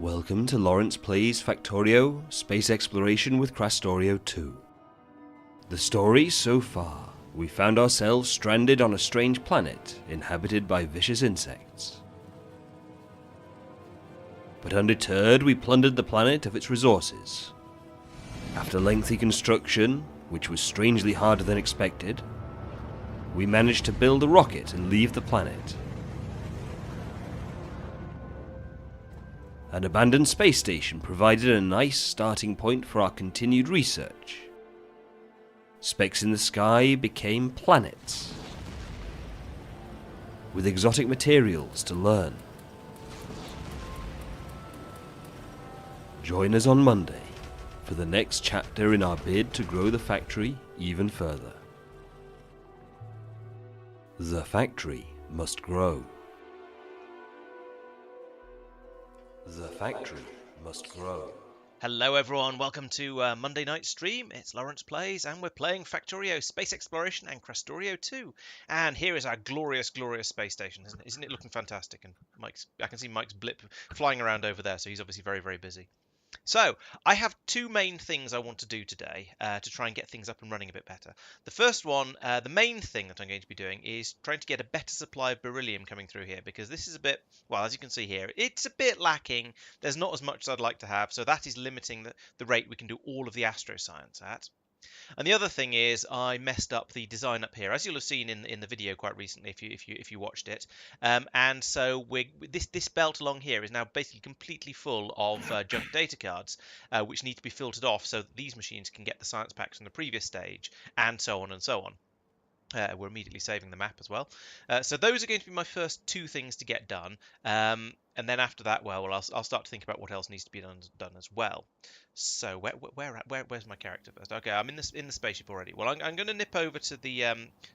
Welcome to Laurence Plays Factorio, Space Exploration with Krastorio². The story so far, we found ourselves stranded on a strange planet inhabited by vicious insects. But undeterred, we plundered the planet of its resources. After lengthy construction, which was strangely harder than expected, we managed to build a rocket and leave the planet. An abandoned space station provided a nice starting point for our continued research. Specks in the sky became planets, with exotic materials to learn. Join us on Monday for the next chapter in our bid to grow the factory even further. The factory must grow. The factory must grow. Hello everyone, welcome to Monday night stream. It's Laurence Plays and we're playing Factorio, Space Exploration and Krastorio². And here is our glorious, glorious space station, isn't it? Isn't it looking fantastic? And I can see Mike's blip flying around over there, so he's obviously very, very busy. So, I have two main things I want to do today to try and get things up and running a bit better. The first one, the main thing that I'm going to be doing is trying to get a better supply of beryllium coming through here, because this is a bit, well, as you can see here, it's a bit lacking. There's not as much as I'd like to have, so that is limiting the rate we can do all of the astroscience at. And the other thing is I messed up the design up here, as you'll have seen in the video quite recently if you watched it. And so this belt along here is now basically completely full of junk data cards, which need to be filtered off so that these machines can get the science packs from the previous stage, and so on and so on. We're immediately saving the map as well. So those are going to be my first two things to get done. And then after that, well, I'll start to think about what else needs to be done as well. So where's my character first? Okay, I'm in the spaceship already. Well, I'm going to nip over to the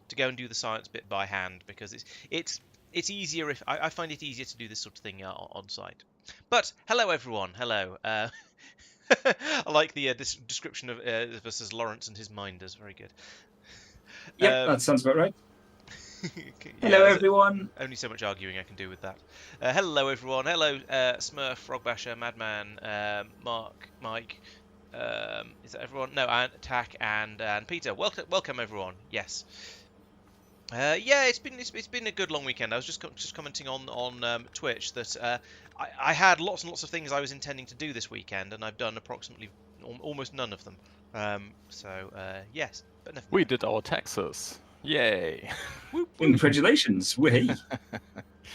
to go and do the science bit by hand, because it's easier if I find it easier to do this sort of thing on site. But hello everyone, hello. I like the description of this as Laurence and his minders. Very good. Yep, that sounds about right. Yeah, Hello, everyone. only so much arguing I can do with that. Hello, everyone. Hello, Smurf, Frogbasher, Madman, Marc, Mike. Is that everyone? No, and Tack and Peter. Welcome, everyone. Yes. Yeah, it's been a good long weekend. I was just commenting on Twitch that I had lots and lots of things I was intending to do this weekend, and I've done approximately almost none of them. Yes, but never mind. We did our taxes. Yay! Congratulations. Whee.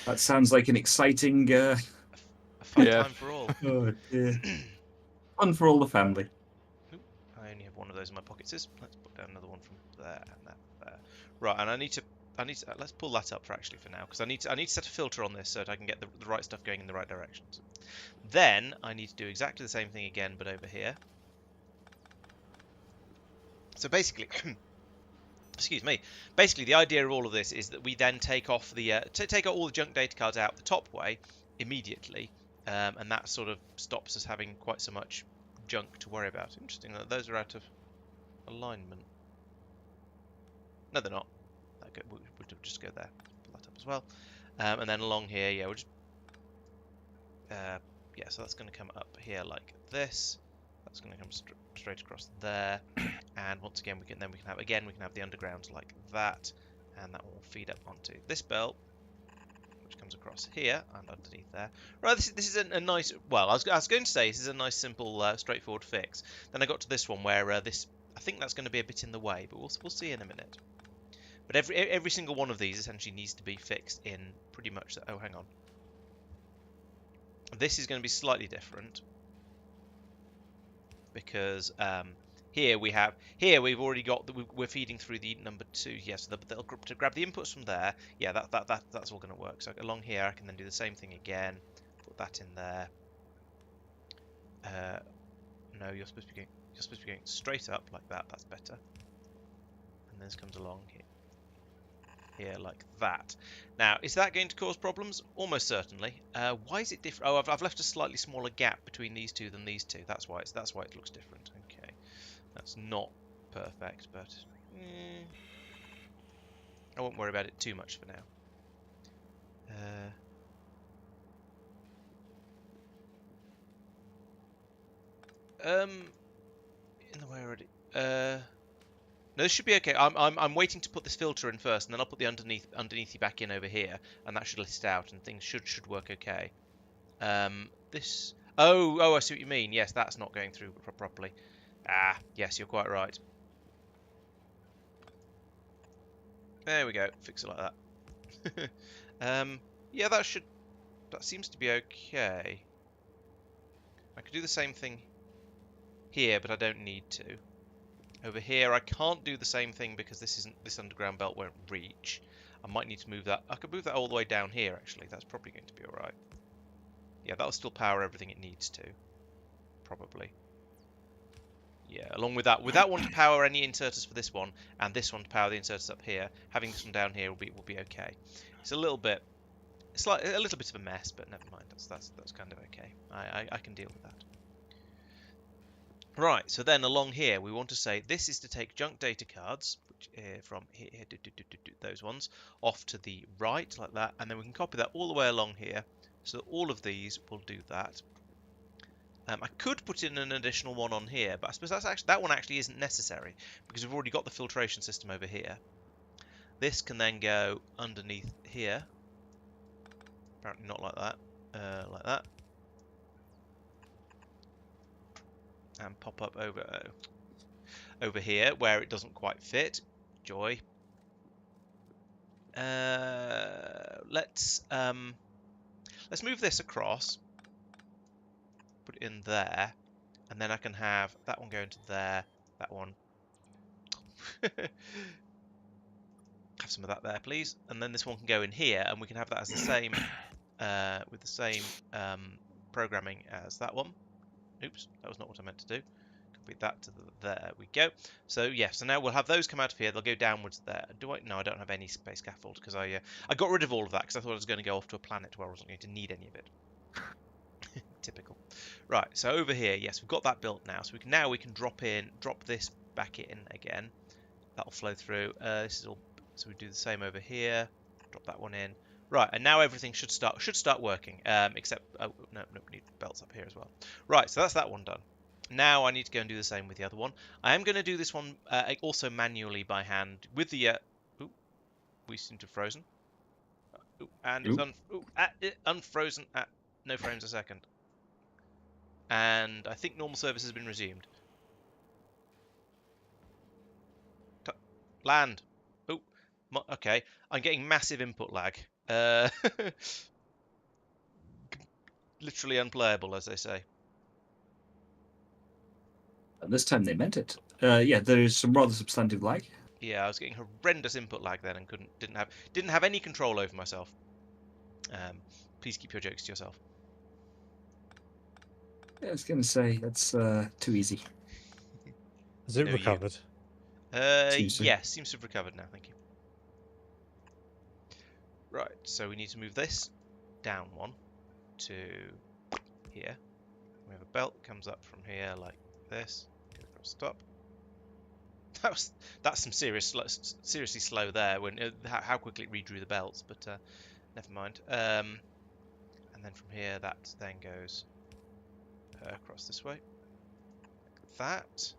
That sounds like an exciting... A fun time for all. Oh, dear. Fun for all the family. I only have one of those in my pockets. Let's put down another one from there and that there. Right, and I need to let's pull that up for now, because I need to set a filter on this so that I can get the right stuff going in the right directions. Then I need to do exactly the same thing again, but over here. So basically, excuse me. Basically, the idea of all of this is that we then take off take all the junk data cards out the top way immediately, and that sort of stops us having quite so much junk to worry about. Interesting that those are out of alignment. No, they're not. Okay, we'll just go there. Pull that up as well, and then along here, yeah, we'll just yeah. So that's going to come up here like this. That's going to come straight across there, and once again we can have the undergrounds like that, and that will feed up onto this belt, which comes across here and underneath there. Right, this is a nice. Well, I was going to say this is a nice, simple, straightforward fix. Then I got to this one where I think that's going to be a bit in the way, but we'll see in a minute. But every single one of these essentially needs to be fixed in pretty much. Oh, hang on. This is going to be slightly different, because here we've already got we're feeding through the number 2. Yes, so they'll grab the inputs from there. Yeah, that's all going to work. So along here I can then do the same thing again. Put that in there. No, you're supposed to be going straight up like that. That's better. And this comes along here like that. Now, is that going to cause problems? Almost certainly. Why is it different? Oh, I've left a slightly smaller gap between these two than these two. That's why it looks different. Okay, that's not perfect, but I won't worry about it too much for now. In the way already. No, this should be okay. I'm waiting to put this filter in first, and then I'll put the underneath you back in over here, and that should list out, and things should work okay. This. Oh, I see what you mean. Yes, that's not going through properly. Ah, yes, you're quite right. There we go. Fix it like that. Yeah, that seems to be okay. I could do the same thing here, but I don't need to. Over here, I can't do the same thing because this underground belt won't reach. I might need to move that. I could move that all the way down here, actually. That's probably going to be alright. Yeah, that'll still power everything it needs to. Probably. Yeah, along with that one to power any inserters for this one, and this one to power the inserters up here. Having this one down here will be okay. It's a little bit, it's like a little bit of a mess, but never mind. That's kind of okay. I can deal with that. Right, so then along here we want to say this is to take junk data cards, which from here, those ones, off to the right like that, and then we can copy that all the way along here. So all of these will do that. I could put in an additional one on here, but I suppose that one actually isn't necessary because we've already got the filtration system over here. This can then go underneath here. Apparently not like that. Like that. And pop up over here where it doesn't quite fit. Joy. Let's move this across. Put it in there, and then I can have that one go into there. That one. Have some of that there, please. And then this one can go in here, and we can have that as the same, with the same programming as that one. Oops, that was not what I meant to do. Copy that to there we go. So yeah, so now we'll have those come out of here. They'll go downwards there. No, I don't have any space scaffold because I got rid of all of that because I thought I was going to go off to a planet where I wasn't going to need any of it. Typical. Right, so over here, yes, we've got that built now. So we can drop this back in again. That'll flow through. This is all. So we do the same over here. Drop that one in. Right, and now everything should start working. Except no, we need belts up here as well. Right, so that's that one done. Now I need to go and do the same with the other one. I am going to do this one also manually by hand with the. Ooh, we seem to have frozen. Ooh, and it's unfrozen at no frames a second. And I think normal service has been resumed. Land. Oh, okay. I'm getting massive input lag. Literally unplayable, as they say. And this time they meant it. Yeah, there is some rather substantive lag. Yeah, I was getting horrendous input lag then and didn't have any control over myself. Please keep your jokes to yourself. Yeah, I was going to say, that's too easy. Has it No, recovered? Yes, seems to have recovered now, thank you. Right, so we need to move this down one to here. We have a belt that comes up from here like this. Go across the top. That's some seriously slow there when how quickly it redrew the belts, but never mind. And then from here that then goes across this way. Like that.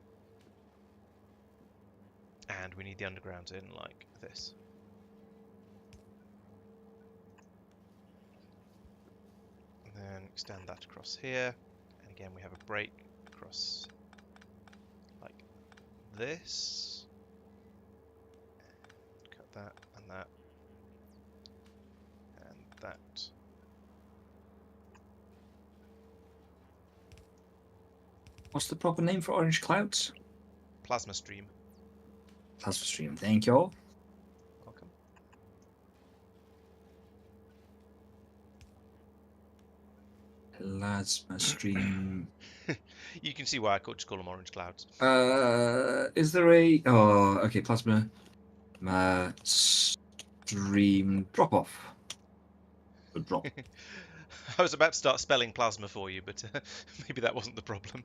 And we need the undergrounds in like this. And then extend that across here. And again we have a break across like this. Cut that and that. And that. What's the proper name for orange clouds? Plasma stream. Plasma stream, thank you all. Welcome. Plasma stream. You can see why I could just call them orange clouds. Is there a... Oh, okay, plasma stream drop-off. A drop. I was about to start spelling plasma for you, but maybe that wasn't the problem.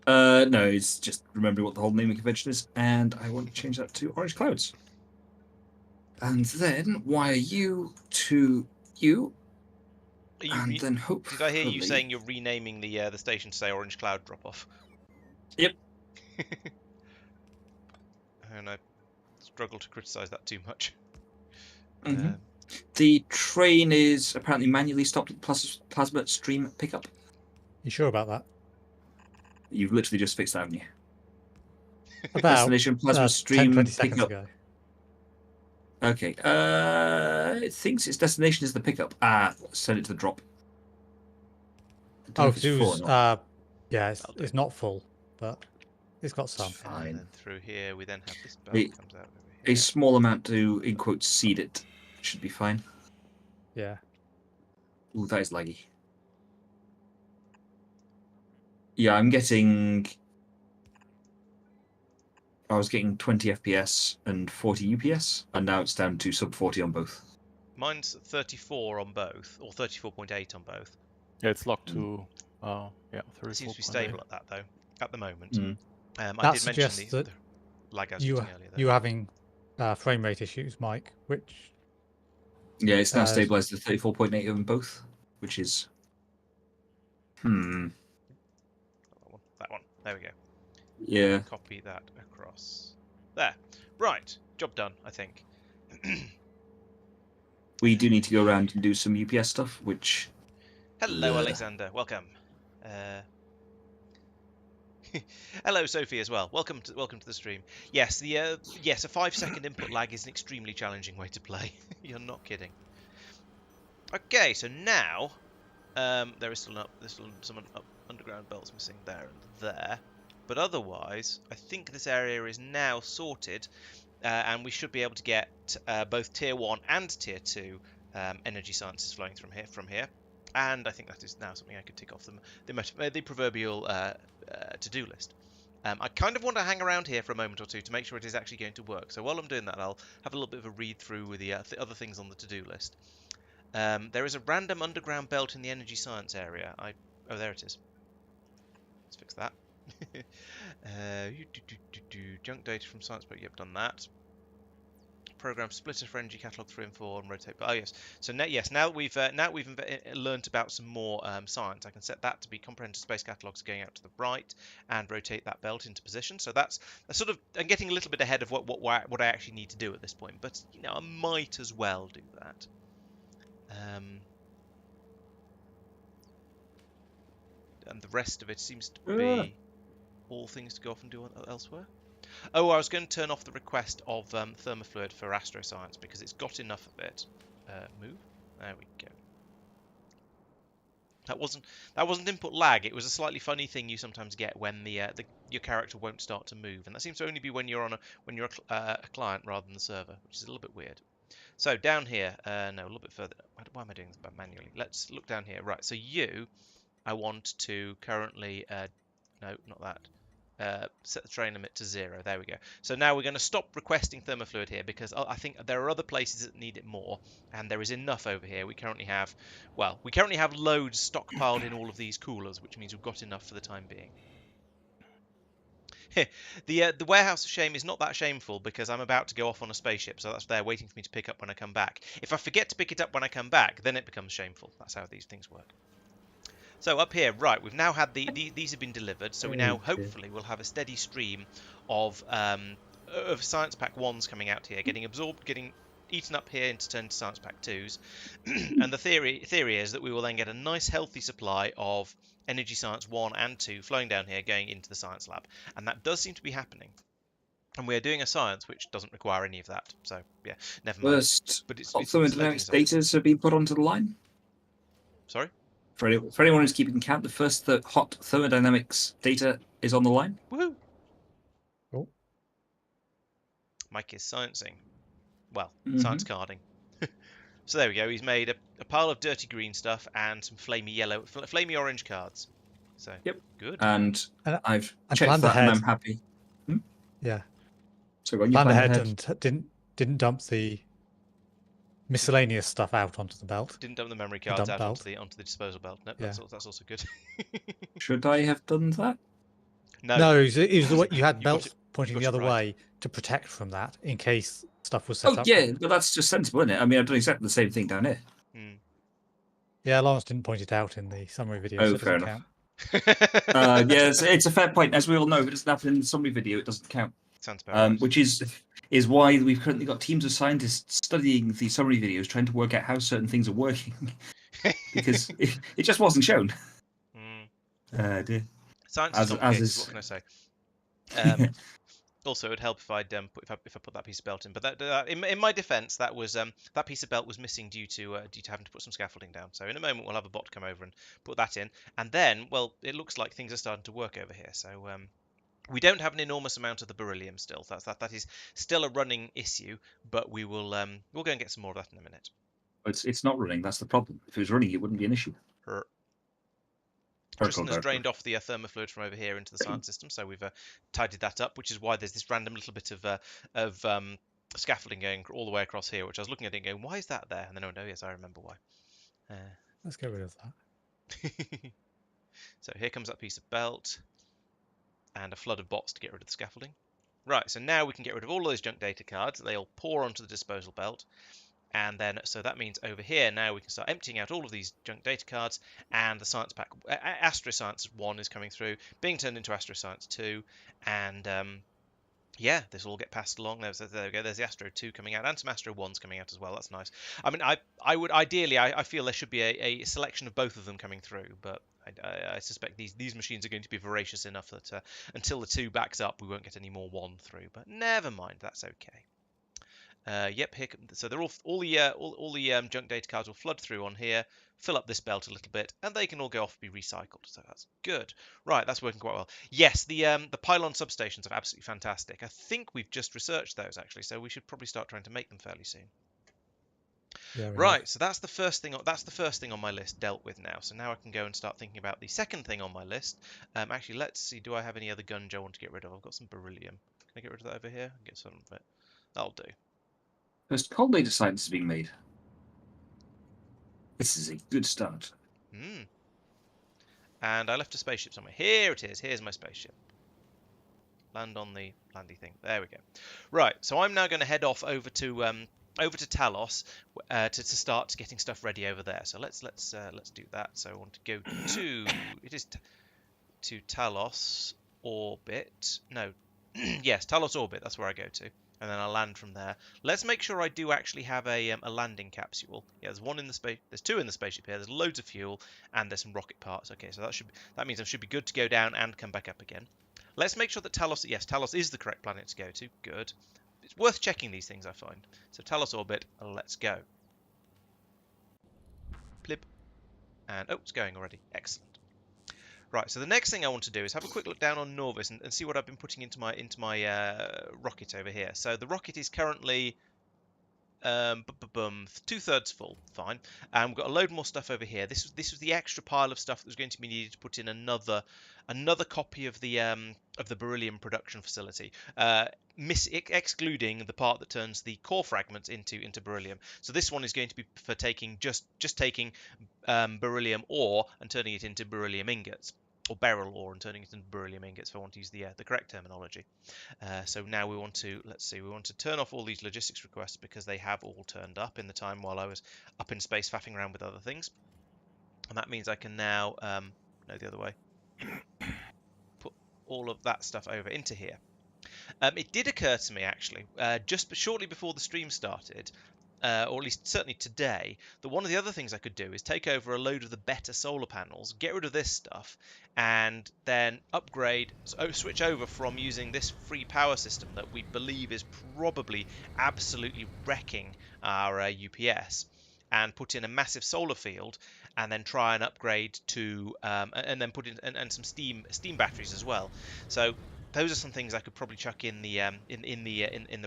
No, it's just remembering what the whole naming convention is, and I want to change that to orange clouds. And then wire you to you, And then hopefully... Did I hear you saying you're renaming the station to say Orange Cloud Drop Off? Yep. And I struggle to criticise that too much. Mm-hmm. The train is apparently manually stopped at plasma stream pickup. You sure about that? You've literally just fixed that, haven't you? About Destination plasma 10, stream 20 seconds pickup. ago. Okay. It thinks its destination is the pickup. Let's send it to the drop. I don't know Oh, if it's it full or was, not. yeah, it's not full, but it's got some. Fine. And then through here, we then have this belt Wait, comes out over A here. small amount to, in quotes, seed it. Should be fine. Yeah. Ooh, that is laggy. Yeah, I'm getting... I was getting 20 FPS and 40 UPS, and now it's down to sub 40 on both. Mine's 34 on both, or 34.8 on both. Yeah, it's locked to yeah, It seems to be 34.8. stable at that though, at the moment. Mm. I That did mention suggests the that lag I was you getting earlier. Though. you're having frame rate issues, Mike, which Yeah, it's now stabilized to 34.8 on both, which is... That one. There we go. Yeah. Copy that across. There. Right. Job done, I think. We do need to go around and do some UPS stuff, which... Hello, Yeah. Alexander. Welcome. Hello, Sophie, as well. Welcome to the stream. Yes, a 5-second input lag is an extremely challenging way to play. You're not kidding. Okay, so now there's still some underground belts missing there and there, but otherwise, I think this area is now sorted, and we should be able to get both Tier 1 and Tier 2 energy sciences flowing from here. And I think that is now something I could tick off the proverbial to-do list. I kind of want to hang around here for a moment or two to make sure it is actually going to work. So while I'm doing that, I'll have a little bit of a read through with the other things on the to-do list. There is a random underground belt in the energy science area. Oh, there it is. Let's fix that. Junk data from science book. Yep, done that. Program splitter for energy catalog 3 and 4 and rotate. Oh yes. So now that we've learnt about some more science, I can set that to be comprehensive space catalogs going out to the right and rotate that belt into position. So that's sort of, I'm getting a little bit ahead of what I actually need to do at this point. But you know, I might as well do that. And the rest of it seems to be all things to go off and do elsewhere. Oh, I was going to turn off the request of thermofluid for astroscience because it's got enough of it. Move. There we go. That wasn't input lag. It was a slightly funny thing you sometimes get when your character won't start to move, and that seems to only be when you're a client rather than the server, which is a little bit weird. So down here, no, a little bit further. Why am I doing this manually? Let's look down here. Right. So I want to currently no, not that. Set the train limit to 0. There we go. So now we're going to stop requesting thermofluid here because I think there are other places that need it more, and there is enough over here. We currently have loads stockpiled in all of these coolers, which means we've got enough for the time being. The warehouse of shame is not that shameful because I'm about to go off on a spaceship, so that's there waiting for me to pick up when I come back. If I forget to pick it up when I come back, then it becomes shameful. That's how these things work. So up here, right, we've now had these have been delivered, so we now hopefully will have a steady stream of Science Pack 1s coming out here, getting absorbed, getting eaten up here into turned to Science Pack 2s. And the theory is that we will then get a nice healthy supply of Energy Science 1 and 2 flowing down here, going into the Science Lab. And that does seem to be happening. And we're doing a science which doesn't require any of that. So, yeah, never mind. First, But it's thermodynamics data have been put onto the line. Sorry? For anyone who's keeping count, the first hot thermodynamics data is on the line. Woohoo! Oh. Mike is sciencing. Well, science carding. So there we go. He's made a pile of dirty green stuff and some flamey orange cards. So yep, good. And I've checked planned that, ahead. and I'm happy. Yeah. So when you Planned ahead and didn't dump the miscellaneous stuff out onto the belt. Didn't dump the memory cards out onto the disposal belt. No, that's also good. Should I have done that? No, it was the way you had belts pointing the other right. way to protect from that in case stuff was set up. Oh yeah, but that's just sensible, isn't it? I mean, I've done exactly the same thing down here. Yeah, Laurence didn't point it out in the summary video, Oh, so it fair doesn't enough. count. Yeah, it's a fair point. As we all know, if it doesn't happen in the summary video, it doesn't count. Sounds about right. Which is why we've currently got teams of scientists studying the summary videos, trying to work out how certain things are working, because it just wasn't shown. Dear. Science is As complicated. is. What can I say? Also, it would help if I put that piece of belt in. But in my defence, that was that piece of belt was missing due to having to put some scaffolding down. So in a moment, we'll have a bot come over and put that in, and then, well, it looks like things are starting to work over here. So we don't have an enormous amount of the beryllium still. That is still a running issue, but we'll go and get some more of that in a minute. It's not running. That's the problem. If it was running, it wouldn't be an issue. Tristan has drained off the thermofluid from over here into the science system, so we've tidied that up, which is why there's this random little bit of scaffolding going all the way across here, which I was looking at it and going, why is that there? And then, oh no, yes, I remember why. Let's get rid of that. So here comes that piece of belt, and a flood of bots to get rid of the scaffolding. Right, so now we can get rid of all those junk data cards. They'll pour onto the disposal belt. And then, so that means over here now we can start emptying out all of these junk data cards, and the science pack, Astro Science 1 is coming through, being turned into Astro Science 2, and yeah, this will all get passed along. There we go. There's the Astro 2 coming out, and some Astro 1s coming out as well. That's nice. I mean, I would ideally, I feel there should be a selection of both of them coming through, but I suspect these machines are going to be voracious enough that until the 2 backs up, we won't get any more 1 through. But never mind, that's okay. Yep, here. So they're all the junk data cards will flood through on here, fill up this belt a little bit, and they can all go off and be recycled. So that's good. Right, that's working quite well. Yes, the pylon substations are absolutely fantastic. I think we've just researched those actually, so we should probably start trying to make them fairly soon. Yeah, right, so that's the first thing. That's the first thing on my list dealt with now. So now I can go and start thinking about the second thing on my list. Actually, let's see. Do I have any other guns I want to get rid of? I've got some beryllium. Can I get rid of that over here? Get some of it. That'll do. First cold data science is being made. This is a good start. And I left a spaceship somewhere. Here it is. Here's my spaceship. Land on the landy thing. There we go. Right. So I'm now going to head off over to Talos to start getting stuff ready over there. So let's do that. So I want to go to to Talos orbit. No, yes, Talos orbit. That's where I go to. And then I'll land from there. Let's make sure I do actually have a landing capsule. Yeah, there's one in the space. There's 2 in the spaceship here. There's loads of fuel and there's some rocket parts. Okay, so that means I should be good to go down and come back up again. Let's make sure that Talos. Yes, Talos is the correct planet to go to. Good. It's worth checking these things, I find. So Talos orbit. Let's go. Plib. And oh, it's going already. Excellent. Right, so the next thing I want to do is have a quick look down on Norvis and see what I've been putting into my rocket over here. So the rocket is currently 2/3 full, fine. And we've got a load more stuff over here. This was the extra pile of stuff that was going to be needed to put in another copy of the beryllium production facility, excluding the part that turns the core fragments into beryllium. So this one is going to be for taking just taking beryllium ore and turning it into beryllium ingots, or beryl ore and turning it into beryllium ingots, if I want to use the correct terminology. So now we want to, we want to turn off all these logistics requests because they have all turned up in the time while I was up in space faffing around with other things. And that means I can now, no, the other way, put all of that stuff over into here. It did occur to me, actually, just shortly before the stream started, or at least certainly today, that one of the other things I could do is take over a load of the better solar panels, get rid of this stuff, and then upgrade, switch over from using this free power system that we believe is probably absolutely wrecking our UPS, and put in a massive solar field, and then try and upgrade to, and then put in and some steam batteries as well. So those are some things I could probably chuck in the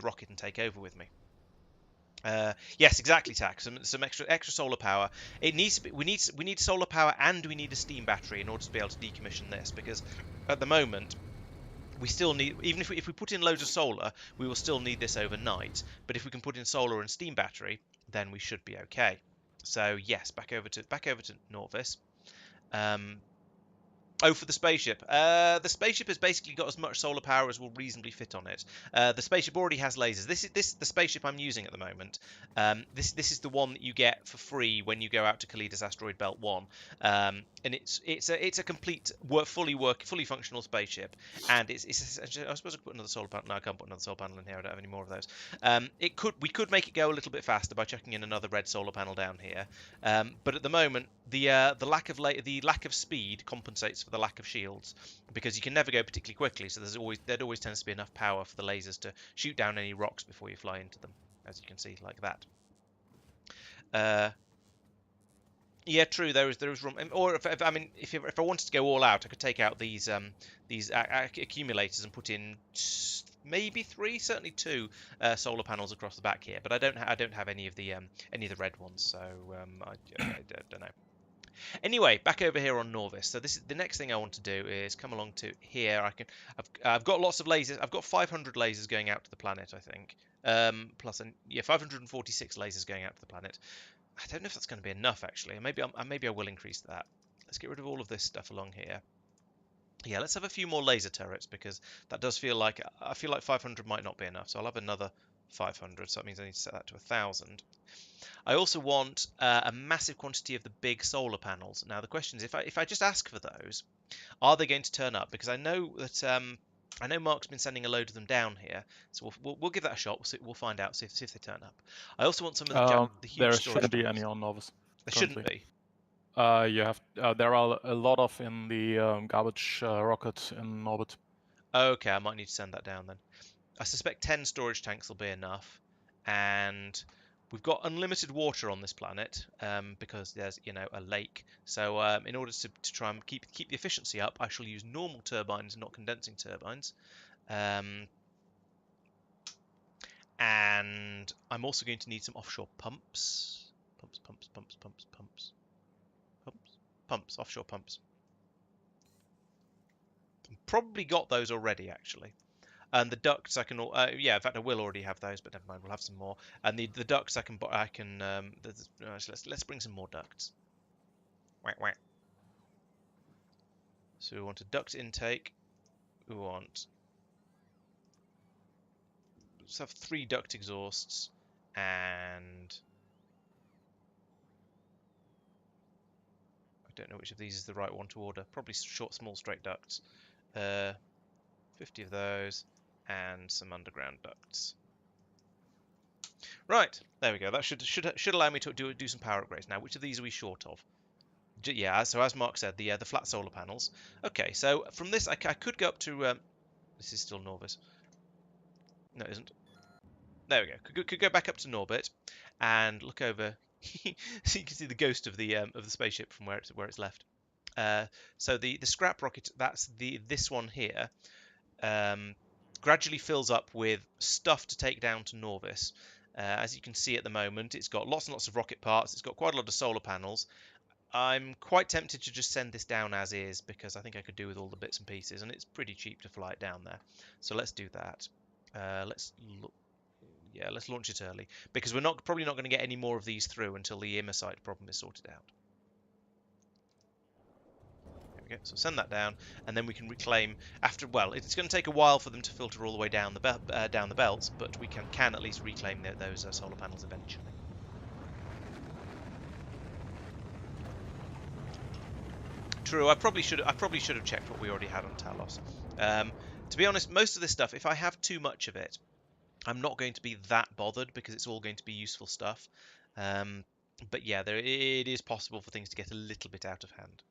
rocket and take over with me. Yes, exactly, Tack. Some extra solar power. It needs to be, we need solar power and we need a steam battery in order to be able to decommission this, because at the moment we still need, even if we put in loads of solar, we will still need this overnight. But if we can put in solar and steam battery, then we should be okay. So yes, back over to Norvis. Oh, for the spaceship. The spaceship has basically got as much solar power as will reasonably fit on it. The spaceship already has lasers. This is the spaceship I'm using at the moment. This is the one that you get for free when you go out to Kalidas Asteroid Belt 1. And it's a complete fully functional spaceship. And it's I suppose I could put another solar panel. No, I can't put another solar panel in here. I don't have any more of those. We could make it go a little bit faster by chucking in another red solar panel down here. But at the moment, the lack of speed compensates for the lack of shields, because you can never go particularly quickly. So there always tends to be enough power for the lasers to shoot down any rocks before you fly into them, as you can see, like that. Yeah, true. There is room, or if I wanted to go all out, I could take out these accumulators and put in maybe 3, certainly 2 solar panels across the back here. But I don't have any of the red ones, so I don't know. Anyway, back over here on Norvis. So this is the next thing I want to do is come along to here. I've got lots of lasers. I've got 500 lasers going out to the planet, I think. Plus, 546 lasers going out to the planet. I don't know if that's going to be enough, actually. Maybe I will increase that. Let's get rid of all of this stuff along here. Yeah, let's have a few more laser turrets, because that does feel like 500 might not be enough. So I'll have another 500. So that means I need to set that to 1,000. I also want a massive quantity of the big solar panels. Now the question is, if I just ask for those, are they going to turn up? Because I know that Marc's been sending a load of them down here, so we'll give that a shot. We'll find out, see if they turn up. I also want some of the huge there storage shouldn't be panels. any on Novus. There shouldn't be. You have there are a lot of in the garbage rocket in orbit. Okay, I might need to send that down then. I suspect 10 storage tanks will be enough, and we've got unlimited water on this planet, because there's a lake. So in order to try and keep the efficiency up, I shall use normal turbines, not condensing turbines. And I'm also going to need some offshore pumps. Offshore pumps. Probably got those already, actually. And the ducts I can, in fact I will already have those, but never mind, we'll have some more. And the ducts let's bring some more ducts. Whack. So we want a duct intake. Let's have 3 duct exhausts, and I don't know which of these is the right one to order. Probably small straight ducts. 50 of those, and some underground ducts. Right, there we go. That should allow me to do some power upgrades. Now, which of these are we short of? Yeah, so as Marc said, the flat solar panels. Okay, so from this, I could go up to. This is still Norvis. No, it isn't. There we go. Could go back up to Norbit and look over. So you can see the ghost of the spaceship from where it's left. So the scrap rocket, that's this one here, gradually fills up with stuff to take down to Norvis. As you can see at the moment, it's got lots and lots of rocket parts. It's got quite a lot of solar panels. I'm quite tempted to just send this down as is, because I think I could do with all the bits and pieces, and it's pretty cheap to fly it down there. So let's do that. Let's launch it early, because we're probably not going to get any more of these through until the Immersite problem is sorted out. There we go. So send that down, and then we can reclaim after. Well, it's going to take a while for them to filter all the way down the belts, but we can at least reclaim those solar panels eventually. True. I probably should have checked what we already had on Talos. To be honest, most of this stuff, if I have too much of it, I'm not going to be that bothered, because it's all going to be useful stuff. But yeah, it is possible for things to get a little bit out of hand.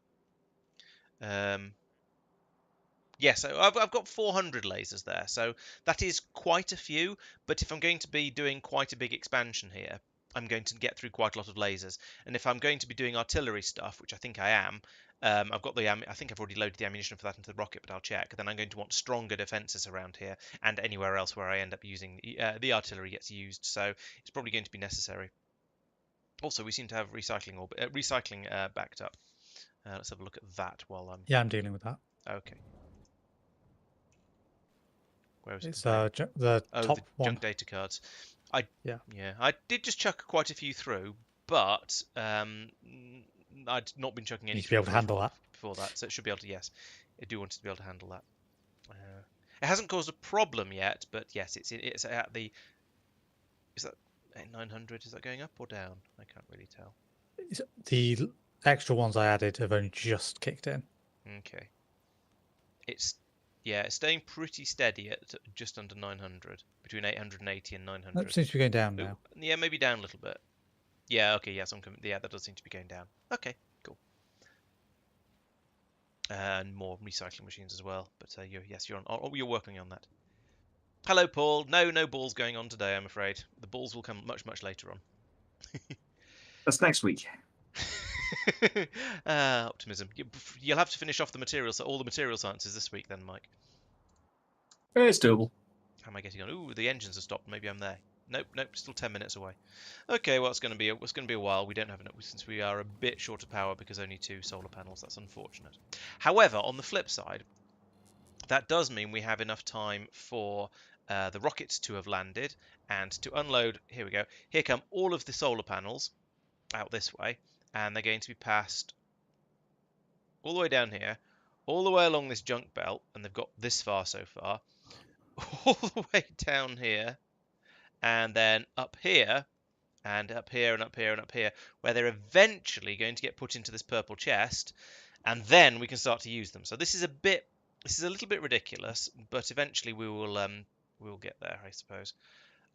Yeah, so I've got 400 lasers there, so that is quite a few. But if I'm going to be doing quite a big expansion here, I'm going to get through quite a lot of lasers. And if I'm going to be doing artillery stuff, which I think I am, I've got I think I've already loaded the ammunition for that into the rocket, but I'll check. Then I'm going to want stronger defenses around here and anywhere else where I end up using the artillery gets used. So it's probably going to be necessary. Also, we seem to have recycling backed up. Let's have a look at that while I'm. Yeah, I'm dealing with that. Okay. Where is It's it? the top the one. junk data cards. I did just chuck quite a few through, but I'd not been chucking any. You need to be able to handle that. before that, so it should be able to. Yes, I do want it to be able to handle that. It hasn't caused a problem yet, but yes, it's at the. Is that 900? Is that going up or down? I can't really tell. The extra ones I added have only just kicked in. Okay. It's staying pretty steady at just under 900, between 880 and 900. That seems to be going down Ooh, now. yeah, maybe down a little bit. Yeah, okay, yes, yeah, that does seem to be going down. Okay, cool. And more recycling machines as well. But you're working on that. Hello, Paul. No balls going on today, I'm afraid. The balls will come much, much later on. That's next week. Optimism. You'll have to finish off the materials, so all the material sciences this week then, Mike. It's doable. How am I getting on? Ooh, the engines have stopped. Maybe I'm there. Nope, still 10 minutes away. Okay, well, it's going to be a while. We don't have enough, since we are a bit short of power because only 2 solar panels. That's unfortunate. However, on the flip side, that does mean we have enough time for the rockets to have landed and to unload. Here we go. Here come all of the solar panels out this way, and they're going to be passed all the way down here, all the way along this junk belt, and they've got this far so far, all the way down here, and then up here, and up here, and up here, and up here, where they're eventually going to get put into this purple chest, and then we can start to use them. So this is a little bit ridiculous, but eventually we will get there, I suppose.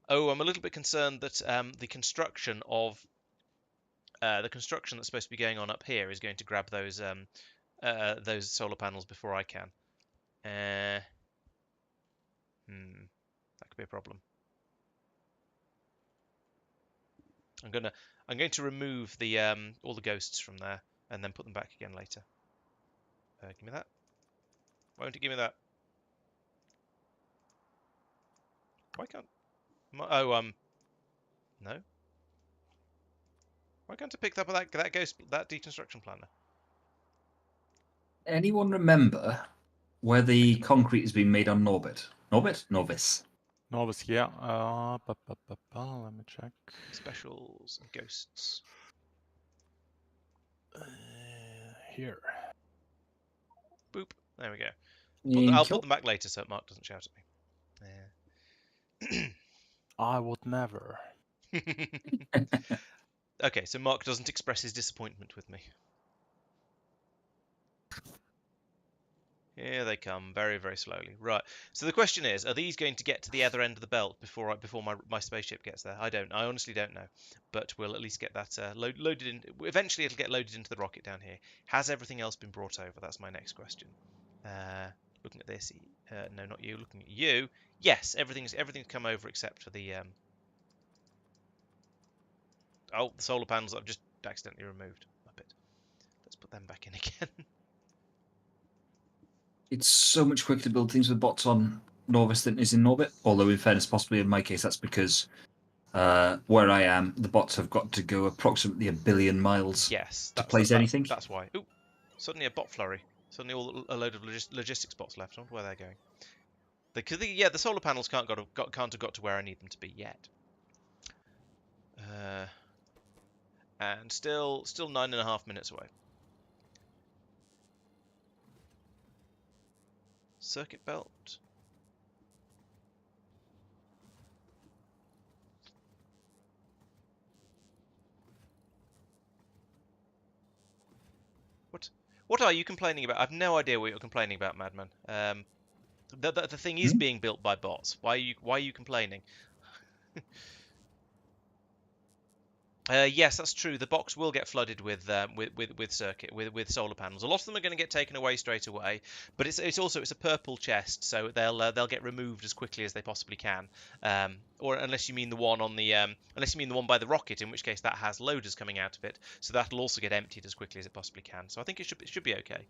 Oh, I'm a little bit concerned that the construction that's supposed to be going on up here is going to grab those solar panels before I can. That could be a problem. I'm going to remove the all the ghosts from there and then put them back again later. Give me that. Why won't it give me that? Why can't? No. Why can't I pick up that ghost, that deconstruction planner? Anyone remember where the concrete has been made on Norbit? Norvis. Norvis, yeah. Let me check. Specials and ghosts. Here. Boop. There we go. I'll put them back later so Mark doesn't shout at me. I would never. Okay, so Mark doesn't express his disappointment with me. Here they come, very, very slowly. Right. So the question is, are these going to get to the other end of the belt before my spaceship gets there? I honestly don't know. But we'll at least get that loaded in. Eventually, it'll get loaded into the rocket down here. Has everything else been brought over? That's my next question. Looking at this, no, not you. Looking at you, yes, everything's come over except for the the solar panels that I've just accidentally removed. Let's put them back in again. It's so much quicker to build things with bots on Norvis than it is in Norbit. Although, in fairness, possibly in my case, that's because where I am, the bots have got to go approximately 1 billion miles to place anything. That's why. Ooh, suddenly a bot flurry. Suddenly a load of logistics bots left. I wonder where they're going. Because the solar panels can't have got to where I need them to be yet. And still 9.5 minutes away. Circuit belt. What are you complaining about? I've no idea what you're complaining about, Madman. The thing is being built by bots. Why are you complaining? Yes, that's true. The box will get flooded with solar panels. A lot of them are going to get taken away straight away, but it's a purple chest, so they'll get removed as quickly as they possibly can. Or unless you mean the one by the rocket, in which case that has loaders coming out of it, so that'll also get emptied as quickly as it possibly can. So I think it should be okay.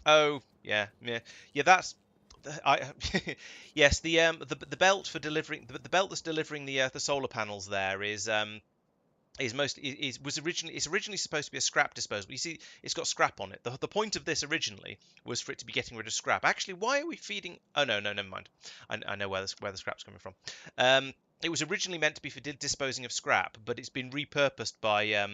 Oh yeah. That's. Yes, the belt for delivering the belt that's delivering the solar panels there was originally supposed to be a scrap disposal. You see, it's got scrap on it. The point of this originally was for it to be getting rid of scrap. Actually, why are we feeding? Oh no, never mind. I know where the scrap's coming from. it was originally meant to be for disposing of scrap, but it's been repurposed by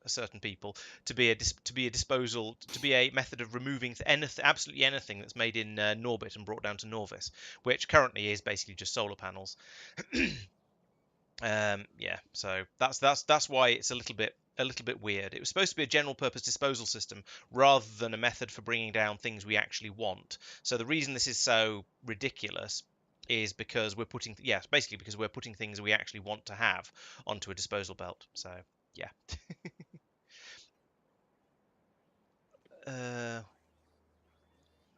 certain people to be a method of removing absolutely anything that's made in Norbit and brought down to Norvis, which currently is basically just solar panels. Yeah, so that's why it's a little bit weird. It was supposed to be a general purpose disposal system rather than a method for bringing down things we actually want. So the reason this is so ridiculous is because basically because we're putting things we actually want to have onto a disposal belt. So yeah.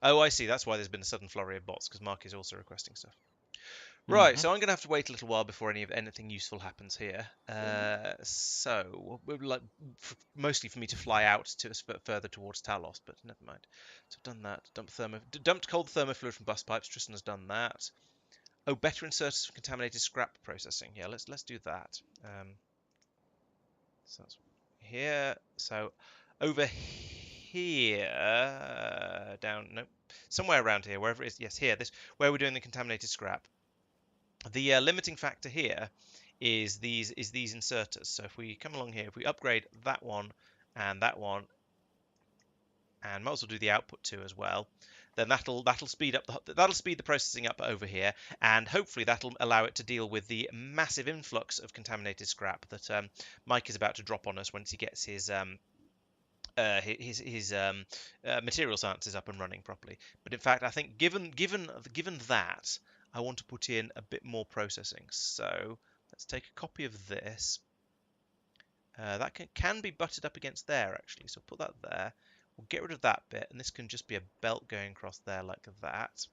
Oh, I see. That's why there's been a sudden flurry of bots, because Marc is also requesting stuff. Right, so I'm going to have to wait a little while before anything useful happens here. So, mostly for me to fly out further towards Talos, but never mind. So I've done that. Dumped cold thermofluid from bus pipes. Tristan has done that. Oh, better inserters for contaminated scrap processing. Yeah, let's do that. So that's here. So over here, somewhere around here, wherever it is. Yes, here. Where we're doing the contaminated scrap. The limiting factor here is these inserters. So if we come along here, if we upgrade that one, and might as well do the output too as well, then that'll speed the processing up over here, and hopefully that'll allow it to deal with the massive influx of contaminated scrap that Mike is about to drop on us once he gets his material sciences up and running properly. But in fact, I think given that, I want to put in a bit more processing. So let's take a copy of this. That can be butted up against there actually. So put that there. We'll get rid of that bit, and this can just be a belt going across there like that.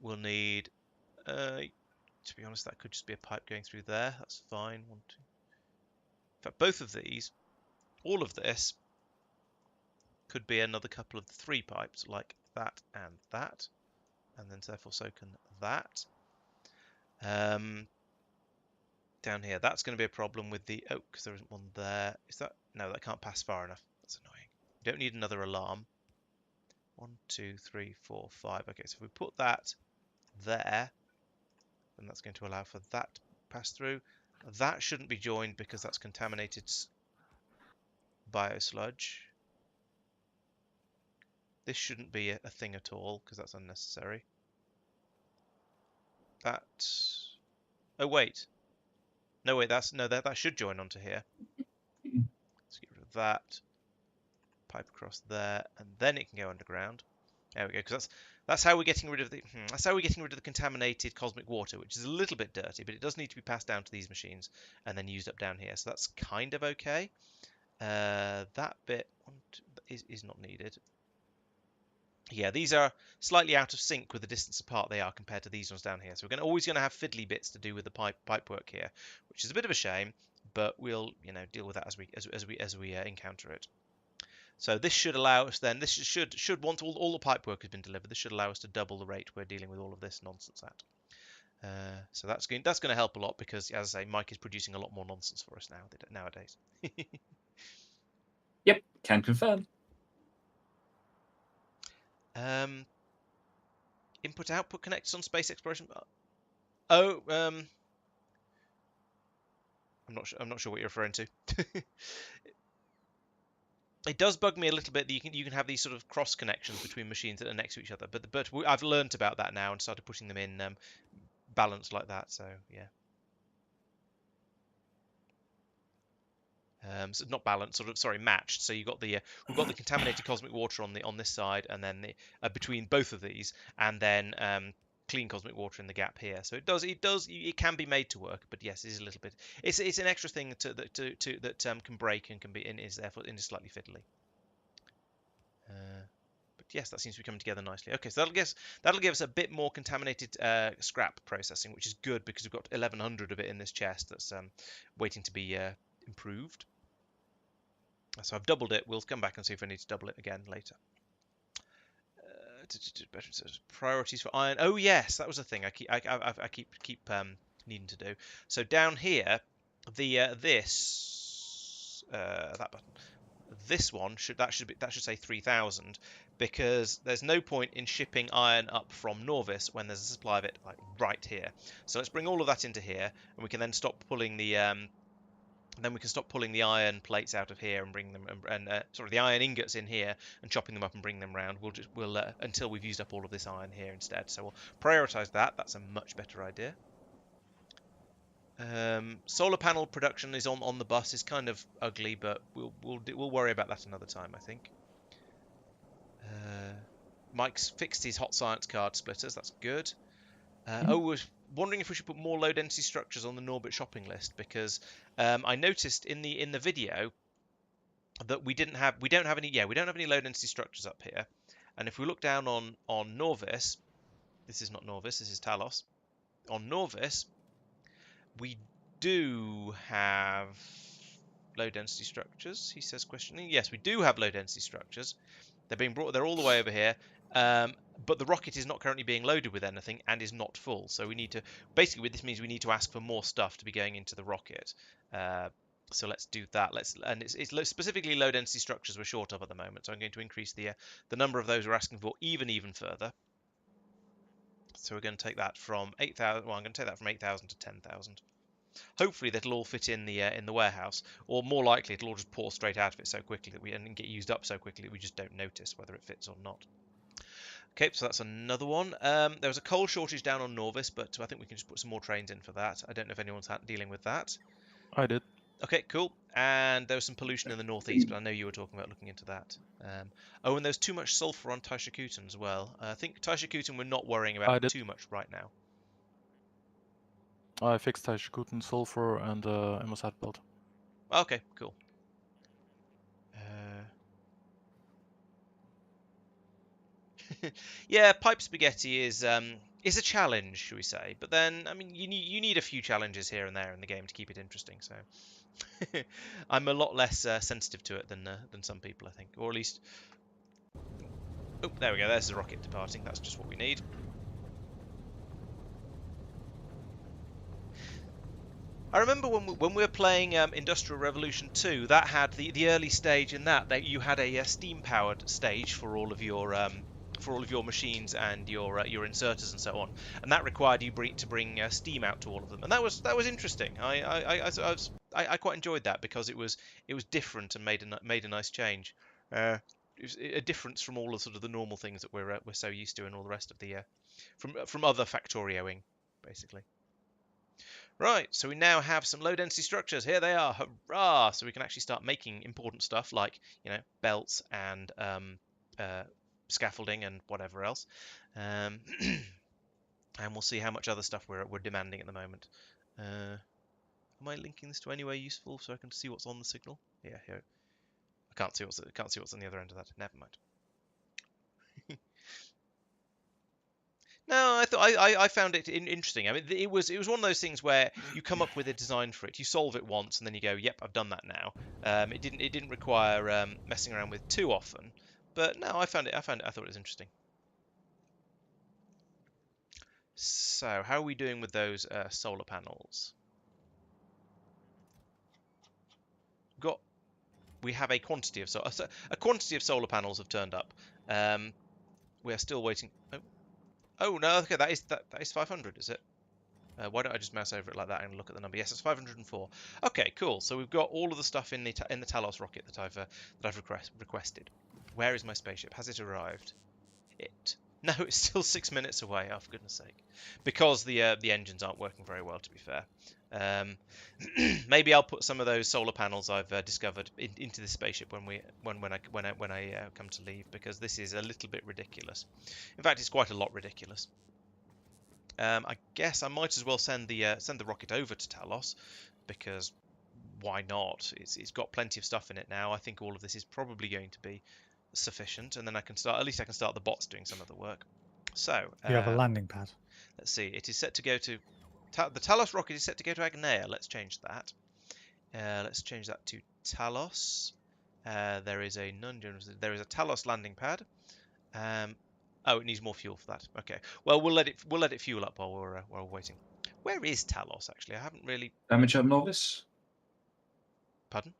We'll need, to be honest, that could just be a pipe going through there. That's fine. 1, 2. In fact, both of these, all of this, could be another couple of 3 pipes like that, and then therefore so can that. Down here, that's going to be a problem with the because there isn't one there. Is that no? That can't pass far enough. That's annoying. You don't need another alarm. 1, 2, 3, 4, 5. Okay, so if we put that there, then that's going to allow for that to pass through. That shouldn't be joined because that's contaminated biosludge. This shouldn't be a thing at all because that's unnecessary. That. Oh wait. No wait. That should join onto here. Let's get rid of that. Pipe across there, and then it can go underground. There we go. Because that's how we're getting rid of the contaminated cosmic water, which is a little bit dirty, but it does need to be passed down to these machines and then used up down here. So that's kind of okay. That bit is not needed. Yeah, these are slightly out of sync with the distance apart they are compared to these ones down here. So we're always going to have fiddly bits to do with the pipe work here, which is a bit of a shame, but we'll deal with that as we encounter it. So this should allow us then. This should once all the pipe work has been delivered, this should allow us to double the rate we're dealing with all of this nonsense at. So that's going to help a lot because, as I say, Mike is producing a lot more nonsense for us nowadays. Yep, can confirm. Input output connectors on space exploration. Oh, I'm not sure what you're referring to. It does bug me a little bit that you can have these sort of cross connections between machines that are next to each other, but I've learned about that now and started putting them in balanced like that. So yeah. So not balanced, matched. So we've got the contaminated cosmic water on this side, and then between both of these, and then clean cosmic water in the gap here. So it can be made to work, but yes, it is a little bit. It's an extra thing that can break and is therefore slightly fiddly. But yes, that seems to be coming together nicely. Okay, so that'll give us a bit more contaminated scrap processing, which is good because we've got 1100 of it in this chest that's waiting to be improved. So I've doubled it. We'll come back and see if I need to double it again later. Priorities for iron. Oh yes, that was a thing I keep needing to do. So down here, that button this one should say 3,000, because there's no point in shipping iron up from Norvis when there's a supply of it like right here. So let's bring all of that into here, and we can then stop pulling the iron plates out of here and bring them, the iron ingots in here and chopping them up and bring them round. We'll until we've used up all of this iron here instead. So we'll prioritize that. That's a much better idea. Solar panel production is on the bus is kind of ugly, but we'll worry about that another time, I think. Mike's fixed his hot science card splitters. That's good. We're wondering if we should put more low density structures on the Norbit shopping list, because I noticed in the video that we don't have any low density structures up here. And if we look down on Norvis, this is not Norvis, this is Talos. On Norvis, we do have low density structures, he says, questioning. Yes, we do have low density structures. They're being brought, they're all the way over here. But the rocket is not currently being loaded with anything and is not full. So we need to, basically this means we need to ask for more stuff to be going into the rocket. So let's do that. And it's specifically low density structures we're short of at the moment. So I'm going to increase the number of those we're asking for even further. So we're going to take that from 8,000. Well, I'm going to take that from 8,000 to 10,000. Hopefully that'll all fit in the warehouse, or more likely it'll all just pour straight out of it so quickly and get used up so quickly that we just don't notice whether it fits or not. Okay, so that's another one. There was a coal shortage down on Norvis, but I think we can just put some more trains in for that. I don't know if anyone's dealing with that. I did. Okay, cool. And there was some pollution in the northeast, but I know you were talking about looking into that. And there's too much sulfur on Taishakutan as well. I think Taishakutan we're not worrying about too much right now. I fixed Taishakutan, sulfur, and MSAT belt. Okay, cool. Yeah, pipe spaghetti is a challenge, should we say? But then, I mean, you need a few challenges here and there in the game to keep it interesting. So I'm a lot less sensitive to it than some people, I think, or at least. Oh, there we go. There's the rocket departing. That's just what we need. I remember when we were playing Industrial Revolution 2, that had the early stage in that you had a steam-powered stage for all of your machines and your inserters and so on, and that required you to bring steam out to all of them, and that was interesting. I quite enjoyed that because it was different and made a nice change. It was a difference from all of sort of the normal things that we're so used to and all the rest of the from other Factorioing, basically. Right, so we now have some low density structures. Here they are, hurrah! So we can actually start making important stuff like, belts and scaffolding and whatever else. And we'll see how much other stuff we're demanding at the moment. Am I linking this to anywhere useful so I can see what's on the signal? Yeah, here. I can't see what's on the other end of that. Never mind. No, I found it interesting. I mean, it was one of those things where you come up with a design for it, you solve it once, and then you go, "Yep, I've done that now." It didn't require messing around with too often, but no, I thought it was interesting. So, how are we doing with those solar panels? We have a quantity of solar panels have turned up. We are still waiting. Oh no, okay, that is 500, is it? Why don't I just mouse over it like that and look at the number? Yes, it's 504. Okay, cool. So we've got all of the stuff in the Talos rocket that I've requested. Where is my spaceship? Has it arrived? No, it's still 6 minutes away. Oh, for goodness sake! Because the engines aren't working very well, to be fair. Maybe I'll put some of those solar panels I've discovered into the spaceship when I come to leave, because this is a little bit ridiculous. In fact, it's quite a lot ridiculous. I guess I might as well send the rocket over to Talos, because why not? It's got plenty of stuff in it now. I think all of this is probably going to be sufficient, and then at least I can start the bots doing some of the work. So you have a landing pad. Let's see. It is set to go to the Talos rocket is set to go to Agnea. Let's change that. Let's change that to Talos. There is a Talos landing pad. Oh, it needs more fuel for that. Okay. Well, we'll let it fuel up while we're waiting. Where is Talos actually? I haven't really. Damage on Norvis. Pardon?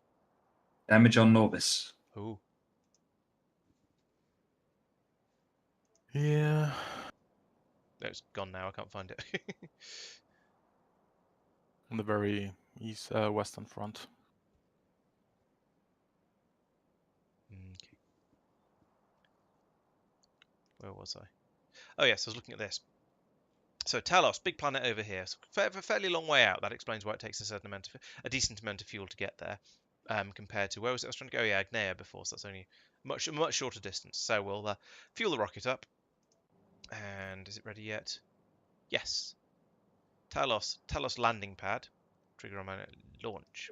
Damage on Norvis. Ooh. Yeah. No, it's gone now. I can't find it. On the very east, western front. Okay. Where was I? Oh yes, I was looking at this. So Talos, big planet over here, so fairly long way out. That explains why it takes a decent amount of fuel to get there, compared to where was it? I was trying to go, yeah, Agnea before, so that's only a much shorter distance. So we'll fuel the rocket up, and is it ready yet? Yes. Talos landing pad, trigger on my launch.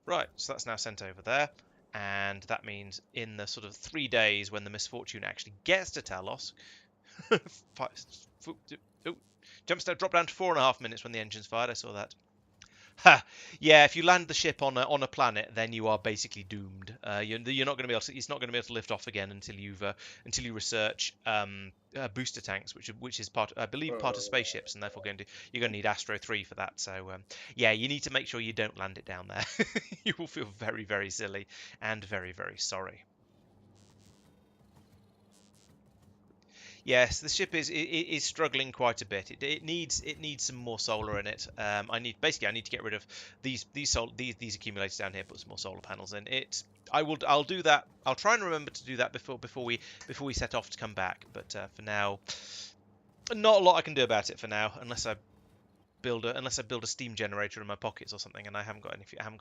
Right, so that's now sent over there, and that means in the sort of 3 days when the Misfortune actually gets to Talos. Drop down to 4.5 minutes when the engine's fired. I saw that. Ha! Yeah, if you land the ship on a planet, then you are basically doomed. You're not going to be able to. It's not going to be able to lift off again until you research booster tanks, which is part, I believe, part of spaceships, and therefore you're going to need Astro 3 for that. So yeah, you need to make sure you don't land it down there. You will feel very, very silly and very, very sorry. Yes, the ship is struggling quite a bit. It needs some more solar in it. I need to get rid of these accumulators down here. Put some more solar panels in it. I'll do that. I'll try and remember to do that before we set off to come back. But for now, not a lot I can do about it for now, unless I build a steam generator in my pockets or something, and I haven't got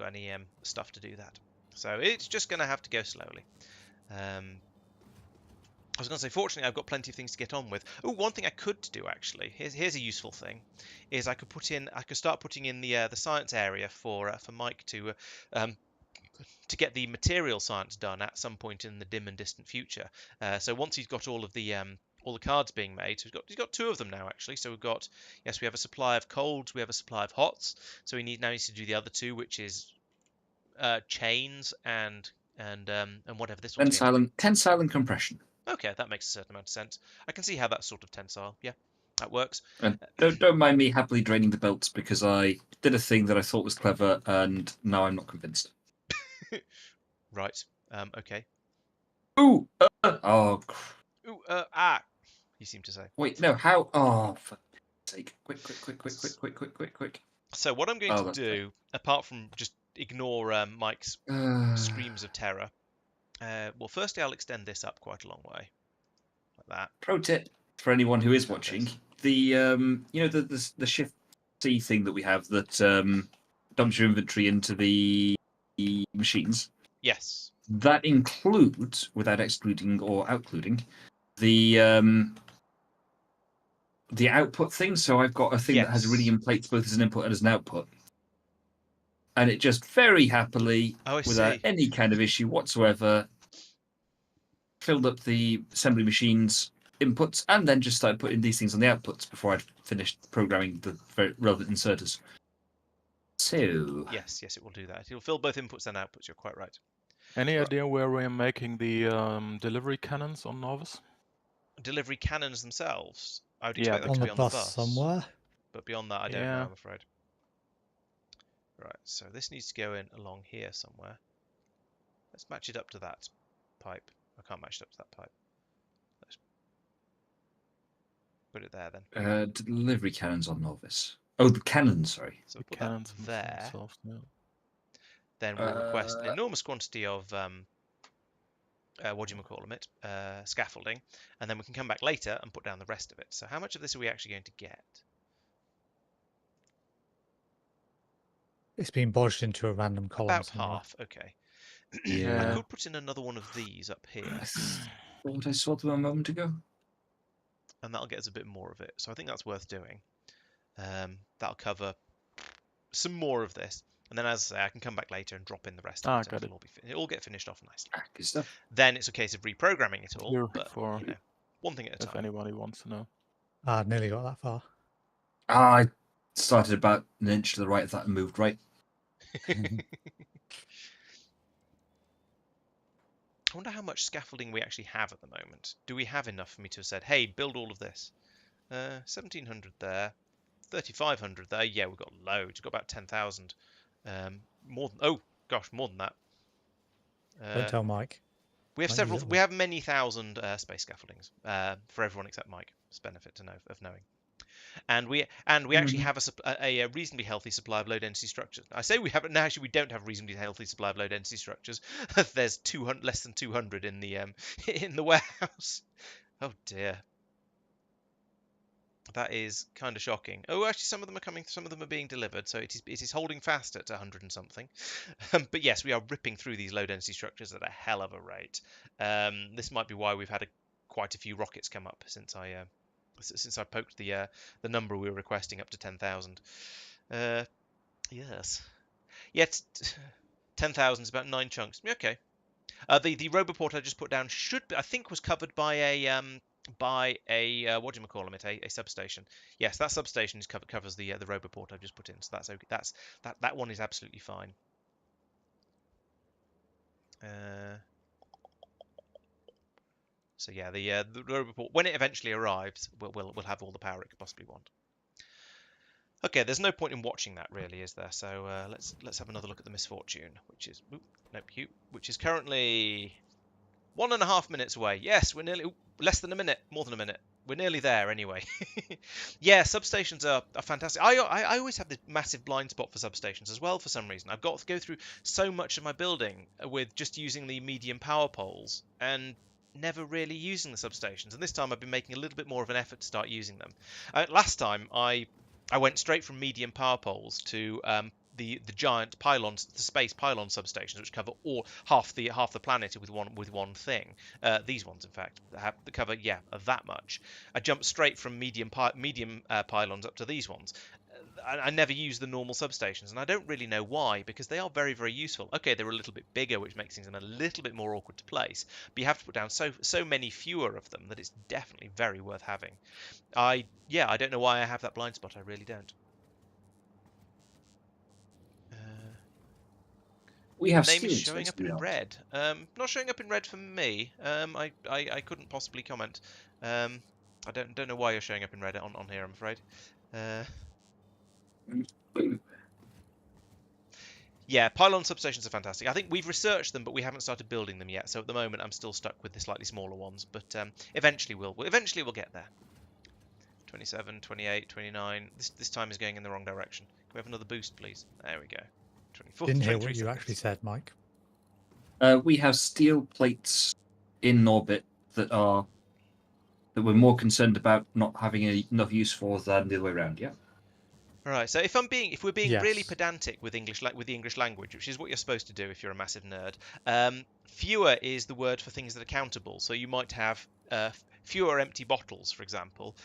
any stuff to do that. So it's just going to have to go slowly. I was going to say, fortunately, I've got plenty of things to get on with. Oh, one thing I could do actually. Here's a useful thing, is I could start putting in the science area for Mike to get the material science done at some point in the dim and distant future. So once he's got all the cards being made, so he's got 2 of them now actually. So we have a supply of colds, we have a supply of hots. So he needs to do the other 2, which is chains and whatever this one's. Tensile and compression. Okay, that makes a certain amount of sense. I can see how that's sort of tensile. Yeah, that works. And don't mind me happily draining the belts because I did a thing that I thought was clever and now I'm not convinced. Right. Okay. Ooh! Ooh, you seem to say. Wait, no, how? Oh, for sake. Quick. So what I'm going to do, apart from just ignore Mike's screams of terror, well, firstly, I'll extend this up quite a long way. Like that. Pro tip for anyone who is watching, the the shift C thing that we have that dumps your inventory into the machines. Yes. That includes, without excluding or outcluding, the output thing. So I've got a thing that has iridium plates both as an input and as an output. And it just very happily, without any kind of issue whatsoever, filled up the assembly machine's inputs and then just started putting these things on the outputs before I'd finished programming the very relevant inserters. So... Yes, it will do that. It'll fill both inputs and outputs. You're quite right. Any idea where we're making the delivery cannons on Novus? Delivery cannons themselves? I would expect them on to the be on the bus somewhere. But beyond that, I don't know, I'm afraid. Right, so this needs to go in along here somewhere. Let's match it up to that pipe. I can't match it up to that pipe. Let's put it there then. Delivery cannons on Novus. Oh, the cannons, sorry. So put that there. Then we'll request an enormous quantity of scaffolding, and then we can come back later and put down the rest of it. So how much of this are we actually going to get? It's been bodged into a random column. About somewhere. half, okay. Yeah. I could put in another one of these up here. I thought I saw them a moment ago. And that'll get us a bit more of it. So I think that's worth doing. That'll cover some more of this. And then, as I say, I can come back later and drop in the rest of it. It'll all get finished off nicely. Good stuff. Then it's a case of reprogramming it all. Here But, for one thing at a time. If anybody wants to know. I nearly got that far. I started about an inch to the right of that and moved right. I wonder how much scaffolding we actually have at the moment. Do we have enough for me to have said, hey, build all of this? 1,700 there, 3,500 there. Yeah, we've got loads. We've got about 10,000. More than that. Don't tell Mike. We have Might use several. it We all. have many thousand space scaffoldings for everyone except Mike. It's a benefit to know of knowing. And we actually have a reasonably healthy supply of low density structures. I say we have it now. Actually, we don't have a reasonably healthy supply of low density structures. There's 200, less than 200 in the in the warehouse. Oh dear. That is kind of shocking. Oh, actually, some of them are coming. Some of them are being delivered, so it is holding fast at 100 and something. But yes, we are ripping through these low density structures at a hell of a rate. This might be why we've had quite a few rockets come up since I poked the number we were requesting up to 10,000. Yes. Yet 10,000 is about 9 chunks. Okay. The roboport I just put down I think was covered by a what do you call it? A substation. Yes, that substation covers the roboport I've just put in. So that's okay. That one is absolutely fine. So yeah, the roboport, when it eventually arrives, we'll have all the power it could possibly want. Okay, there's no point in watching that really, is there? So let's have another look at the misfortune, which is which is currently 1.5 minutes away. Yes, we're nearly less than a minute, more than a minute. We're nearly there anyway. Yeah, substations are fantastic. I always have this massive blind spot for substations as well for some reason. I've got to go through so much of my building with just using the medium power poles and never really using the substations. And this time I've been making a little bit more of an effort to start using them. Last time I went straight from medium power poles to the giant pylons, the space pylon substations, which cover half the planet with one thing. These ones, in fact, cover that much. I jumped straight from medium pylons up to these ones. I never use the normal substations, and I don't really know why, because they are very, very useful. Okay, they're a little bit bigger, which makes things a little bit more awkward to place, but you have to put down so many fewer of them that it's definitely very worth having. I don't know why I have that blind spot. I really don't. We have name is steam showing space, up in red. Not showing up in red for me. I couldn't possibly comment. I don't know why you're showing up in red on here, I'm afraid. Yeah, pylon substations are fantastic. I think we've researched them, but we haven't started building them yet. So at the moment, I'm still stuck with the slightly smaller ones. But eventually we'll get there. 27, 28, 29. This time is going in the wrong direction. Can we have another boost, please? There we go. 24. Didn't hear what you actually said, Mike. We have steel plates in orbit that we're more concerned about not having enough use for than the other way around. Yeah. All right. So if we're being Yes. really pedantic with the English language, which is what you're supposed to do if you're a massive nerd, fewer is the word for things that are countable. So you might have fewer empty bottles, for example,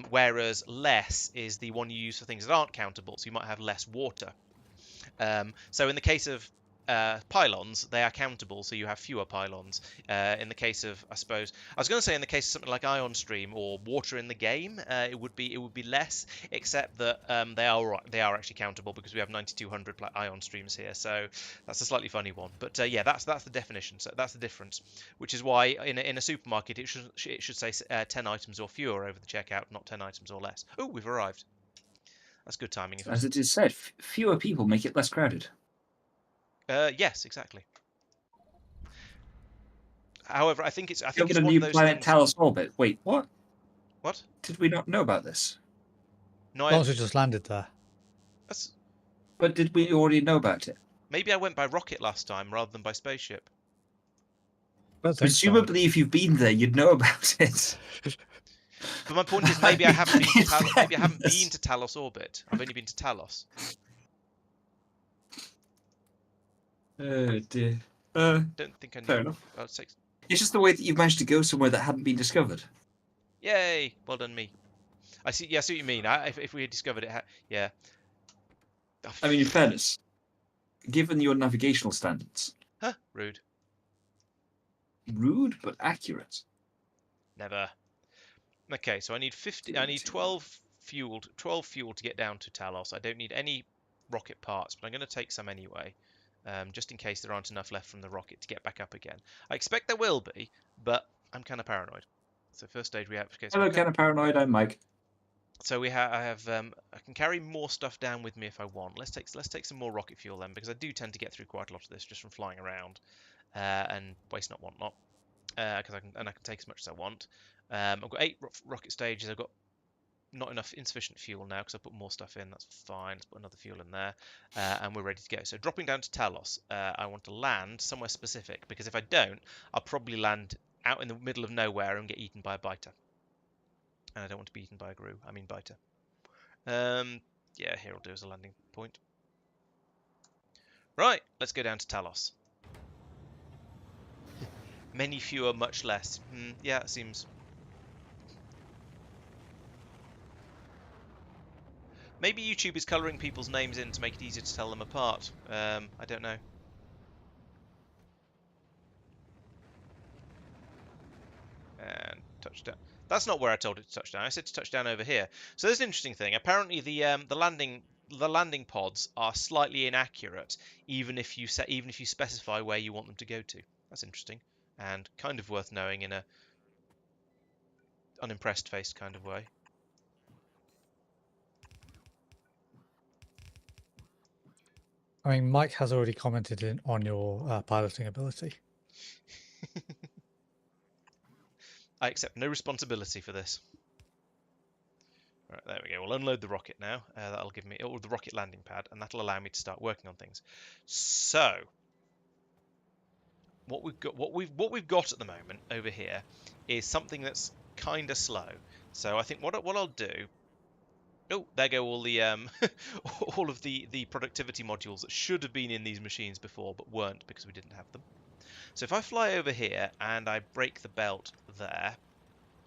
whereas less is the one you use for things that aren't countable. So you might have less water. So in the case of pylons, they are countable, so you have fewer pylons. In the case of, I suppose, I was going to say in the case of something like ion stream or water in the game, it would be less, except that they are actually countable because we have 9200 ion streams here. So that's a slightly funny one, but yeah, that's the definition. So that's the difference, which is why in a supermarket it should say 10 items or fewer over the checkout, not 10 items or less. Oh, we've arrived. That's good timing. As it is said, fewer people make it less crowded. Yes, exactly. However, I think it's You're one going to of new those planet things. Talos orbit. Wait, what? What? Did we not know about this? No, Laurence just landed there. But did we already know about it? Maybe I went by rocket last time rather than by spaceship. Presumably, if you've been there, you'd know about it. But my point is, maybe I haven't been to Talos. Maybe I haven't been to Talos orbit. I've only been to Talos. Oh dear. Don't think I knew. Fair enough. It's just the way that you've managed to go somewhere that hadn't been discovered. Yay! Well done, me. I see. Yeah, I see what you mean. If we had discovered it, yeah. I mean, in fairness, given your navigational standards. Huh? Rude. Rude, but accurate. Never. Okay, so I need 50. I need 12 fuel to get down to Talos. I don't need any rocket parts, but I'm going to take some anyway. Just in case there aren't enough left from the rocket to get back up again. I expect there will be, but I'm kind of paranoid. So first stage we have. Okay, so hello, kind of paranoid. I'm Mike. So I can carry more stuff down with me if I want. Let's take some more rocket fuel then, because I do tend to get through quite a lot of this just from flying around. and waste not, want not, because I can take as much as I want. I've got 8 rocket stages. I've got not enough, insufficient fuel now because I put more stuff in. That's fine. Let's put another fuel in there, and we're ready to go. So dropping down to Talos, I want to land somewhere specific, because if I don't, I'll probably land out in the middle of nowhere and get eaten by a biter. And I don't want to be eaten by a grue. I mean biter. Yeah, here I'll do as a landing point. Right, let's go down to Talos. Many fewer, much less. Yeah, it seems. Maybe YouTube is colouring people's names in to make it easier to tell them apart. I don't know. And touchdown. That's not where I told it to touch down. I said to touch down over here. So there's an interesting thing. Apparently the landing pods are slightly inaccurate, even if you specify where you want them to go to. That's interesting, and kind of worth knowing in a unimpressed face kind of way. I mean, Mike has already commented on your piloting ability. I accept no responsibility for this. Right, there we go. We'll unload the rocket now. That'll give me the rocket landing pad, and that'll allow me to start working on things. So, what we've got at the moment over here is something that's kind of slow. So I think what I'll do. Oh, there go all the all of the productivity modules that should have been in these machines before, but weren't because we didn't have them. So if I fly over here and I break the belt there.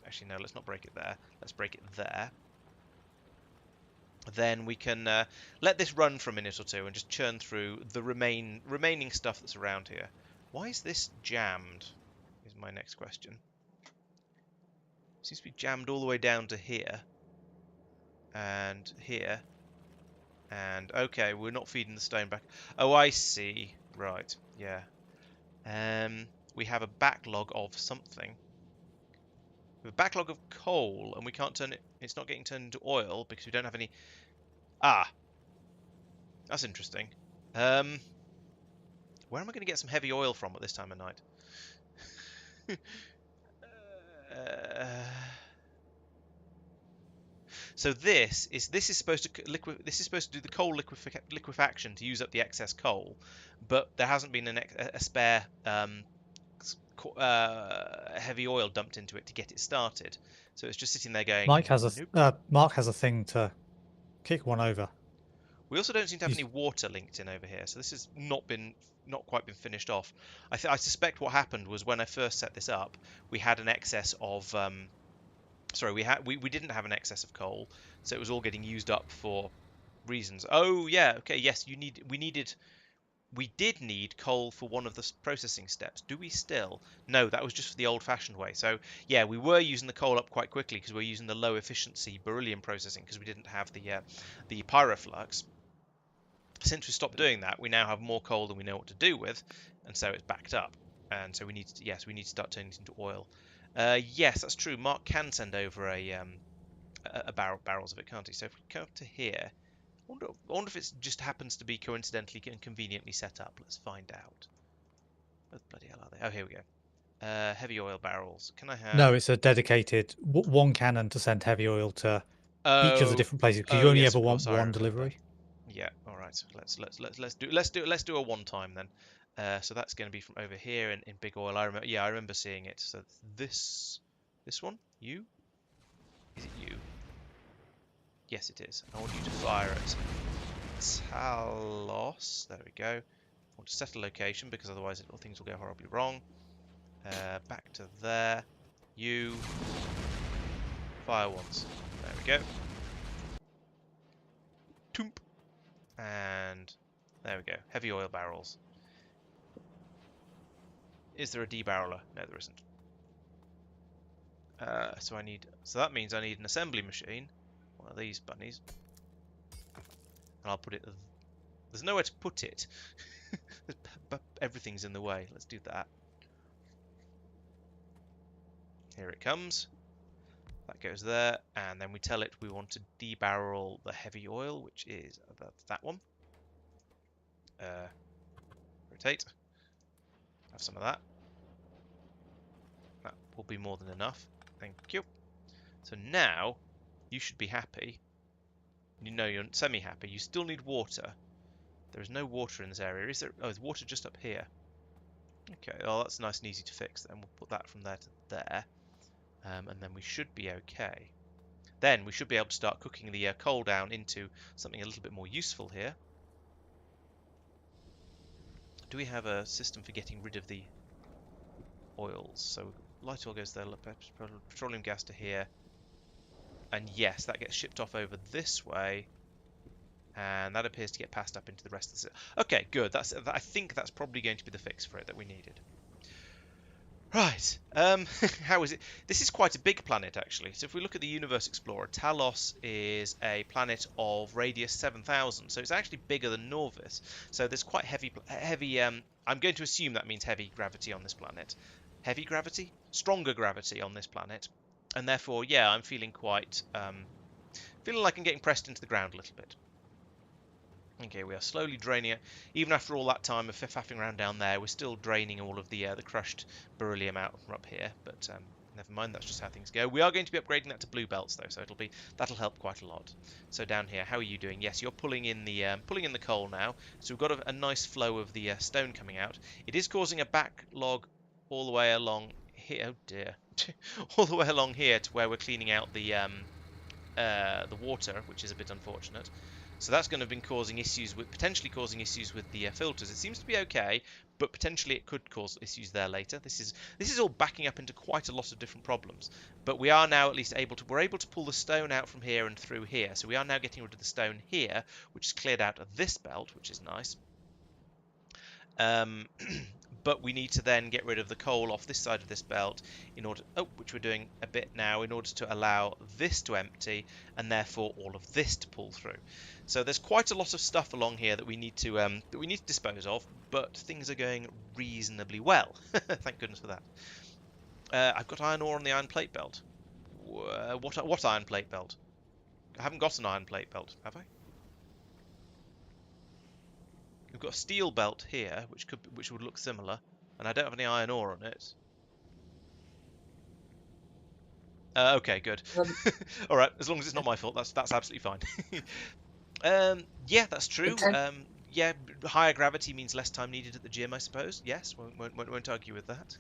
Actually, no, let's not break it there. Let's break it there. Then we can let this run for a minute or two and just churn through the remaining stuff that's around here. Why is this jammed? Is my next question. It seems to be jammed all the way down to here. And here. And, okay, we're not feeding the stone back. Oh, I see. Right, yeah. We have a backlog of something. We have a backlog of coal, and we can't turn it... It's not getting turned into oil because we don't have any... Ah! That's interesting. Where am I going to get some heavy oil from at this time of night? So this is supposed to do the coal liquefaction to use up the excess coal, but there hasn't been a spare heavy oil dumped into it to get it started. So it's just sitting there going. Marc has a nope. thing to kick one over. We also don't seem to have any water linked in over here, so this has not quite been finished off. I suspect what happened was when I first set this up, we had an excess of sorry, we didn't have an excess of coal, so it was all getting used up for reasons. Oh yeah, okay, yes, we did need coal for one of the processing steps. Do we still? No, that was just for the old-fashioned way. So yeah, we were using the coal up quite quickly because we're using the low-efficiency beryllium processing because we didn't have the pyroflux. Since we stopped doing that, we now have more coal than we know what to do with, and so it's backed up. And so we need to start turning it into oil. Yes, that's true. Marc can send over barrels of it, can't he? So if we come up to here, I wonder if it just happens to be coincidentally and conveniently set up. Let's find out. What the bloody hell are they? Oh, here we go. Heavy oil barrels. Can I have? No, it's a dedicated one cannon to send heavy oil to each of the different places because you only ever want one delivery. Yeah. All right. Let's do a one time then. So that's going to be from over here in big oil. I remember seeing it. So this one, you? Is it you? Yes, it is. I want you to fire at Talos. There we go. I want to set a location because otherwise things will go horribly wrong. Back to there. You fire once. There we go. Toomp. And there we go. Heavy oil barrels. Is there a debarreler? No, there isn't. So that means I need an assembly machine. One of these bunnies. And I'll put it... There's nowhere to put it. Everything's in the way. Let's do that. Here it comes. That goes there. And then we tell it we want to debarrel the heavy oil, which is that one. Rotate. Have some of that. That will be more than enough. Thank you. So now you should be happy. You know you're semi-happy. You still need water. There is no water in this area. Is there? Oh, there's water just up here. Okay, well that's nice and easy to fix then. We'll put that from there to there. And then we should be okay. Then we should be able to start cooking the coal down into something a little bit more useful here. Do we have a system for getting rid of the oils? So light oil goes there, petroleum gas to here. And yes, that gets shipped off over this way. And that appears to get passed up into the rest of the system. Okay, good. I think that's probably going to be the fix for it that we needed. Right. How is it? This is quite a big planet, actually. So if we look at the Universe Explorer, Talos is a planet of radius 7,000. So it's actually bigger than Norvis. So there's quite heavy. I'm going to assume that means heavy gravity on this planet. Heavy gravity? Stronger gravity on this planet. And therefore, yeah, I'm feeling quite... feeling like I'm getting pressed into the ground a little bit. Okay, we are slowly draining it. Even after all that time of faffing around down there, we're still draining all of the crushed beryllium out from up here. But never mind, that's just how things go. We are going to be upgrading that to blue belts though, so that'll help quite a lot. So down here, how are you doing? Yes, you're pulling in the coal now. So we've got a nice flow of the stone coming out. It is causing a backlog all the way along here. Oh dear, all the way along here to where we're cleaning out the water, which is a bit unfortunate. So that's going to have been potentially causing issues with the filters. It seems to be okay, but potentially it could cause issues there later. This is all backing up into quite a lot of different problems. But we are now at least we're able to pull the stone out from here and through here. So we are now getting rid of the stone here, which is cleared out of this belt, which is nice. But we need to then get rid of the coal off this side of this belt in order, which we're doing a bit now, in order to allow this to empty and therefore all of this to pull through. So there's quite a lot of stuff along here that we need to dispose of, but things are going reasonably well. Thank goodness for that. I've got iron ore on the iron plate belt. What iron plate belt? I haven't got an iron plate belt, have I? We've got a steel belt here, which would look similar, and I don't have any iron ore on it. Okay, good. All right, as long as it's not my fault, that's absolutely fine. Yeah, that's true. Yeah, higher gravity means less time needed at the gym, I suppose. Yes, won't argue with that.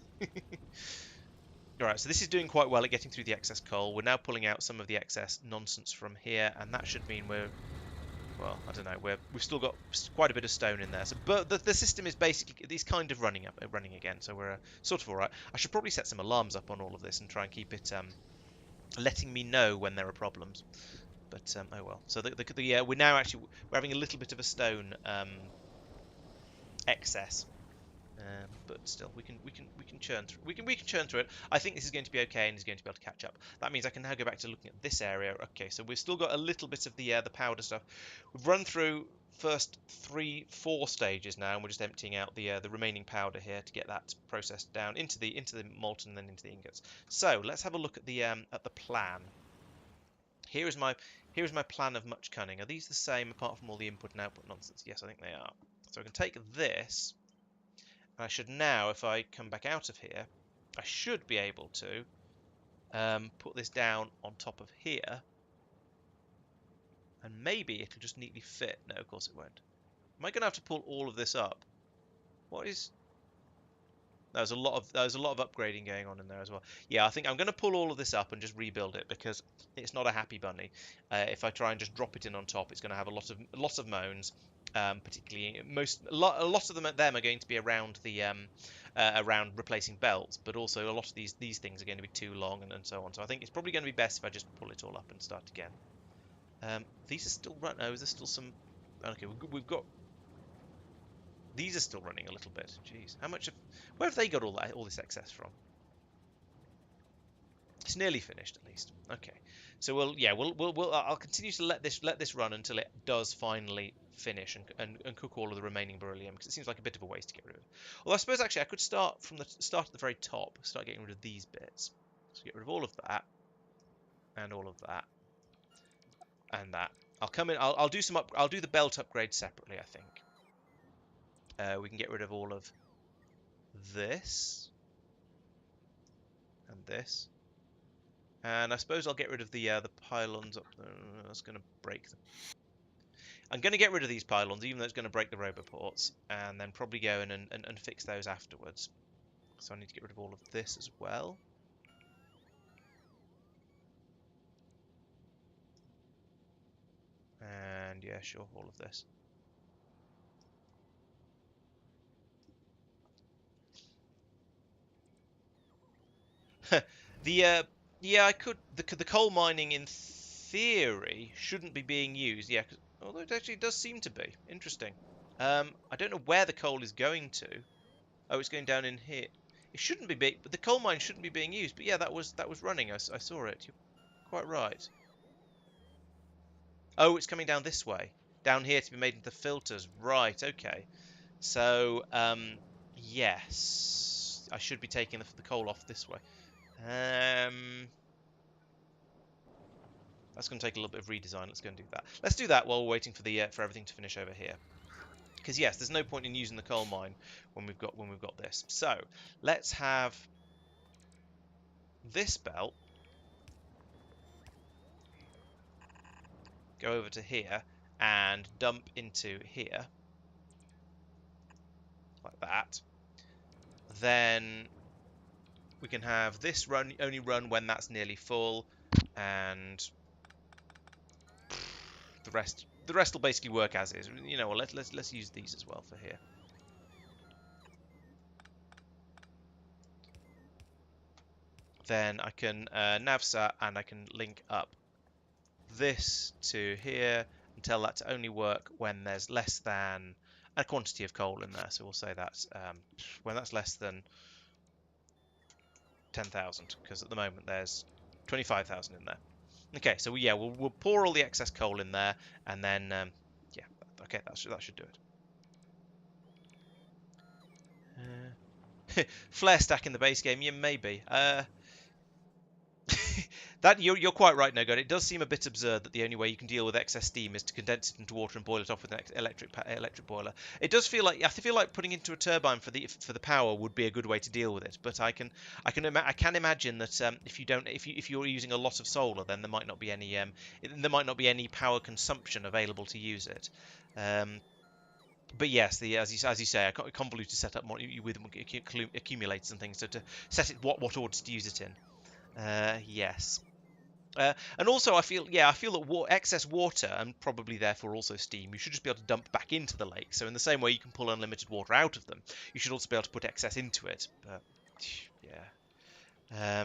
All right, so this is doing quite well at getting through the excess coal. We're now pulling out some of the excess nonsense from here, and that should mean well, I don't know. We've still got quite a bit of stone in there. So, but the system is basically kind of running again. So we're sort of all right. I should probably set some alarms up on all of this and try and keep it letting me know when there are problems. But oh well. So we're having a little bit of a stone excess. But still, we can churn through. We can churn through it. I think this is going to be okay, and is going to be able to catch up. That means I can now go back to looking at this area. Okay, so we've still got a little bit of the powder stuff. We've run through first 4 stages now, and we're just emptying out the remaining powder here to get that processed down into the molten and then into the ingots. So let's have a look at the plan. Here is my plan of much cunning. Are these the same apart from all the input and output nonsense? Yes, I think they are. So I can take this. I should now, if I come back out of here, I should be able to put this down on top of here. And maybe it'll just neatly fit. No, of course it won't. Am I going to have to pull all of this up? What is... There's a lot of upgrading going on in there as well. Yeah, I think I'm going to pull all of this up and just rebuild it because it's not a happy bunny. If I try and just drop it in on top, it's going to have a lot of moans. Particularly, a lot of them are going to be around the around replacing belts, but also a lot of these things are going to be too long and so on. So I think it's probably going to be best if I just pull it all up and start again. These are still running. Oh, is there still some? Okay, we've got. These are still running a little bit. Jeez, where have they got all this excess from? It's nearly finished, at least. Okay, so I'll continue to let this run until it does finally finish and cook all of the remaining beryllium, because it seems like a bit of a waste to get rid of it. Well, I suppose actually I could start from the start at the very top, start getting rid of these bits. So get rid of all of that, and all of that, and that. I'll come in. I'll do I'll do the belt upgrade separately. I think we can get rid of all of this and this. And I suppose I'll get rid of the pylons up there. That's going to break them. I'm going to get rid of these pylons, even though it's going to break the roboports, and then probably go in and fix those afterwards. So I need to get rid of all of this as well. And yeah, sure, all of this. Yeah, I could. The coal mining in theory shouldn't be being used. Yeah, although it actually does seem to be. Interesting. I don't know where the coal is going to. Oh, it's going down in here. It shouldn't be big, but the coal mine shouldn't be being used. But yeah, that was running. I saw it. You're quite right. Oh, it's coming down this way. Down here to be made into filters. Right, okay. So, yes. I should be taking the coal off this way. That's going to take a little bit of redesign. Let's go and do that. Let's do that while we're waiting for the for everything to finish over here. Because yes, there's no point in using the coal mine when we've got this. So let's have this belt go over to here and dump into here like that. Then we can have this only run when that's nearly full, and the rest will basically work as is. You know, well, let's use these as well for here. Then I can navsat and I can link up this to here and tell that to only work when there's less than a quantity of coal in there. So we'll say that when that's less than 10,000, because at the moment there's 25,000 in there. Okay, so yeah, we'll pour all the excess coal in there, and then yeah, okay, that should do it. Flare stack in the base game, yeah, maybe. That you're quite right, No God. It does seem a bit absurd that the only way you can deal with excess steam is to condense it into water and boil it off with an electric boiler. It does feel like I feel like putting into a turbine for the power would be a good way to deal with it. But I can imagine that if you're using a lot of solar, then there might not be any power consumption available to use it. But yes, as you say, a convoluted setup with accumulators and things, so to set it what orders to use it in. Yes. And also, I feel that excess water, and probably therefore also steam, you should just be able to dump back into the lake. So in the same way you can pull unlimited water out of them, you should also be able to put excess into it. But yeah,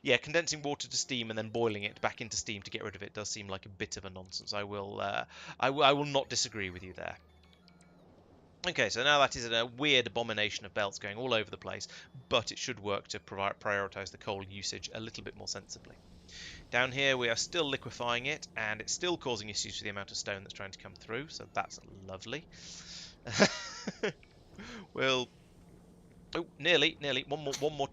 yeah, condensing water to steam and then boiling it back into steam to get rid of it does seem like a bit of a nonsense. I will not disagree with you there. Okay, so now that is a weird abomination of belts going all over the place, but it should work to prioritise the coal usage a little bit more sensibly. Down here we are still liquefying it, and it's still causing issues for the amount of stone that's trying to come through, so that's lovely. We'll... Oh, nearly. One more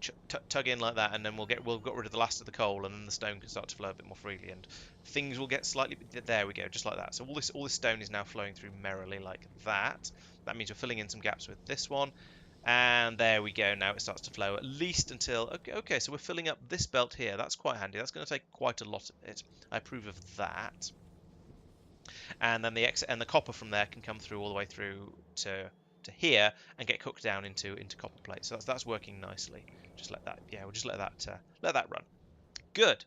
tug in like that, and then we'll get rid of the last of the coal, and then the stone can start to flow a bit more freely, and things will get slightly... There we go, just like that. So all this stone is now flowing through merrily like that. That means we're filling in some gaps with this one. And there we go. Now it starts to flow at least until... Okay, so we're filling up this belt here. That's quite handy. That's going to take quite a lot of it. I approve of that. And then the copper from there can come through all the way through to here and get cooked down into copper plates. So that's working nicely. Just let that... Yeah, we'll just let that run. Good.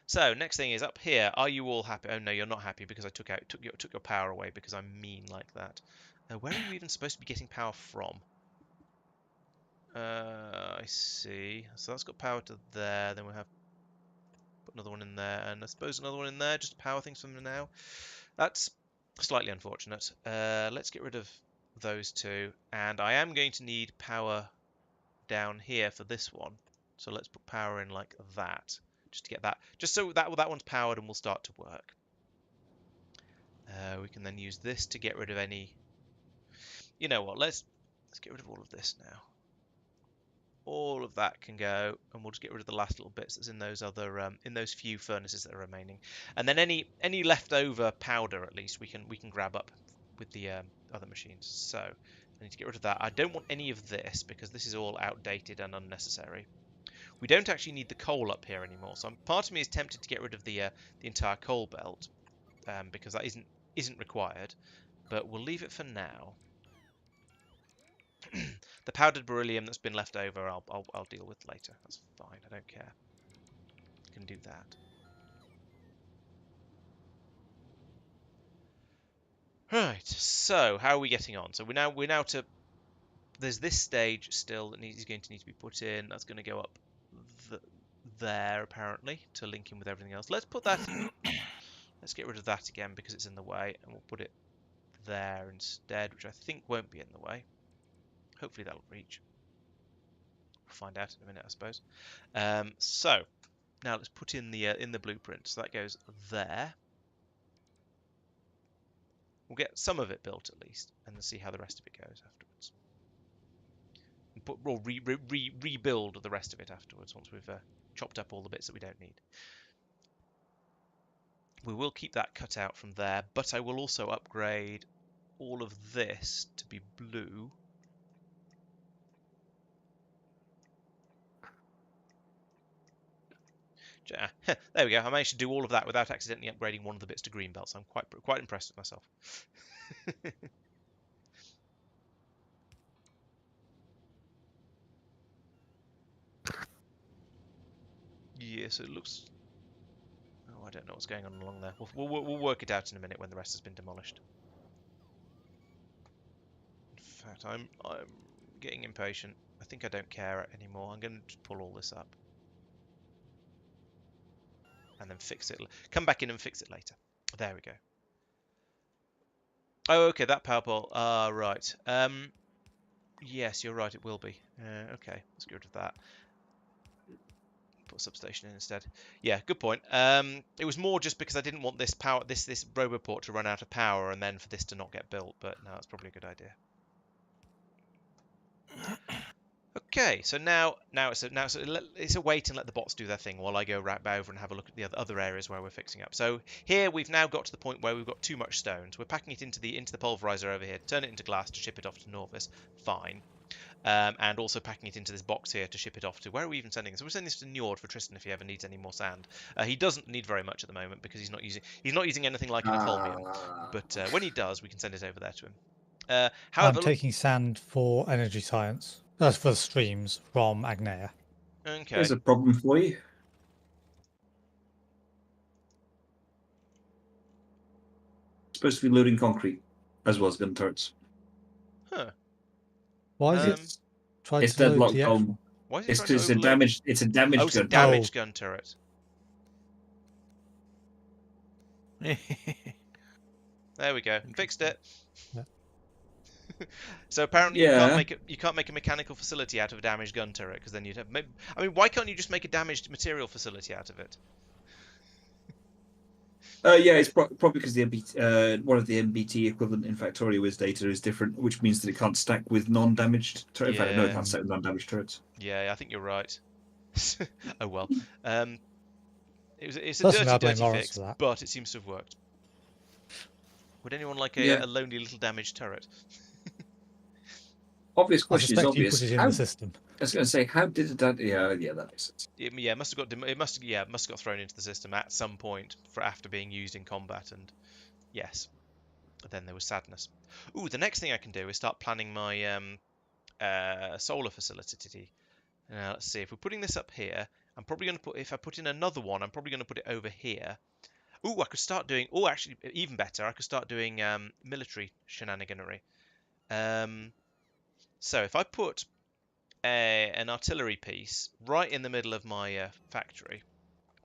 So next thing is up here. Are you all happy? Oh no, you're not happy because I took your power away because I'm mean like that. Where are you even supposed to be getting power from? I see. So that's got power to there. Then we'll have put another one in there, and I suppose another one in there just to power things from now. That's slightly unfortunate. Let's get rid of those two, and I am going to need power down here for this one. So let's put power in like that, just to get that, just so that one's powered and will start to work. We can then use this to get rid of any. You know what? Let's get rid of all of this now. All of that can go, and we'll just get rid of the last little bits that's in those other in those few furnaces that are remaining, and then any leftover powder at least we can grab up with the other machines. So I need to get rid of that. I don't want any of this because this is all outdated and unnecessary. We don't actually need the coal up here anymore, so part of me is tempted to get rid of the entire coal belt because that isn't required. But we'll leave it for now. The powdered beryllium that's been left over, I'll deal with later. That's fine. I don't care. I can do that. Right. So how are we getting on? So we're now to. There's this stage still that is going to need to be put in. That's going to go up there apparently to link in with everything else. Let's put that. Let's get rid of that again because it's in the way, and we'll put it there instead, which I think won't be in the way. Hopefully that'll reach. We'll find out in a minute, I suppose. So now let's put in the blueprint. So that goes there. We'll get some of it built at least, and then see how the rest of it goes afterwards. We'll rebuild the rest of it afterwards once we've chopped up all the bits that we don't need. We will keep that cut out from there, but I will also upgrade all of this to be blue. There we go. I managed to do all of that without accidentally upgrading one of the bits to green belts. I'm quite impressed with myself. Yeah, so it looks. Oh, I don't know what's going on along there. We'll work it out in a minute when the rest has been demolished. In fact, I'm getting impatient. I think I don't care anymore. I'm going to just pull all this up. And then fix it. Come back in and fix it later. There we go. Oh, okay, that power pole. Ah, right. Yes, you're right, it will be. Okay, let's get rid of that. Put a substation in instead. Yeah, good point. It was more just because I didn't want this roboport to run out of power and then for this to not get built, but no, that's probably a good idea. Okay, so now it's a wait and let the bots do their thing while I go right over and have a look at the other areas where we're fixing up. So here we've now got to the point where we've got too much stone. So we're packing it into the pulverizer over here, turn it into glass to ship it off to Norvis. Fine. And also packing it into this box here to ship it off to. Where are we even sending this? So we're sending this to Njord for Tristan if he ever needs any more sand. He doesn't need very much at the moment because he's not using anything like an Fulvium. But when he does, we can send it over there to him. However, I'm taking sand for energy science. That's for the streams from Agnea. Okay. There's a problem for you. It's supposed to be loading concrete as well as gun turrets. Huh. Why is it? It's deadlocked on. Why is it It's a damaged. It's a damaged. Oh, it's a damaged gun turret. There we go. Fixed it. Yeah. So apparently Yeah. you can't make a mechanical facility out of a damaged gun turret because then you'd have. I mean, why can't you just make a damaged material facility out of it? Yeah, it's probably because the one of the MBT equivalent in Factorio is data is different, which means that it can't stack with non-damaged turrets. In fact, no, it can't stack with non-damaged turrets. Yeah, I think you're right. Oh well. It's a Personally, I dirty blame Laurence fix, for that. but it seems to have worked. Would anyone like a lonely little damaged turret? Obvious I question is suspect you obvious. put it in the system. I was going to say, how did that? Yeah, that makes sense. It must have got thrown into the system at some point after being used in combat, and yes, then there was sadness. Ooh, the next thing I can do is start planning my solar facility. Now let's see if we're putting this up here. I'm probably going to put if I put in another one, I'm probably going to put it over here. Ooh, I could start doing. Oh, actually, even better, I could start doing military shenaniganery. So if I put an artillery piece right in the middle of my factory,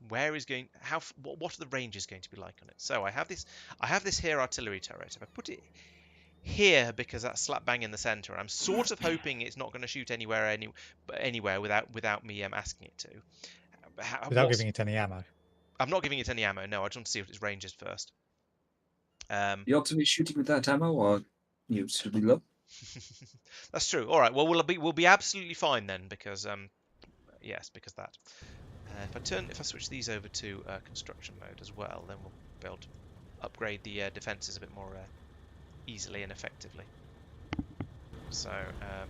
what are the ranges going to be like on it? So I have this here artillery turret. If I put it here because that's slap bang in the center, I'm sort of hoping it's not going to shoot anywhere without me asking it to. Without giving it any ammo. I'm not giving it any ammo. No, I just want to see what its range is first. You ought to be shooting with that ammo, or you should be low. That's true. All right. Well, we'll be absolutely fine then because because that. If I switch these over to construction mode as well, then we'll be able to upgrade the defenses a bit more easily and effectively. So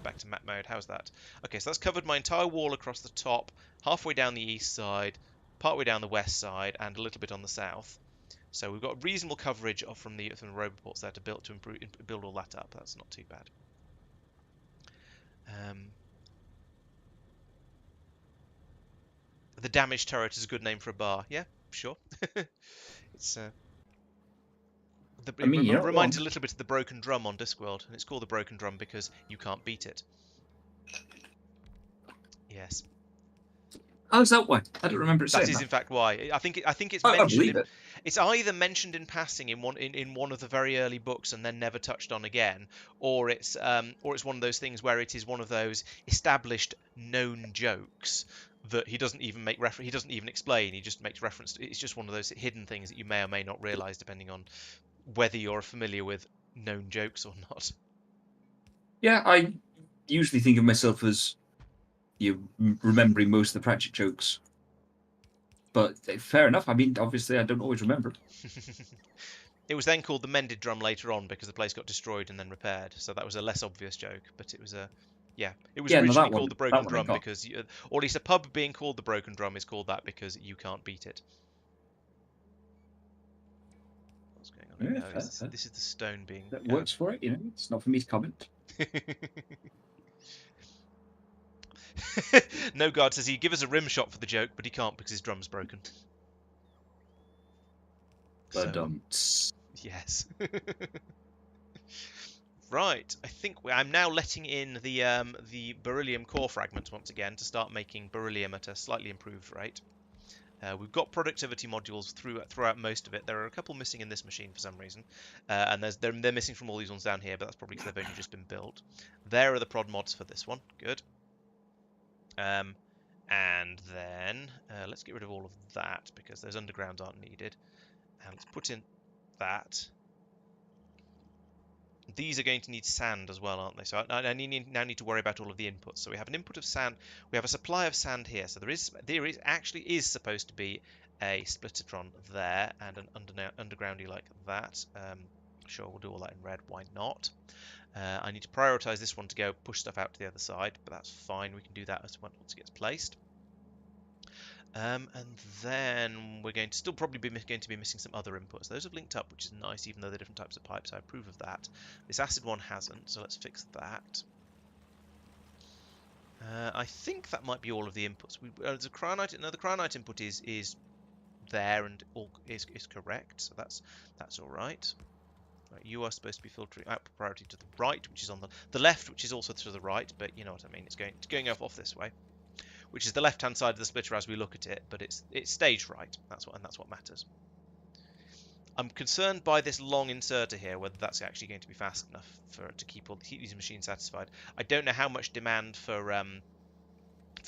back to map mode. How's that? Okay, so that's covered my entire wall across the top, halfway down the east side, partway down the west side, and a little bit on the south. So we've got reasonable coverage from the roboports there to build all that up. That's not too bad. The damaged turret is a good name for a bar. Yeah, sure. It's reminds a little bit of the broken drum on Discworld, and it's called the broken drum because you can't beat it. Yes. Oh, is that why? I don't remember it saying that. That is in fact why. I think it's mentioned. I believe it. It's either mentioned in passing in one of the very early books and then never touched on again, or it's one of those things where it is one of those established known jokes that he doesn't even make reference. He doesn't even explain. He just makes reference to. It's just one of those hidden things that you may or may not realise, depending on whether you're familiar with known jokes or not. Yeah, I usually think of myself as remembering most of the Pratchett jokes. But fair enough. I mean, obviously, I don't always remember. It was then called the Mended Drum later on because the place got destroyed and then repaired. So that was a less obvious joke, but it was a... Yeah, it was originally called the Broken Drum because... or at least a pub being called the Broken Drum is called that because you can't beat it. What's going on here? This is the stone being... That works for it, It's not for me to comment. No Guard says he'd give us a rim shot for the joke, but he can't because his drum's broken. Yes. Right, I think I'm now letting in the beryllium core fragments once again to start making beryllium at a slightly improved rate. We've got productivity modules throughout most of it. There are a couple missing in this machine for some reason, and they're missing from all these ones down here, but that's probably because they've only just been built. There are the prod mods for this one. Good. And then let's get rid of all of that because those undergrounds aren't needed. And let's put in that. These are going to need sand as well, aren't they? So I now need to worry about all of the inputs. So we have an input of sand. We have a supply of sand here. So there actually is supposed to be a splittertron there and an undergroundy like that. Sure, we'll do all that in red. Why not? I need to prioritize this one to go push stuff out to the other side, but that's fine. We can do that once it gets placed. And then we're going to still probably be missing some other inputs. Those have linked up, which is nice, even though they're different types of pipes. I approve of that. This acid one hasn't, so let's fix that. I think that might be all of the inputs. The cryonite input is there and is correct, so that's all right. You are supposed to be filtering output priority to the right, which is on the left, which is also to the right, but you know what I mean. It's going off this way, which is the left-hand side of the splitter as we look at it, but it's staged right. That's what matters. I'm concerned by this long inserter here, whether that's actually going to be fast enough to keep these machines satisfied. I don't know how much demand for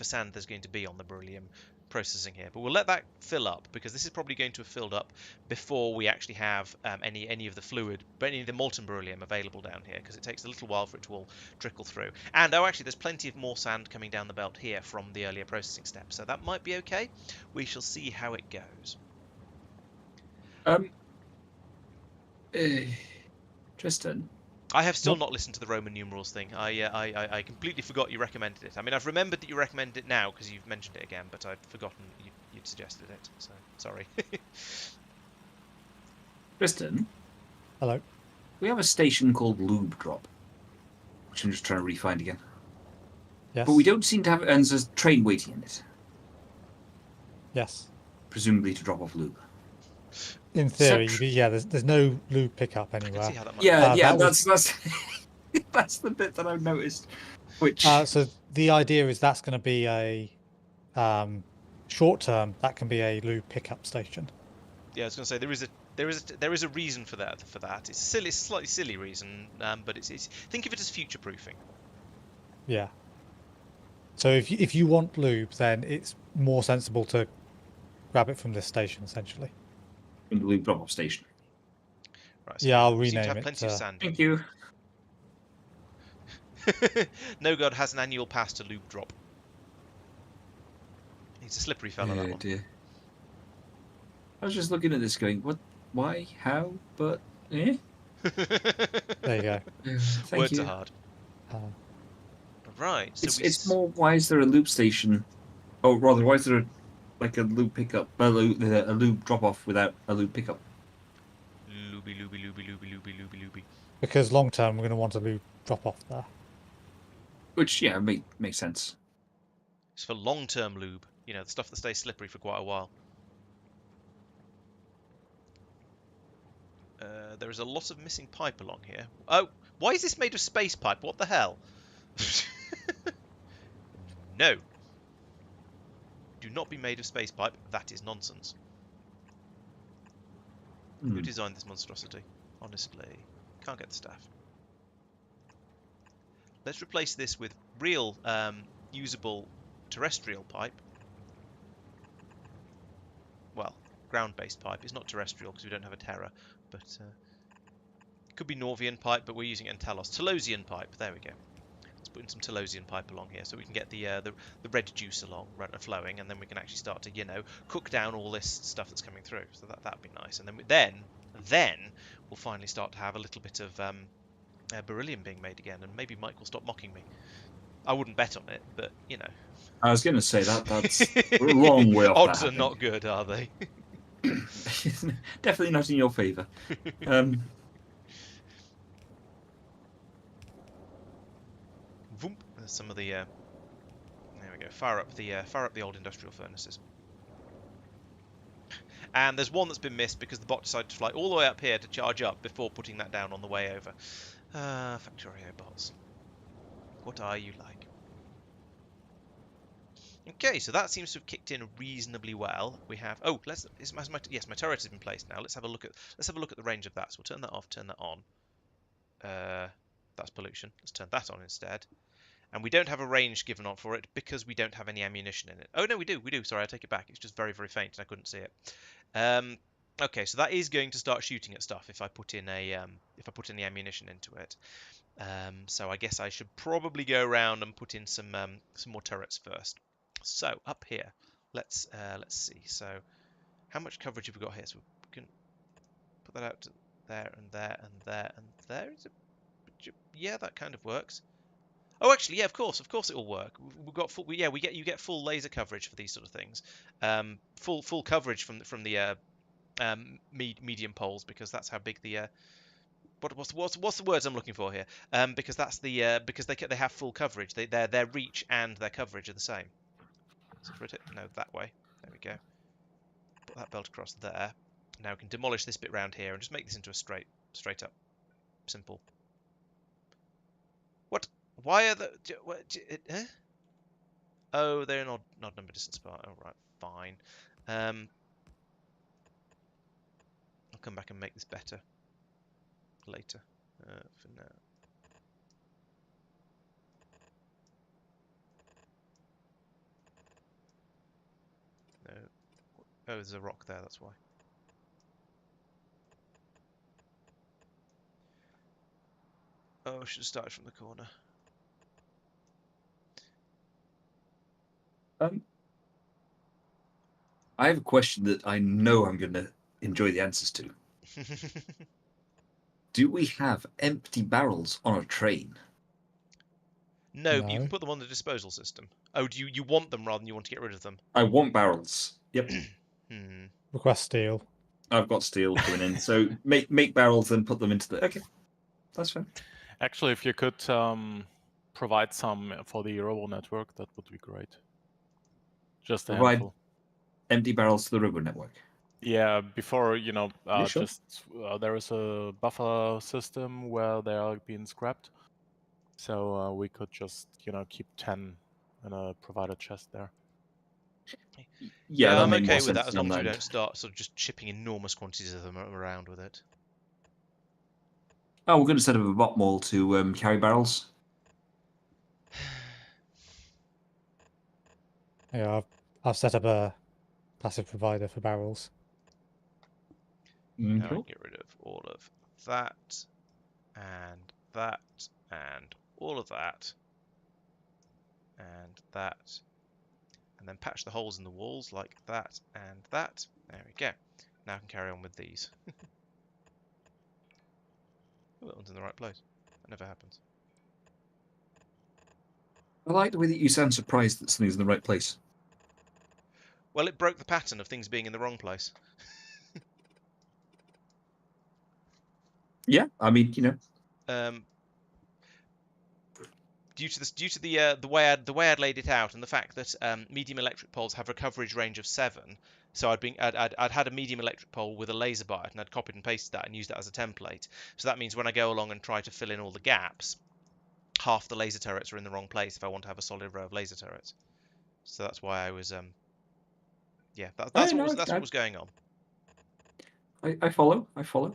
sand there's going to be on the beryllium processing here, but we'll let that fill up because this is probably going to have filled up before we actually have any of the fluid, any of the molten beryllium available down here, because it takes a little while for it to all trickle through. And actually there's plenty of more sand coming down the belt here from the earlier processing steps, so that might be okay. We shall see how it goes. Tristan, I have still not listened to the Roman numerals thing. I completely forgot you recommended it. I mean, I've remembered that you recommended it now because you've mentioned it again, but I'd forgotten you'd suggested it, so sorry. Tristan? Hello? We have a station called Lube Drop, which I'm just trying to re-find again. Yes. But we don't seem to have it, and there's a train waiting in it. Yes. Presumably to drop off lube. In theory, yeah, there's no lube pickup anywhere. I can see how that might That's the bit that I've noticed. Which so the idea is that's going to be a short term. That can be a lube pickup station. Yeah, I was going to say there is a reason for that. It's a slightly silly reason, but it's think of it as future proofing. Yeah. So if you want lube, then it's more sensible to grab it from this station, essentially. From the lube drop-off station. Right, so yeah, I'll rename have it. Plenty of sand. Thank you. No God has an annual pass to lube drop. He's a slippery fella, that one. Dear. I was just looking at this going, what, why, how, but, eh? There you go. Words are hard. Right. So It's more, why is there a loop station? Oh, rather, why is there a loop pickup, a loop drop off without a loop pickup? Looby. Because long term, we're going to want a loop drop off there. Which, yeah, makes sense. It's for long-term lube. You know, the stuff that stays slippery for quite a while. There is a lot of missing pipe along here. Oh, why is this made of space pipe? What the hell? No. Do not be made of space pipe. That is nonsense. Who designed this monstrosity? Honestly. Can't get the staff. Let's replace this with real usable terrestrial pipe. Well, ground-based pipe. It's not terrestrial because we don't have a Terra, but it could be Norvian pipe, but we're using it in Talos. Talosian pipe. There we go. Let's put in some Talosian pipe along here so we can get the red juice along, flowing, and then we can actually start to, you know, cook down all this stuff that's coming through. So that'd be nice. And then we'll finally start to have a little bit of beryllium being made again, and maybe Mike will stop mocking me. I wouldn't bet on it, but you know. I was going to say that's a long way off. Odds are not good, are they? Definitely not in your favour. Voom. There's some of the. There we go. Fire up the old industrial furnaces. And there's one that's been missed because the bot decided to fly all the way up here to charge up before putting that down on the way over. Factorio bots. What are you like? Okay, so that seems to have kicked in reasonably well. We have yes, my turret has been placed now. Let's have a look at the range of that. So we'll turn that off, turn that on. That's pollution. Let's turn that on instead. And we don't have a range given on for it because we don't have any ammunition in it. Oh no, we do. Sorry, I take it back. It's just very, very faint and I couldn't see it. Okay, so that is going to start shooting at stuff if I put in the ammunition into it. So I guess I should probably go around and put in some more turrets first. So up here, let's see. So how much coverage have we got here? So we can put that out to there and there and there and there. Yeah, that kind of works. Oh, actually, yeah, of course it will work. We've got full. You get full laser coverage for these sort of things. Full coverage from the medium poles because that's how big the what's the words I'm looking for here? Because that's the because they have full coverage. Their reach and their coverage are the same. So no, that way. There we go. Put that belt across there. Now we can demolish this bit round here and just make this into a straight up, simple. What? Why are the? Oh, they're an odd number distance apart. Oh right, fine. I'll come back and make this better later. For now. No. Oh, there's a rock there, that's why. Oh, I should have started from the corner. I have a question that I know I'm going to enjoy the answers to. Do we have empty barrels on a train? No, but you can put them on the disposal system. Oh, do you want them rather than you want to get rid of them? I want barrels. Yep. Request steel. I've got steel coming in. So make barrels and put them into the... Okay, that's fine. Actually, if you could provide some for the robo network, that would be great. Just a handful. Empty barrels to the robo network. Yeah, before, you know, sure? there is a buffer system where they are being scrapped. So we could just, you know, keep 10 in a provided chest there. Yeah, I'm okay with that as long as we don't start sort of just shipping enormous quantities of them around with it. Oh, we're going to set up a bot mall to carry barrels. Yeah, I've set up a passive provider for barrels. Now I can get rid of all of that, and that, and all of that, and that, and then patch the holes in the walls like that and that. There we go. Now I can carry on with these. Oh, that one's in the right place. That never happens. I like the way that you sound surprised that something's in the right place. Well, it broke the pattern of things being in the wrong place. Yeah, I mean, you know. Due to the way I'd laid it out and the fact that medium electric poles have a coverage range of 7, so I'd had a medium electric pole with a laser bar and I'd copied and pasted that and used that as a template. So that means when I go along and try to fill in all the gaps, half the laser turrets are in the wrong place if I want to have a solid row of laser turrets. So that's why I was yeah, that's what was going on. I follow. I follow.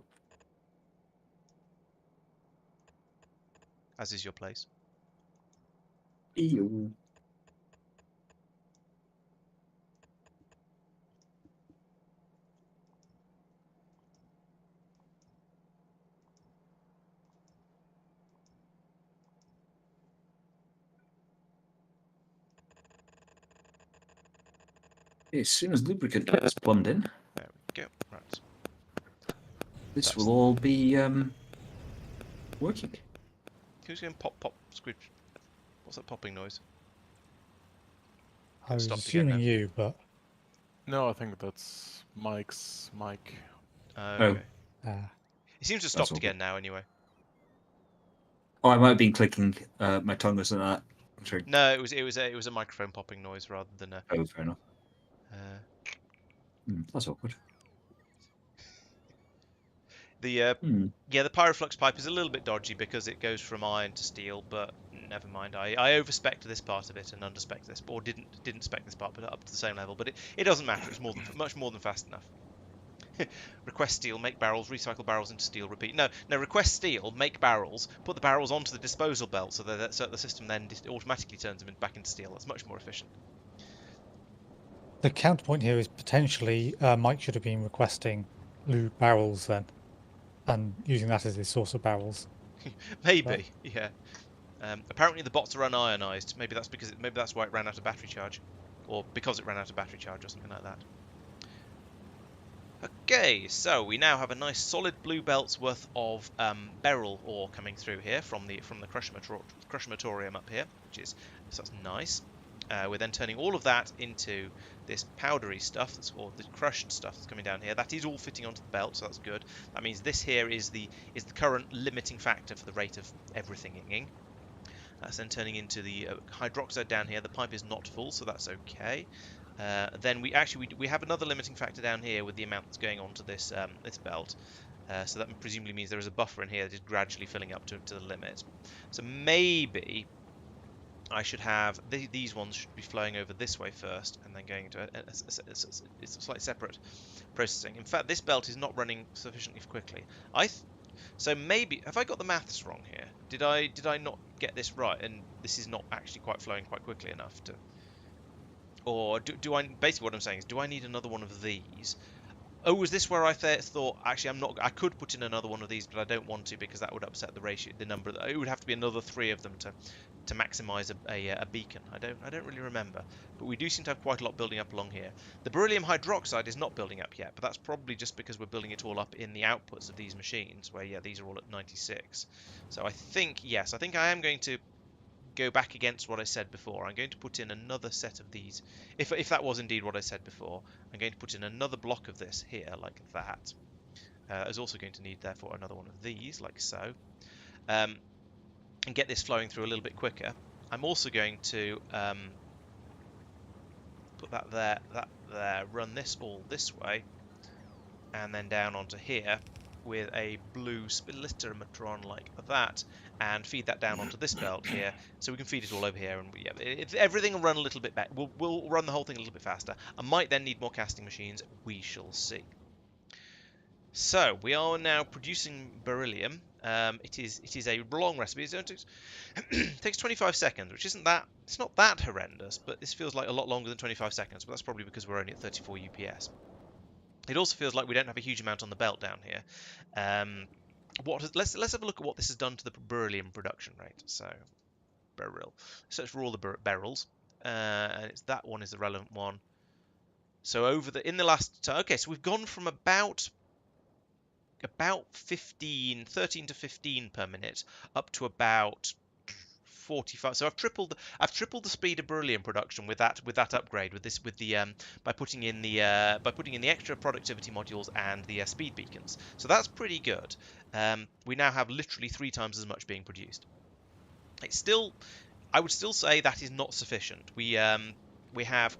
As is your place. Ew. As soon as lubricant gets plumbed in, There we go. Right. this will all be working. Who's going pop squid? What's that popping noise? I was Stopped again assuming now. you, but No, I think that's Mike's mic. Okay. uh, It seems to have That's stopped all again now anyway. Oh, I might have been clicking my tongue or something like that. Sorry. No, it was a microphone popping noise rather than a. Oh, fair enough. That's awkward. The pyroflux pipe is a little bit dodgy because it goes from iron to steel, but never mind. I overspec'd this part of it and underspec'd this, or didn't spec this part, but up to the same level. But it doesn't matter. It's much more than fast enough. Request steel, make barrels, recycle barrels into steel, repeat. No, request steel, make barrels, put the barrels onto the disposal belt so that the system then automatically turns them back into steel. That's much more efficient. the counterpoint here is potentially Mike should have been requesting lube barrels then, and using that as his source of barrels. Maybe, yeah. Apparently the bots are unionized. Maybe that's why it ran out of battery charge, or because it ran out of battery charge or something like that. Okay, so we now have a nice solid blue belt's worth of beryl ore coming through here from the Crushomatorium up here, so that's nice. We're then turning all of that into this powdery stuff, or the crushed stuff that's coming down here. That is all fitting onto the belt, so that's good. That means this here is the current limiting factor for the rate of everything-ing. That's then turning into the hydroxide down here. The pipe is not full, so that's okay. Then we have another limiting factor down here with the amount that's going on to this this belt. So that presumably means there is a buffer in here that is gradually filling up to the limit. So maybe I should have these ones should be flowing over this way first, and then going into a slightly separate processing. In fact, this belt is not running sufficiently quickly. So maybe have I got the maths wrong here? Did I not get this right? And this is not actually quite flowing quite quickly enough to. Or do I basically what I'm saying is, do I need another one of these? Oh, was this where I thought actually I could put in another one of these, but I don't want to because that would upset the ratio, the number. It would have to be another 3 of them to maximise a beacon. I don't really remember, but we do seem to have quite a lot building up along here. The beryllium hydroxide is not building up yet, but that's probably just because we're building it all up in the outputs of these machines, where these are all at 96. So I think I am going to go back against what I said before. I'm going to put in another set of these. If that was indeed what I said before, I'm going to put in another block of this here, like that. I was also going to need, therefore, another one of these, like so. And get this flowing through a little bit quicker. I'm also going to put that there, run this all this way, and then down onto here with a blue splittermatron like that, and feed that down onto this belt here, so we can feed it all over here, and everything will run a little bit better. We'll run the whole thing a little bit faster. I might then need more casting machines. We shall see. So we are now producing beryllium. It is a long recipe. It takes 25 seconds, which isn't that. It's not that horrendous, but this feels like a lot longer than 25 seconds. But that's probably because we're only at 34 UPS. It also feels like we don't have a huge amount on the belt down here. Let's have a look at what this has done to the beryllium production rate. So, beryl. Search for all the beryls, and that one is the relevant one. So so we've gone from about 13 to 15 per minute, up to about 45. So I've tripled the speed of beryllium production with that upgrade by putting in the extra productivity modules and the speed beacons. So that's pretty good. We now have literally 3 times as much being produced. It's still, I would still say that is not sufficient. We have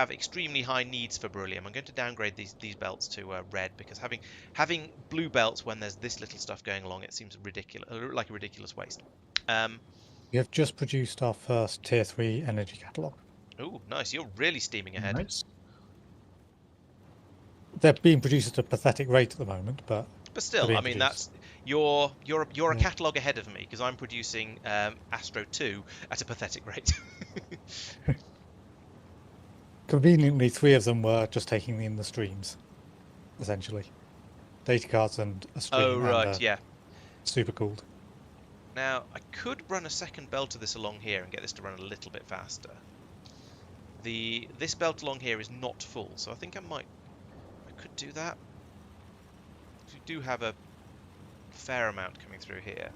extremely high needs for beryllium. I'm going to downgrade these belts to red, because having blue belts when there's this little stuff going along, it seems ridiculous, like a ridiculous waste. We have just produced our first tier 3 energy catalog. Oh, nice! You're really steaming ahead. Nice. They're being produced at a pathetic rate at the moment, but still, I mean, that's you're a catalogue ahead of me, because I'm producing Astro 2 at a pathetic rate. Conveniently, 3 of them were just taking in the streams, essentially. Data cards and a stream. Oh, right, yeah. Super cooled. Now, I could run a second belt of this along here and get this to run a little bit faster. This belt along here is not full, so I think I could do that. We do have a fair amount coming through here.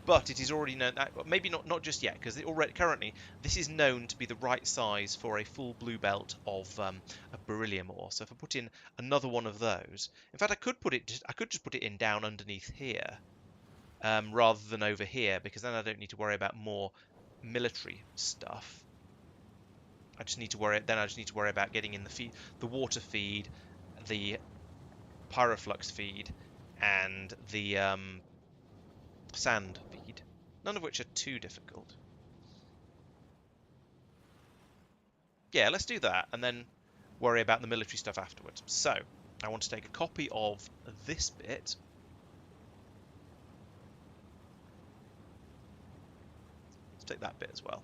But it is already known, maybe not just yet, because currently this is known to be the right size for a full blue belt of beryllium ore. So if I put in another one of those, in fact, I could just put it in down underneath here, rather than over here, because then I don't need to worry about more military stuff. I just need to worry about getting in the water feed, the pyroflux feed, and the sand feed, none of which are too difficult. Yeah, let's do that and then worry about the military stuff afterwards. So I want to take a copy of this bit. Let's take that bit as well.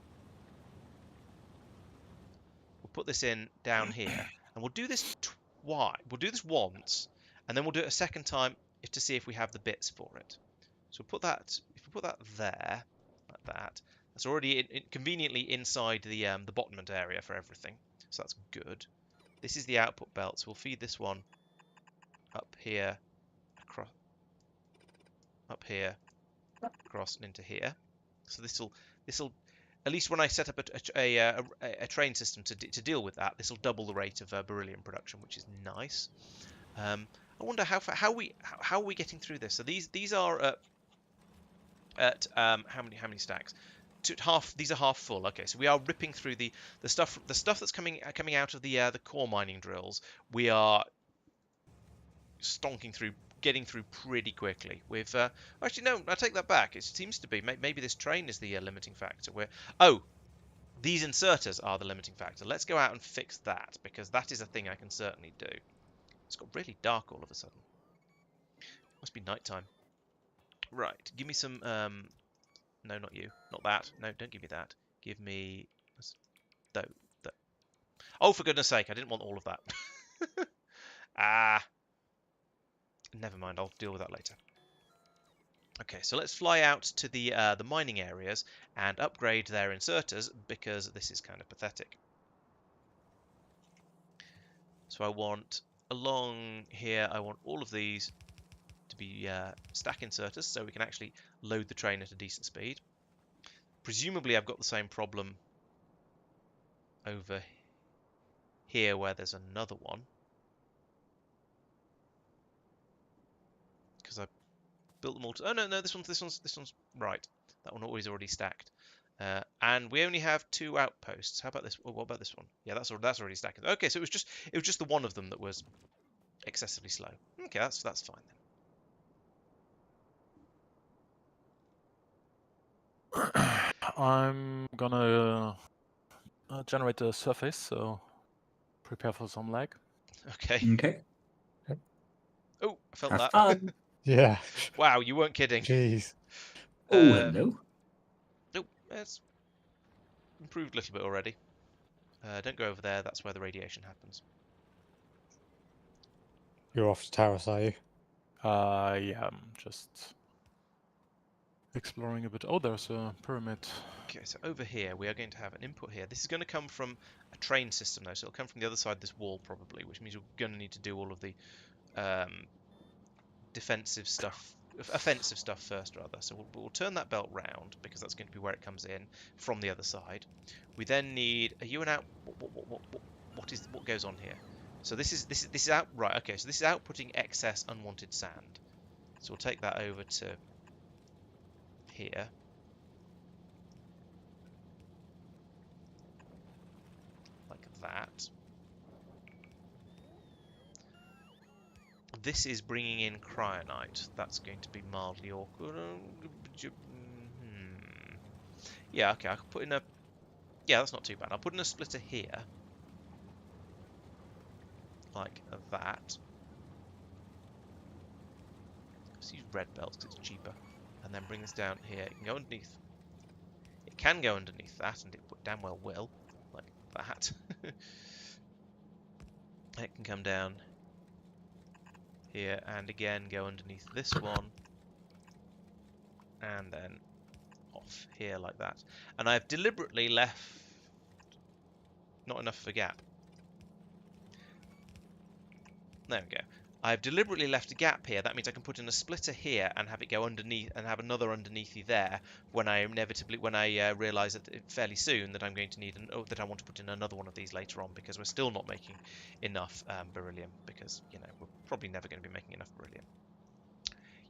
We'll put this in down here, and we'll do this we'll do this once, and then we'll do it a second time to see if we have the bits for it. So we'll put that, if we put that there, like that, that's already conveniently inside the bottomment area for everything. So that's good. This is the output belt, so we'll feed this one up here, across and into here. So this'll at least when I set up a train system to deal with that, this will double the rate of beryllium production, which is nice. I wonder how are we getting through this? So these are at how many stacks? These are half full. Okay, so we are ripping through the stuff that's coming out of the core mining drills. We are stonking through, getting through pretty quickly. With actually no, I take that back. It seems to be maybe this train is the limiting factor. These inserters are the limiting factor. Let's go out and fix that, because that is a thing I can certainly do. It's got really dark all of a sudden. Must be nighttime. Right, give me some. No, not you. Not that. No, don't give me that. Give me. Oh, for goodness sake! I didn't want all of that. Never mind. I'll deal with that later. Okay, so let's fly out to the mining areas and upgrade their inserters, because this is kind of pathetic. So I want along here. I want all of these to be stack inserters, so we can actually load the train at a decent speed. Presumably I've got the same problem over here where there's another one, because I built them all to, oh no, this one's right. That one is already stacked. And we only have 2 outposts. How about this? Oh, what about this one? Yeah, that's already stacked. Okay, so it was just the one of them that was excessively slow. Okay, that's fine then. I'm gonna generate a surface, so prepare for some lag. Okay. Okay. Oh, I felt Have that. fun. Yeah. Wow, you weren't kidding. Jeez. Oh, hello. Nope, it's improved a little bit already. Don't go over there, that's where the radiation happens. You're off to Talos, are you? Yeah, I'm just exploring a bit. Oh, there's a pyramid. Okay, so over here we are going to have an input here. This is going to come from a train system though, so it'll come from the other side of this wall probably, which means we're going to need to do all of the defensive stuff offensive stuff first, rather. So we'll turn that belt round because that's going to be where it comes in from the other side. We then need. Are you an out? What goes on here? So this is out. Right. Okay. So this is outputting excess unwanted sand. So we'll take that over to here. Like that. This is bringing in cryonite. That's going to be mildly awkward. Yeah, okay, I can put in a... Yeah, that's not too bad. I'll put in a splitter here. Like that. Let's use red belts because it's cheaper. And then bring this down here. It can go underneath. It can go underneath that, and it damn well will. Like that. It can come down here and again go underneath this one and then off here like that. And I've deliberately left not enough of a gap. There we go. I've deliberately left a gap here. That means I can put in a splitter here and have it go underneath and have another underneath there when I realise that fairly soon that I'm going to need that I want to put in another one of these later on, because we're still not making enough beryllium, because we're probably never going to be making enough beryllium.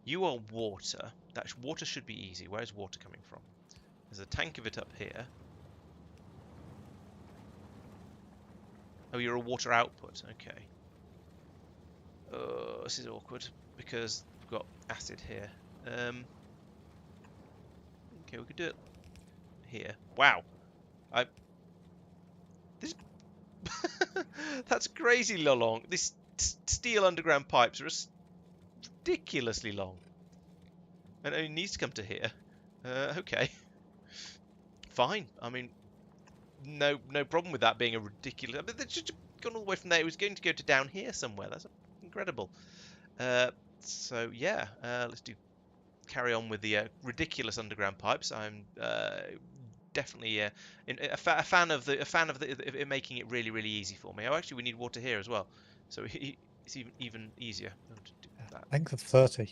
You are water. That water should be easy. Where is water coming from? There's a tank of it up here. Oh, you're a water output. Okay. This is awkward because we've got acid here. Okay, we could do it here. Wow, this that's crazy long. This steel underground pipes are ridiculously long, and it needs to come to here. Okay, fine. I mean, no problem with that being a ridiculous. I mean, they've just gone all the way from there. It was going to go to down here somewhere. That's incredible. So yeah, let's carry on with the ridiculous underground pipes. I'm definitely a fan of it making it really easy for me. Oh, actually, we need water here as well, so it's even easier. Length of 30.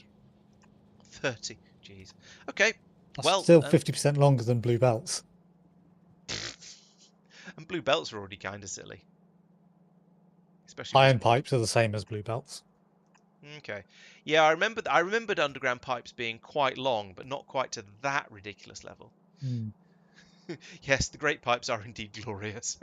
30. Jeez. Okay. That's well, still 50% longer than blue belts. And blue belts are already kind of silly. Especially iron pipes are the same as blue belts. Okay. Yeah, I remembered underground pipes being quite long, but not quite to that ridiculous level. Yes, the great pipes are indeed glorious.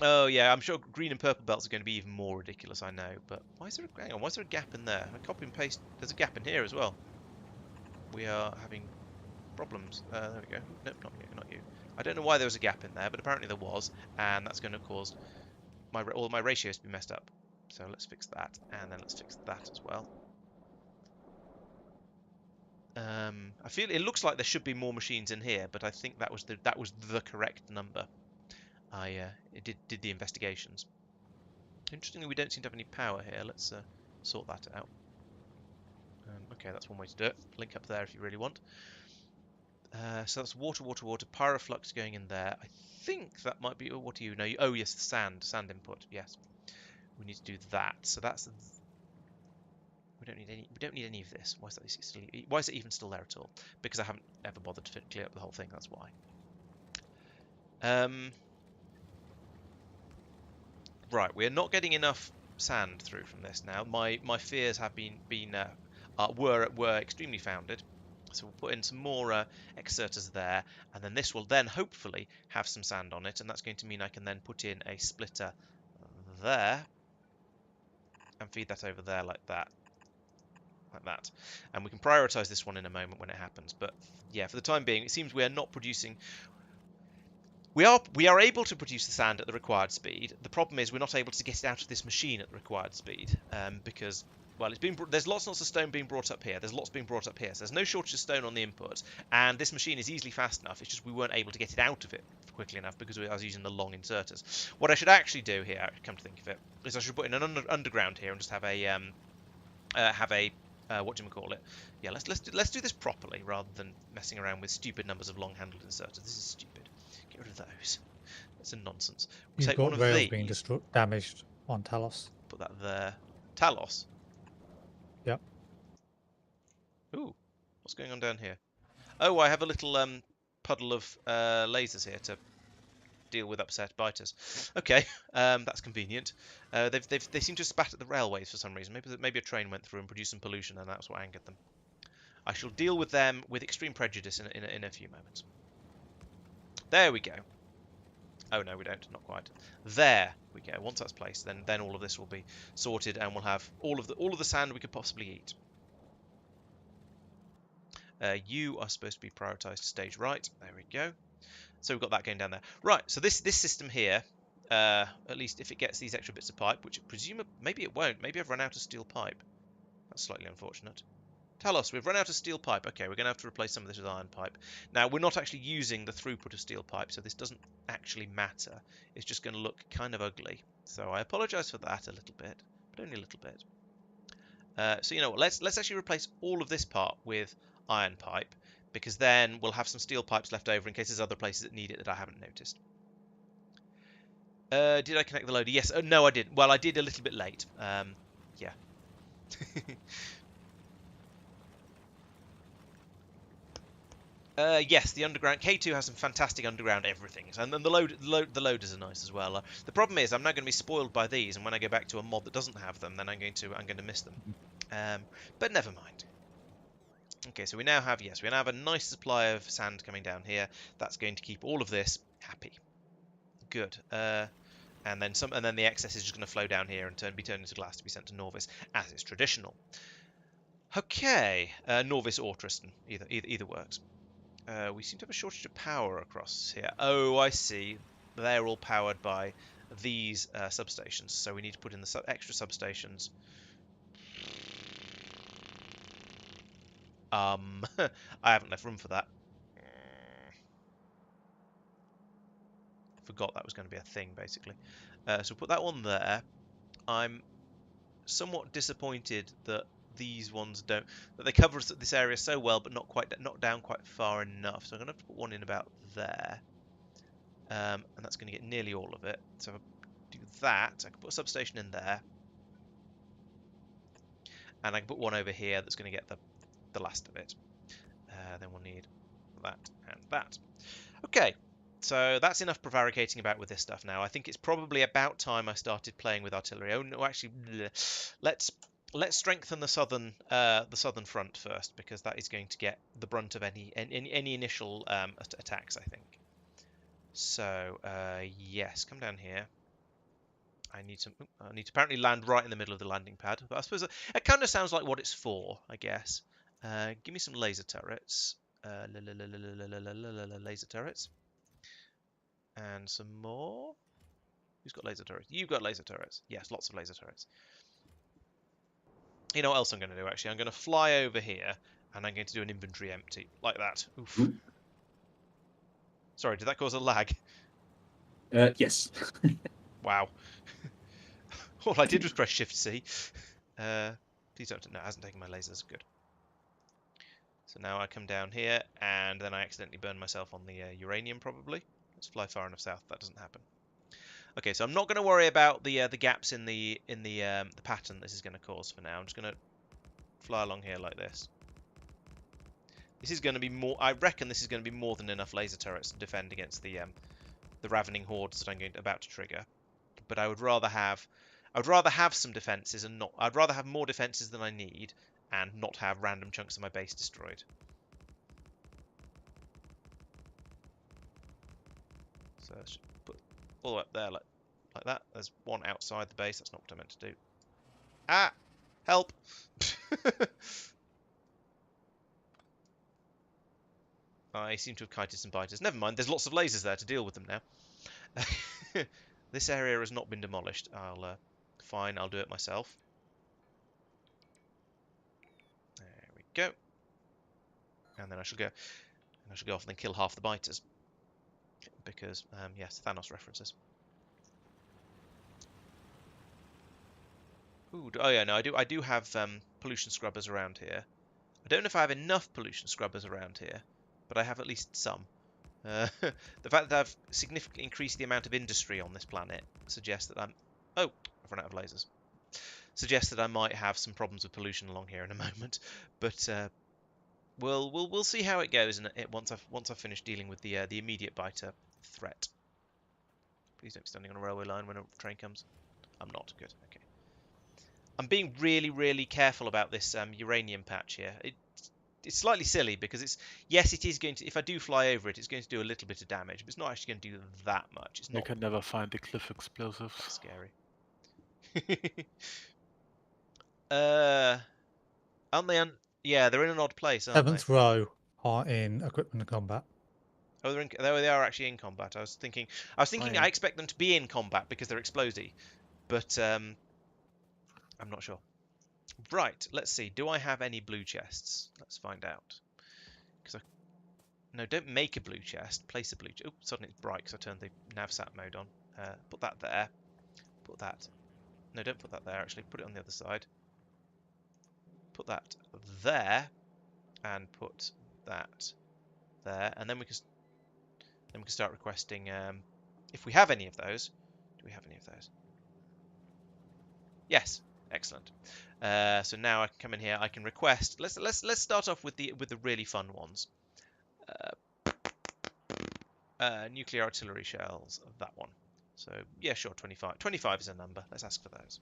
Oh yeah, I'm sure green and purple belts are going to be even more ridiculous, I know. But why is there a gap in there? I copy and paste. There's a gap in here as well. We are having problems. There we go. Nope, not you. I don't know why there was a gap in there, but apparently there was, and that's going to cause all my ratios to be messed up. So let's fix that, and then let's fix that as well. I feel it looks like there should be more machines in here, but I think that was the correct number. I did the investigations. Interestingly, we don't seem to have any power here. Let's sort that out. Okay, that's one way to do it. Link up there if you really want. So that's water, pyroflux going in there. I think that might be. What do you know? Oh yes, the sand input. Yes, we need to do that. So that's. We don't need any of this. Why is it even still there at all? Because I haven't ever bothered to clear up the whole thing. That's why. Right, we're not getting enough sand through from this now. My fears have were extremely founded. So we'll put in some more exerters there, and then this will then hopefully have some sand on it, and that's going to mean I can then put in a splitter there and feed that over there like that. Like that. And we can prioritize this one in a moment when it happens. But yeah, for the time being, it seems we are not producing. We are able to produce the sand at the required speed. The problem is we're not able to get it out of this machine at the required speed because, well, there's lots and lots of stone being brought up here. There's lots being brought up here. So there's no shortage of stone on the input, and this machine is easily fast enough. It's just we weren't able to get it out of it quickly enough because I was using the long inserters. What I should actually do here, come to think of it, is I should put in an underground here and just have a what do you call it? Yeah, let's do this properly rather than messing around with stupid numbers of long-handled inserters. This is stupid. Get rid of those. That's a nonsense. You've take got one of rails these. Being damaged on Talos. Put that there. Talos. Yep. Ooh, what's going on down here? Oh, I have a little puddle of lasers here to deal with upset biters. Okay, that's convenient. They seem to spat at the railways for some reason. Maybe a train went through and produced some pollution, and that's what angered them. I shall deal with them with extreme prejudice in a few moments. There we go. Oh no, we don't. Not quite. There we go. Once that's placed, then all of this will be sorted, and we'll have all of the sand we could possibly eat. You are supposed to be prioritised to stage right. There we go. So we've got that going down there. Right, so this system here, at least if it gets these extra bits of pipe, which presumably, maybe it won't. Maybe I've run out of steel pipe. That's slightly unfortunate. Talos, we've run out of steel pipe. Okay, we're going to have to replace some of this with iron pipe. Now, we're not actually using the throughput of steel pipe, so this doesn't actually matter. It's just going to look kind of ugly. So I apologise for that a little bit, but only a little bit. So you know what, let's actually replace all of this part with iron pipe, because then we'll have some steel pipes left over in case there's other places that need it that I haven't noticed. Did I connect the loader? Yes. Oh, no, I didn't. Well, I did a little bit late. Yeah. Yes, the underground K2 has some fantastic underground everythings, and then the loaders are nice as well. The problem is I'm now going to be spoiled by these, and when I go back to a mod that doesn't have them, then I'm going to miss them. But never mind. Okay, so we now have a nice supply of sand coming down here. That's going to keep all of this happy. Good. And then the excess is just going to flow down here and be turned into glass to be sent to Norvis, as is traditional. Okay, Norvis or Tristan, either works. We seem to have a shortage of power across here. Oh, I see. They're all powered by these substations, so we need to put in the extra substations. I haven't left room for that. Forgot that was going to be a thing, basically. So put that one there. I'm somewhat disappointed that these ones don't, that they cover this area so well, but not down quite far enough. So I'm going to have to put one in about there, and that's going to get nearly all of it. So if I do that, I can put a substation in there, and I can put one over here that's going to get the last of it. Then we'll need that and that. Okay. So that's enough prevaricating about with this stuff now. I think it's probably about time I started playing with artillery. Oh no, actually, let's strengthen the southern front first, because that is going to get the brunt of any initial attacks, I think. So yes, come down here. I need to apparently land right in the middle of the landing pad. But I suppose it kind of sounds like what it's for, I guess. Give me some laser turrets. Laser turrets. And some more. Who's got laser turrets? You've got laser turrets. Yes, lots of laser turrets. You know what else I'm going to do, actually? I'm going to fly over here, and I'm going to do an inventory empty. Like that. Oof. Ooh. Sorry, did that cause a lag? Yes. Wow. All I did was press Shift-C. Please don't... No, it hasn't taken my lasers. Good. So now I come down here, and then I accidentally burn myself on the uranium, probably. Let's fly far enough south. That doesn't happen. Okay, so I'm not going to worry about the gaps in the pattern this is going to cause for now. I'm just going to fly along here like this. This is going to be more. I reckon this is going to be more than enough laser turrets to defend against the ravening hordes that I'm about to trigger. But I would rather have some defenses and not. I'd rather have more defenses than I need and not have random chunks of my base destroyed. So let's just put all the way up there like that. There's one outside the base. That's not what I meant to do. Ah! Help! I seem to have kited some biters. Never mind, there's lots of lasers there to deal with them now. This area has not been demolished. Fine, I'll do it myself. There we go. And then I shall go off and then kill half the biters. Because, yes, Thanos references. Ooh, oh yeah, no, I do have pollution scrubbers around here. I don't know if I have enough pollution scrubbers around here, but I have at least some. The fact that I've significantly increased the amount of industry on this planet suggests that oh, I've run out of lasers. Suggests that I might have some problems with pollution along here in a moment. But we'll see how it goes, and once I've finished dealing with the immediate biter threat. Please don't be standing on a railway line when a train comes. I'm not good. Okay. I'm being really, really careful about this uranium patch here. It's slightly silly because it is going to. If I do fly over it, it's going to do a little bit of damage, but it's not actually going to do that much. It's You not can never find the cliff explosives. scary. Aren't they? Yeah, they're in an odd place, aren't Seventh row are in equipment and combat. they? Oh, they are actually in combat. I was thinking yeah. I expect them to be in combat because they're explodey, but I'm not sure. Right, let's see. Do I have any blue chests? Let's find out. No, don't make a blue chest. Place a blue chest. Oh, suddenly it's bright because I turned the navsat mode on. Put that there. Put that. No, don't put that there, actually. Put it on the other side. Put that there. And put that there. And then we can start requesting... if we have any of those... Do we have any of those? Yes. Excellent. So now I can come in here. I can request. Let's start off with the really fun ones. Nuclear artillery shells. That one. So yeah, sure. 25. 25 is a number. Let's ask for those.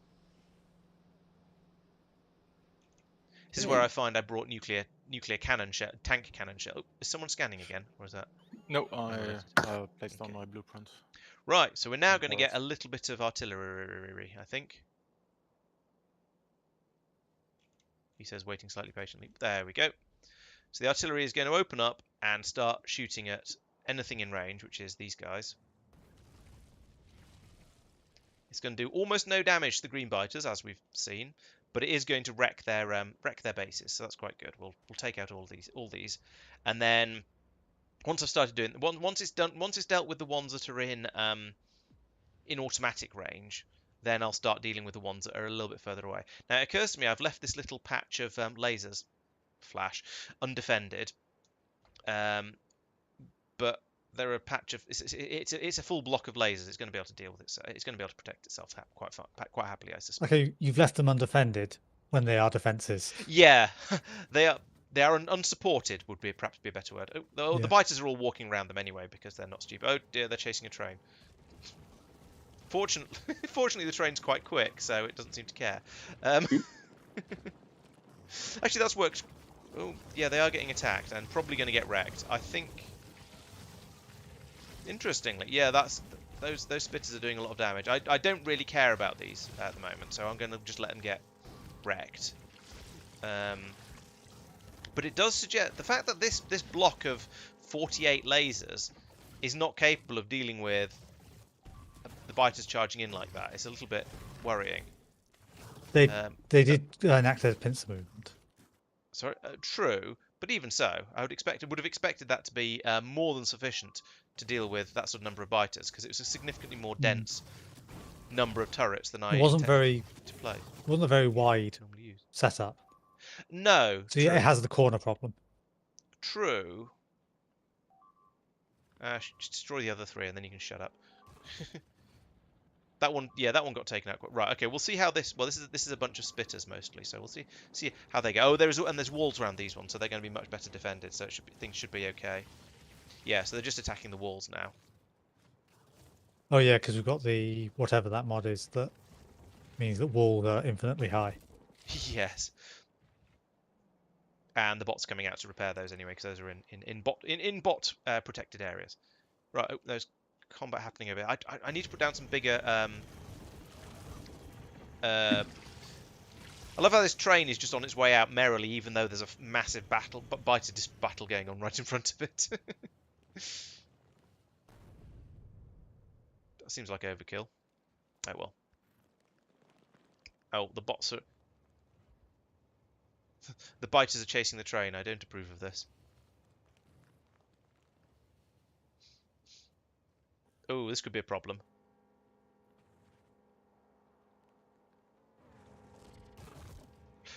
This is where I find I brought nuclear cannon shell, tank cannon shell. Oh, is someone scanning again, or is that? No, I placed on my blueprint. Right. So we're now going to get a little bit of artillery, I think. He says, waiting slightly patiently. There we go. So the artillery is going to open up and start shooting at anything in range, which is these guys. It's going to do almost no damage to the green biters, as we've seen, but it is going to wreck their bases. So that's quite good. We'll take out all these, and then once I've started doing once it's dealt with the ones that are in automatic range. Then I'll start dealing with the ones that are a little bit further away. Now, it occurs to me I've left this little patch of lasers, flash, undefended. But there are a patch of... It's a full block of lasers. It's going to be able to deal with it. So it's going to be able to protect itself quite happily, I suspect. Okay, you've left them undefended when they are defences. Yeah, they are unsupported would perhaps be a better word. Oh, Yeah. The biters are all walking around them anyway because they're not stupid. Oh dear, they're chasing a train. Fortunately, the train's quite quick, so it doesn't seem to care. Actually, that's worked. Oh, yeah, they are getting attacked and probably going to get wrecked. I think. Interestingly, yeah, those spitters are doing a lot of damage. I don't really care about these at the moment, so I'm going to just let them get wrecked. But it does suggest the fact that this block of 48 lasers is not capable of dealing with the biters charging in like that. It's a little bit worrying. They did enact a pincer movement. Sorry, true, but even so, I would have expected that to be more than sufficient to deal with that sort of number of biters because it was a significantly more dense number of turrets than I wasn't intended to play. It wasn't a very wide setup. No, so yeah, it has the corner problem. True. Just destroy the other three and then you can shut up. That one got taken out. Right, okay, we'll see how this... Well, this is a bunch of spitters mostly, so we'll see how they go. Oh, there's walls around these ones, so they're going to be much better defended, so things should be okay. Yeah, so they're just attacking the walls now. Oh yeah, because we've got the... whatever that mod is, that means that walls are infinitely high. Yes. And the bot's coming out to repair those anyway, because those are in bot protected areas. Right, oh, there's combat happening over here. I need to put down some bigger... I love how this train is just on its way out merrily, even though there's a massive battle going on right in front of it. That seems like overkill. Oh well. Oh, the bots are... The biters are chasing the train. I don't approve of this. Oh, this could be a problem.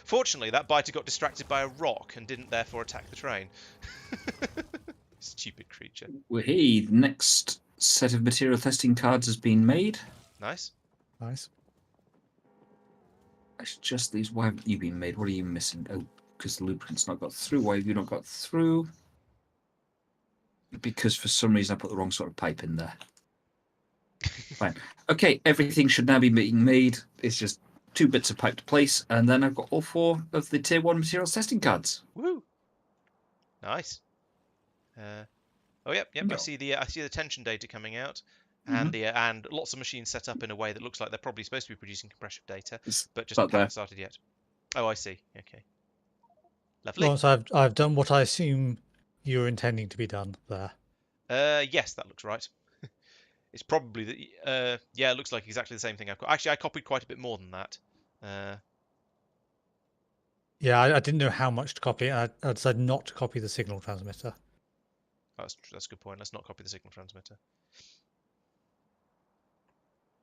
Fortunately, that biter got distracted by a rock and didn't therefore attack the train. Stupid creature. Well, hey, the next set of material testing cards has been made. Nice. Nice. It's just these. Why haven't you been made? What are you missing? Oh, because the lubricant's not got through. Why have you not got through? Because for some reason I put the wrong sort of pipe in there. Fine. Okay, everything should now be being made. It's just 2 bits of pipe to place, and then I've got all 4 of the Tier 1 materials testing cards. Woo! Nice. Oh yep. No. I see the tension data coming out, and and lots of machines set up in a way that looks like they're probably supposed to be producing compression data, but just haven't started yet. Oh, I see. Okay. Lovely. Laurence, I've done what I assume you're intending to be done there. Yes, that looks right. It's probably the yeah, it looks like exactly the same thing I've got. Actually, I copied quite a bit more than that. Yeah, I didn't know how much to copy. I decided not to copy the signal transmitter. That's a good point. Let's not copy the signal transmitter.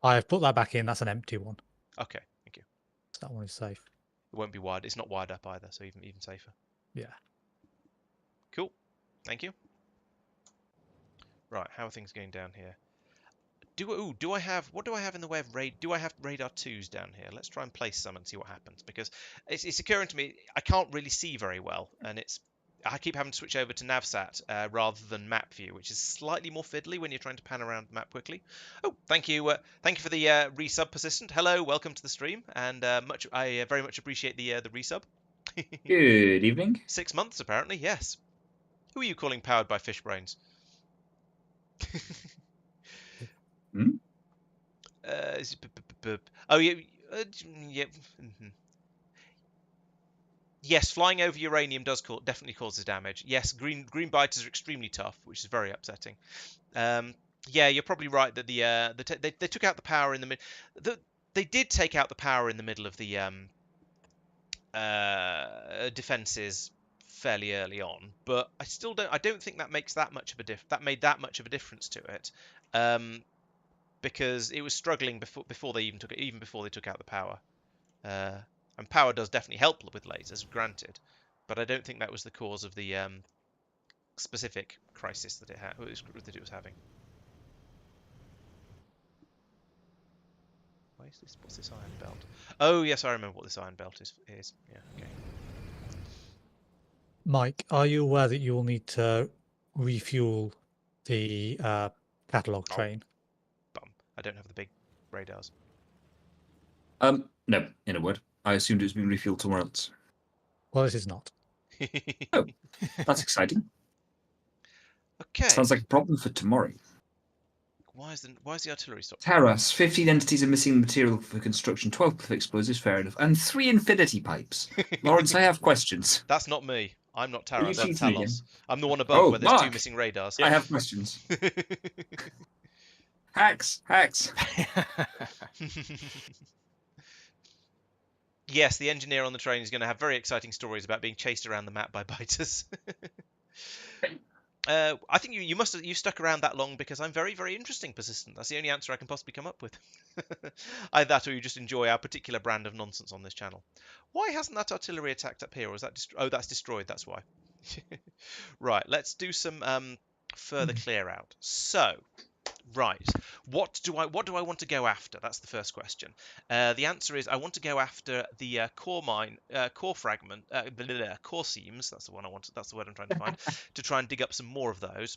I've put that back in. That's an empty one. Okay, thank you. So that one is safe. It won't be wired. It's not wired up either, so even safer. Yeah. Cool. Thank you. Right, how are things going down here? Do I have in the way of do I have radar 2s down here? Let's try and place some and see what happens, because it's occurring to me I can't really see very well, and I keep having to switch over to Navsat rather than map view, which is slightly more fiddly when you're trying to pan around the map quickly. Oh, thank you for the resub, persistent. Hello, welcome to the stream, and I very much appreciate the resub. Good evening. 6 months apparently, yes. Who are you calling powered by fish brains? Oh yeah, yeah. Yes, flying over uranium definitely causes damage. Yes, green biters are extremely tough, which is very upsetting. Yeah, you're probably right that they took out the power in the middle. They did take out the power in the middle of the defenses fairly early on, but I don't think that makes that much of made that much of a difference to it. Because it was struggling before they took out the power. And power does definitely help with lasers, granted, but I don't think that was the cause of the specific crisis that it was having. What's this iron belt? Oh yes, I remember what this iron belt is. Yeah, okay. Mike, are you aware that you will need to refuel the catalog train? Bum. I don't have the big radars. No, in a word. I assumed it was being refueled somewhere else. Well, it is not. Oh, that's exciting. Okay. Sounds like a problem for tomorrow. Why is the artillery stopped? Talos, 15 entities are missing material for construction, 12 with explosives, fair enough, and 3 infinity pipes. Laurence, I have questions. That's not me. I'm not Talos. I'm cheating Talos. again? I'm the one above where there's Marc, 2 missing radars. I have questions. Hacks. Yes, the engineer on the train is going to have very exciting stories about being chased around the map by biters. I think you stuck around that long because I'm very, very interesting, persistent. That's the only answer I can possibly come up with. Either that, or you just enjoy our particular brand of nonsense on this channel. Why hasn't that artillery attacked up here, or is that that's destroyed? That's why. Right, let's do some further clear out. So. Right, what do I want to go after? That's the first question. The answer is I want to go after the core fragment, core seams. That's the one I want. That's the word I'm trying to find to try and dig up some more of those.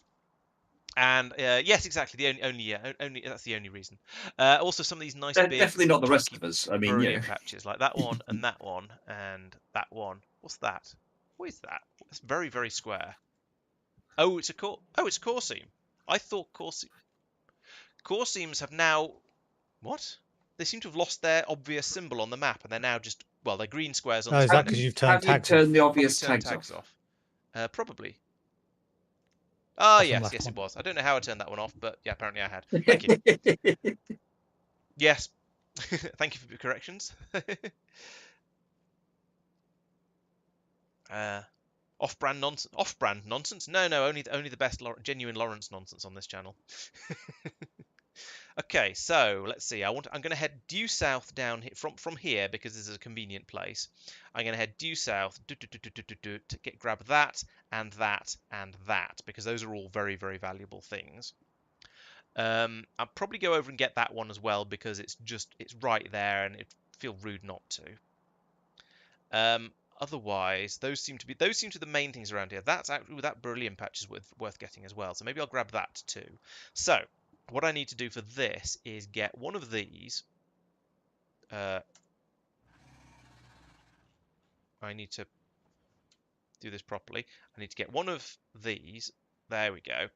And yes, exactly. The only that's the only reason. Also, some of these nice big, definitely not the rest of us. I mean, beryllium patches like that one and that one and that one. What's that? What is that? It's very, very square. Oh, it's a core. Oh, it's a core seam. I thought core seam. Core seams have now... What? They seem to have lost their obvious symbol on the map, and they're now just... Well, they're green squares on the Is that because you've turned tags off? the obvious tags off? Probably. Ah, That's yes, it was. I don't know how I turned that one off, but yeah, apparently I had. Thank you. Yes. Thank you for your corrections. Off-brand nonsense. Off-brand nonsense? No, only the best genuine Laurence nonsense on this channel. Okay, so let's see. I'm going to head due south down here, from here because this is a convenient place. I'm going to head due south to grab that and that and that because those are all very, very valuable things. I'll probably go over and get that one as well because it's right there and it'd feel rude not to. Otherwise, those seem to be the main things around here. That's actually that beryllium patch is worth getting as well. So maybe I'll grab that too. So what I need to do for this is get one of these. I need to do this properly. I need to get one of these. There we go.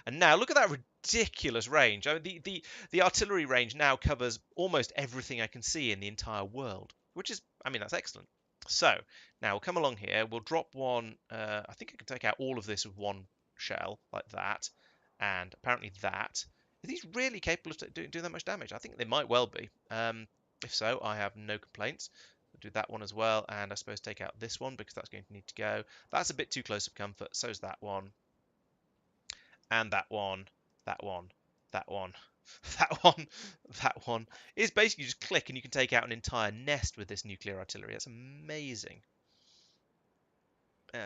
And now look at that ridiculous range. I mean, the artillery range now covers almost everything I can see in the entire world, which is, I mean, that's excellent. So now we'll come along here. We'll drop one. I think I can take out all of this with one shell like that, and apparently that. Are these really capable of doing that much damage? I think they might well be. If so, I have no complaints. I'll do that one as well, and I suppose take out this one because that's going to need to go. That's a bit too close of comfort. So's that one. And that one, that one, that one, that one, that one. Is basically just click and you can take out an entire nest with this nuclear artillery. That's amazing.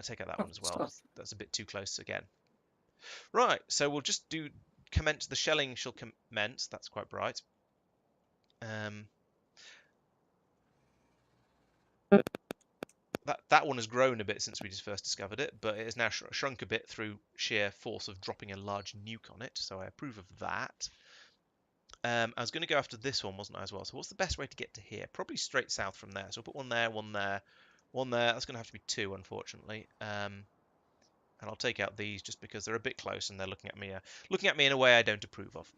Take out that one as well. That's a bit too close again. Right, so we'll just do commence. The shelling shall commence. That's quite bright. That one has grown a bit since we just first discovered it, but it has now shrunk a bit through sheer force of dropping a large nuke on it, so I approve of that. I was going to go after this one, wasn't I, as well? So what's the best way to get to here? Probably straight south from there. So I'll put one there, one there, one there. That's going to have to be two, unfortunately. And I'll take out these just because they're a bit close and they're looking at me in a way I don't approve of.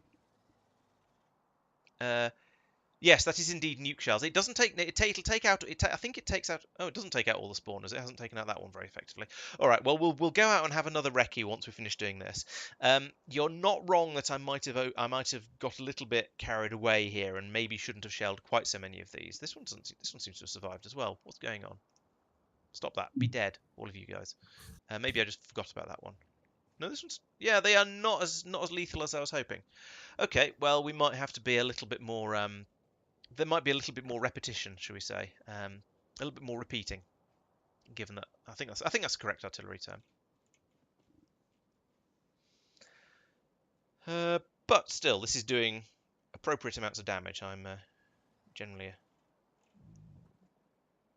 Yes, that is indeed nuke shells. It doesn't take. It'll take out. I think it takes out. Oh, it doesn't take out all the spawners. It hasn't taken out that one very effectively. All right. Well, we'll go out and have another recce once we finish doing this. You're not wrong that I might have got a little bit carried away here and maybe shouldn't have shelled quite so many of these. This one seems to have survived as well. What's going on? Stop that. Be dead, all of you guys. Maybe I just forgot about that one. No, this one's. Yeah, they are not as lethal as I was hoping. Okay. Well, we might have to be a little bit more. There might be a little bit more repetition, shall we say? A little bit more repeating, given that I think that's the correct artillery term. But still, this is doing appropriate amounts of damage. I'm generally.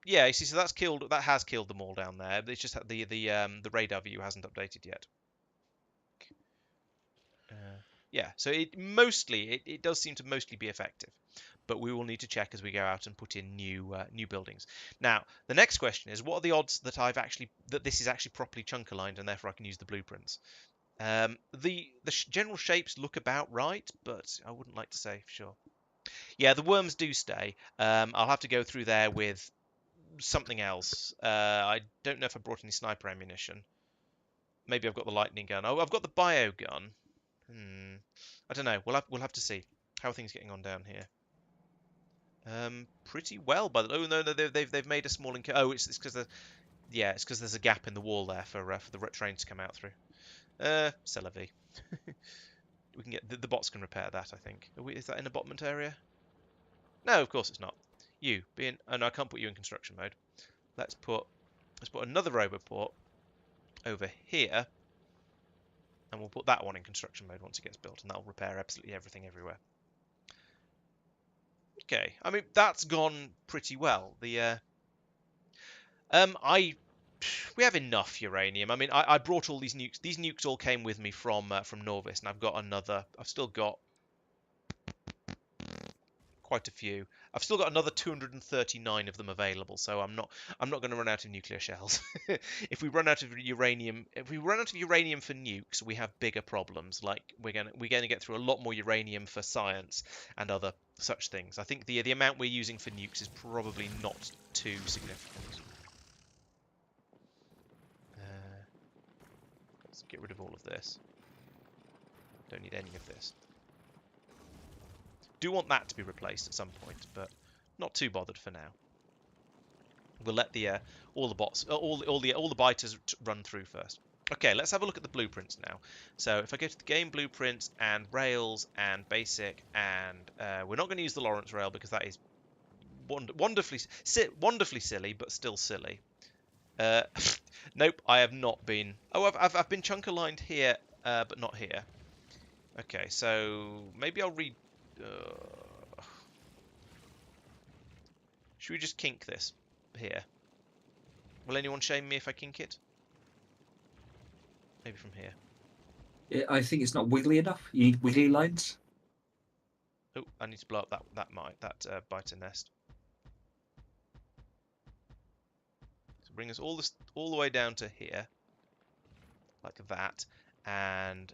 Yeah, you see, so that's killed. That has killed them all down there. It's just the radar view hasn't updated yet. Yeah, so it does seem to mostly be effective, but we will need to check as we go out and put in new buildings. Now, the next question is, what are the odds that this is actually properly chunk aligned and therefore I can use the blueprints? The general shapes look about right, but I wouldn't like to say for sure. Yeah, the worms do stay. I'll have to go through there with something else. I don't know if I brought any sniper ammunition. Maybe I've got the lightning gun. Oh, I've got the bio gun. I don't know. We'll have to see how are things getting on down here. Pretty well, but oh no, they've made a small oh, it's because it's because there's a gap in the wall there for the train to come out through. C'est la vie. We can get the bots can repair that. I think. Is that in abutment area? No, of course it's not. You being oh no, I can't put you in construction mode. Let's put another roboport over here. And we'll put that one in construction mode once it gets built, and that'll repair absolutely everything everywhere. Okay, I mean that's gone pretty well. We have enough uranium. I mean, I brought all these nukes. These nukes all came with me from Norvis, and I've got another. I've still got quite a few. I've still got another 239 of them available, so I'm not going to run out of nuclear shells. If we run out of uranium, for nukes, we have bigger problems. Like we're going to get through a lot more uranium for science and other such things. I think the amount we're using for nukes is probably not too significant. Let's get rid of all of this. Don't need any of this. Do want that to be replaced at some point, but not too bothered for now. We'll let all the bots, all the biters run through first. Okay, let's have a look at the blueprints now. So if I go to the game blueprints and rails and basic, and we're not going to use the Laurence rail because that is wonderfully silly, but still silly. Nope, I have not been. Oh, I've been chunk aligned here, but not here. Okay, so maybe I'll read. Should we just kink this here? Will anyone shame me if I kink it? Maybe from here. Yeah, I think it's not wiggly enough. You need wiggly lines. Oh, I need to blow up that biter nest. So bring us all the way down to here, like that, and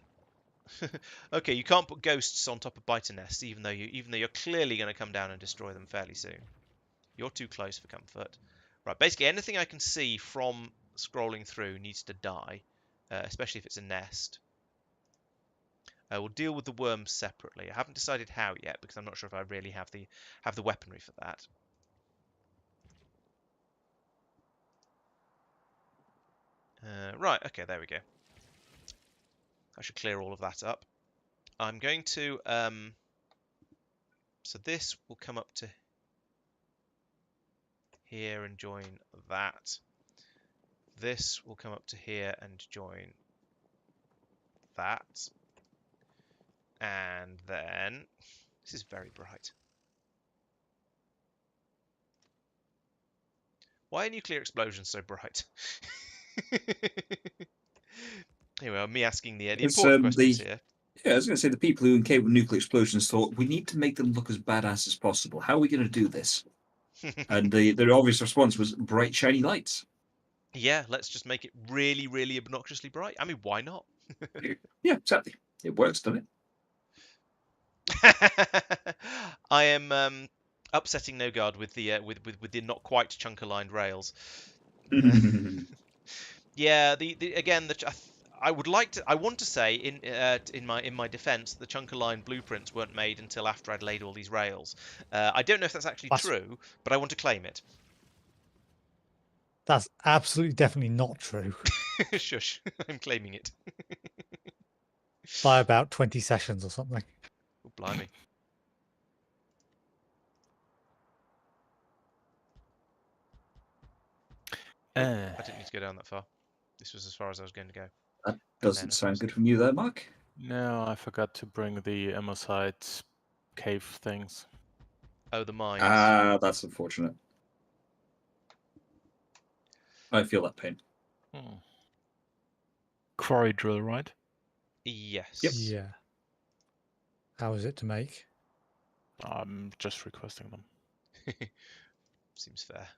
okay, you can't put ghosts on top of biter nests, even though you're clearly going to come down and destroy them fairly soon. You're too close for comfort. Right, basically anything I can see from scrolling through needs to die, especially if it's a nest. We'll deal with the worms separately. I haven't decided how yet because I'm not sure if I really have the weaponry for that. Right, okay, there we go. I should clear all of that up. I'm going to so this will come up to here and join that. This will come up to here and join that. And then this is very bright. Why are nuclear explosions so bright? Anyway, me asking the important questions here. Yeah, I was going to say the people who came with nuclear explosions thought we need to make them look as badass as possible. How are we going to do this? And their obvious response was bright, shiny lights. Yeah, let's just make it really, really obnoxiously bright. I mean, why not? Yeah, exactly. It works, doesn't it? I am upsetting No Guard with the not quite chunk aligned rails. Yeah, I want to say in my defence, the chunk aligned blueprints weren't made until after I'd laid all these rails. I don't know if that's actually true, but I want to claim it. That's absolutely definitely not true. Shush, I'm claiming it. By about 20 sessions or something. Oh, blimey. I didn't need to go down that far. This was as far as I was going to go. That doesn't sound good from you there, Mark. No, I forgot to bring the Emosite cave things. Oh, the mines. Ah, that's unfortunate. I feel that pain. Quarry drill, right? Yes. Yep. Yeah. How is it to make? I'm just requesting them. Seems fair.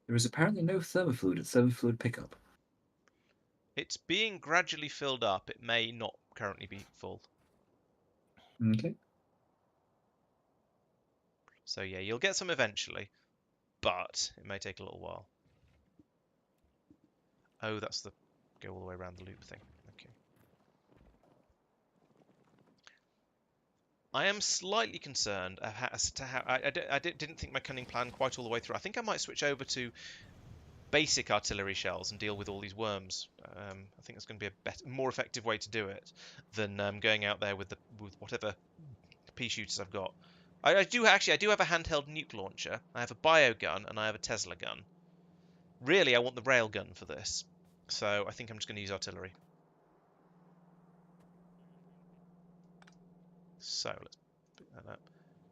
There is apparently no thermofluid at thermofluid pickup. It's being gradually filled up. It may not currently be full. Okay. So yeah, you'll get some eventually, but it may take a little while. Oh, that's the go all the way around the loop thing. Okay. I am slightly concerned as to how I didn't think my cunning plan quite all the way through. I think I might switch over to basic artillery shells and deal with all these worms. I think that's going to be a more effective way to do it than going out there with whatever pea shooters I've got. I do have a handheld nuke launcher. I have a biogun and I have a Tesla gun. Really, I want the rail gun for this, so I think I'm just going to use artillery. So let's put that up,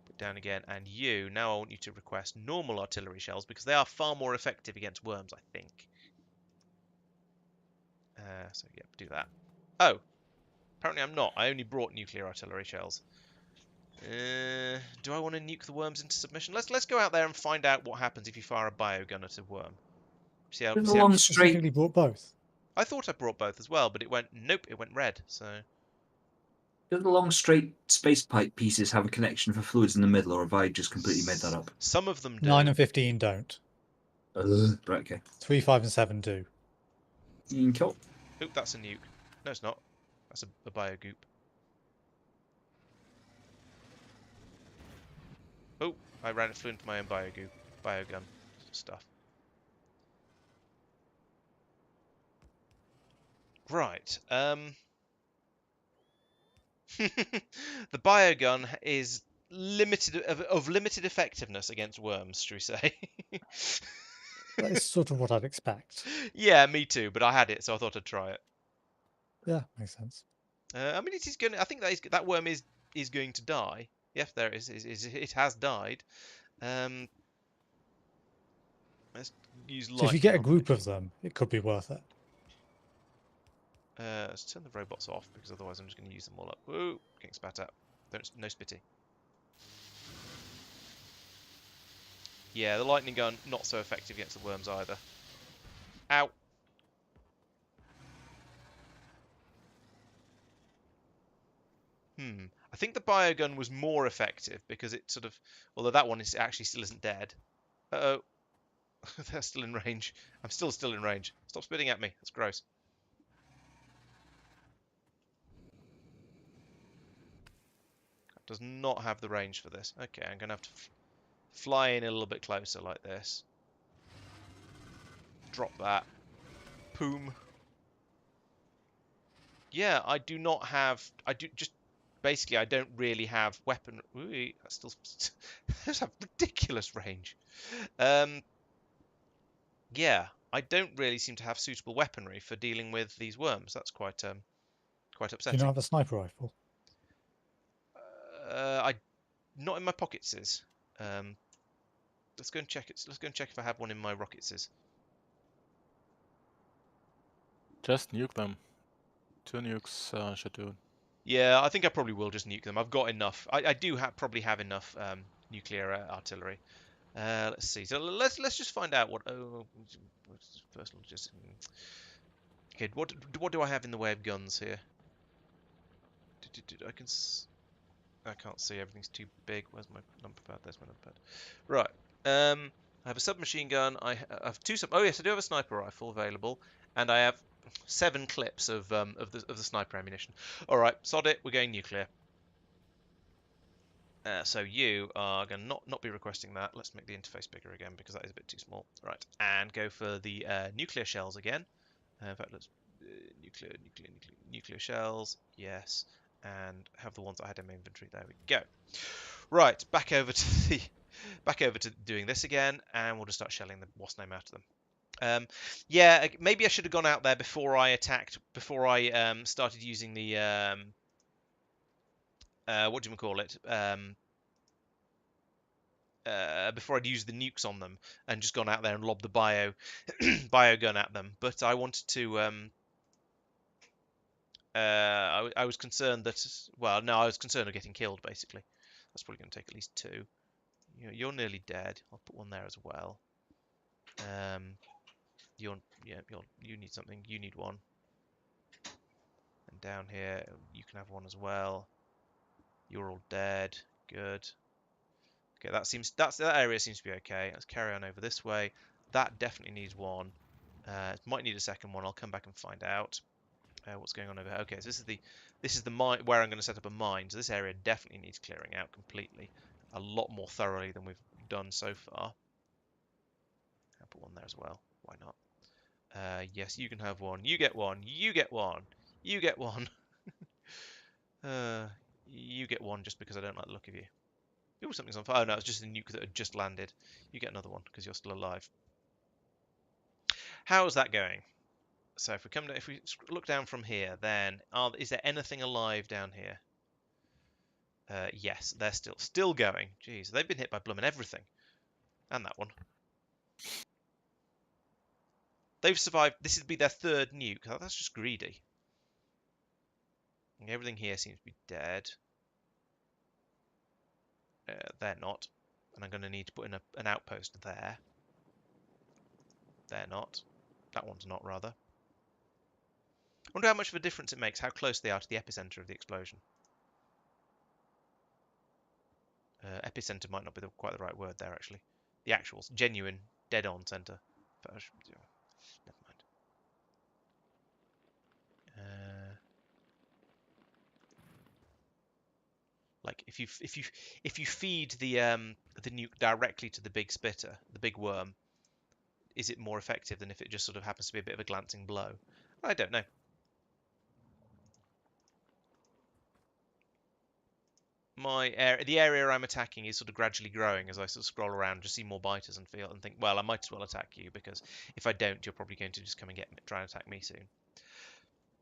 put down again, and now I want you to request normal artillery shells because they are far more effective against worms, I think. So yeah, do that. Oh, apparently I'm not. I only brought nuclear artillery shells. Do I want to nuke the worms into submission? Let's go out there and find out what happens if you fire a biogun at a worm. See how Specifically brought both. I thought I brought both as well, but it went nope. It went red. So Do the long straight space pipe pieces have a connection for fluids in the middle, or have I just completely made that up? Some of them do. 9 and 15 don't. Right, okay. 3, 5, and 7 do. Cool. Oop, that's a nuke. No, it's not. That's a biogoop. Oh, flew into my own biogun stuff. Right. The biogun is of limited effectiveness against worms, should we say? That is sort of what I'd expect. Yeah, me too. But I had it, so I thought I'd try it. Yeah, makes sense. I mean, it is going. I think that worm is going to die. Yes, there it is. It has died. Let's use So lightning. if you get a on group of them, it could be worth it. let's turn the robots off, because otherwise I'm just going to use them all up. Woo! Getting spat at. No spitty. Yeah, the lightning gun, not so effective against the worms either. Ow! I think the biogun was more effective because it sort of... Although that one actually still isn't dead. Uh-oh. They're still in range. I'm still in range. Stop spitting at me. That's gross. That does not have the range for this. Okay, I'm going to have to fly in a little bit closer like this. Drop that. Boom. Yeah, I do not have... Basically, I don't really have weapon... Ooh, that's still... Those have ridiculous range. Yeah, I don't really seem to have suitable weaponry for dealing with these worms. That's quite upsetting. Do you not have a sniper rifle? Not in my pocketses. Let's go and check it. Let's go and check if I have one in my rocketses. Just nuke them. 2 nukes should do it. Yeah, I think I probably will just nuke them. I've got enough. I do probably have enough nuclear artillery. Let's see. So let's just find out what. Oh, first just. Okay, what do I have in the way of guns here? I can't see. Everything's too big. Where's my number pad? There's my number pad. Right. I have a submachine gun. I have two. Oh yes, I do have a sniper rifle available, and I have 7 clips of the sniper ammunition. All right, sod it. We're going nuclear. So you are going to not be requesting that. Let's make the interface bigger again because that is a bit too small. Right, and go for the nuclear shells again. In fact, let's nuclear shells. Yes, and have the ones I had in my inventory. There we go. Right, back over to doing this again, and we'll just start shelling the wasp name out of them. Yeah, maybe I should have gone out there before I attacked. Before I started using the what do you call it? Before I'd used the nukes on them and just gone out there and lobbed the bio gun at them. But I wanted to. I was concerned that. Well, no, I was concerned of getting killed. Basically, that's probably going to take at least 2. You're nearly dead. I'll put one there as well. You need something. You need one. And down here, you can have one as well. You're all dead. Good. Okay, that area seems to be okay. Let's carry on over this way. That definitely needs one. It might need a second one. I'll come back and find out what's going on over here. Okay, so this is the mine where I'm going to set up a mine. So this area definitely needs clearing out completely, a lot more thoroughly than we've done so far. I'll put one there as well. Why not? Yes, you can have one. You get one. You get one. You get one. You get one just because I don't like the look of you. Ooh, something's on fire. Oh no, it's just a nuke that had just landed. You get another one because you're still alive. How's that going? So if we look down from here, then is there anything alive down here? Yes, they're still going. Jeez, they've been hit by blooming everything, and that one. They've survived. This would be their 3rd nuke. Oh, that's just greedy. Everything here seems to be dead. They're not. And I'm going to need to put in an outpost there. They're not. That one's not, rather. I wonder how much of a difference it makes how close they are to the epicenter of the explosion. Epicenter might not be quite the right word there, actually. The actual, genuine, dead-on center. Never mind. Like if you feed the nuke directly to the big spitter, the big worm, is it more effective than if it just sort of happens to be a bit of a glancing blow? I don't know. The area I'm attacking is sort of gradually growing as I sort of scroll around, just see more biters and feel and think, well, I might as well attack you because if I don't, you're probably going to just come and try and attack me soon.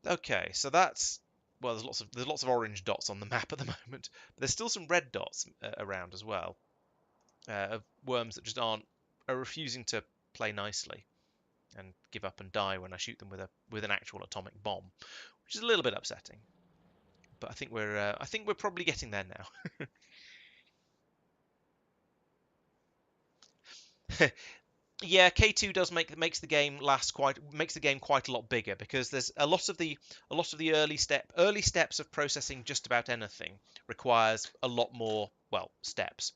Okay, so that's well, there's lots of orange dots on the map at the moment, but there's still some red dots around as well of worms that just are refusing to play nicely and give up and die when I shoot them with an actual atomic bomb, which is a little bit upsetting. But I think we're probably getting there now. Yeah, K2 does makes the game quite a lot bigger, because there's a lot of the early steps of processing just about anything requires a lot more, well, steps.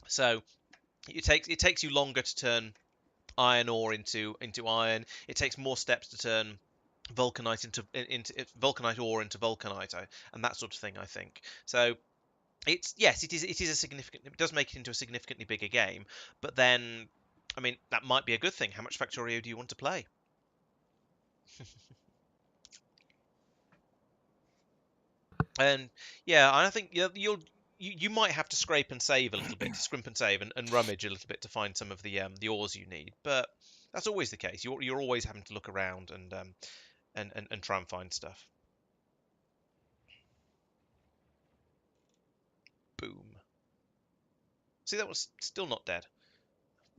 So it takes you longer to turn iron ore into iron. It takes more steps to turn vulcanite into vulcanite ore into vulcanite, and that sort of thing, I think. So it is a significant. It does make it into a significantly bigger game, but then, I mean, that might be a good thing. How much Factorio do you want to play? And yeah, I think you might have to scrape and save a little bit, to scrimp and save and rummage a little bit to find some of the ores you need. But that's always the case. You're always having to look around and try and find stuff. Boom. See, that was still not dead.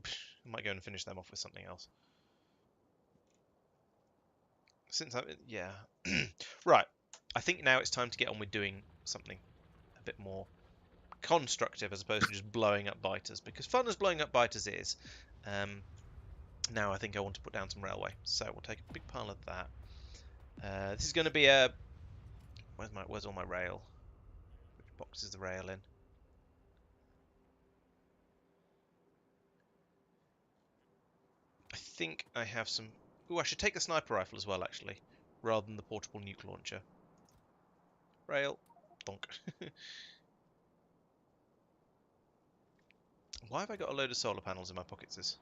I might go and finish them off with something else. Yeah. Right. I think now it's time to get on with doing something a bit more constructive as opposed to just blowing up biters, because fun as blowing up biters is. Now I think I want to put down some railway, so we'll take a big pile of that. This is going to be a... Where's all my rail? Which box is the rail in? I think I have some... Ooh, I should take the sniper rifle as well, actually, rather than the portable nuke launcher. Rail. Donk. Why have I got a load of solar panels in my pockets?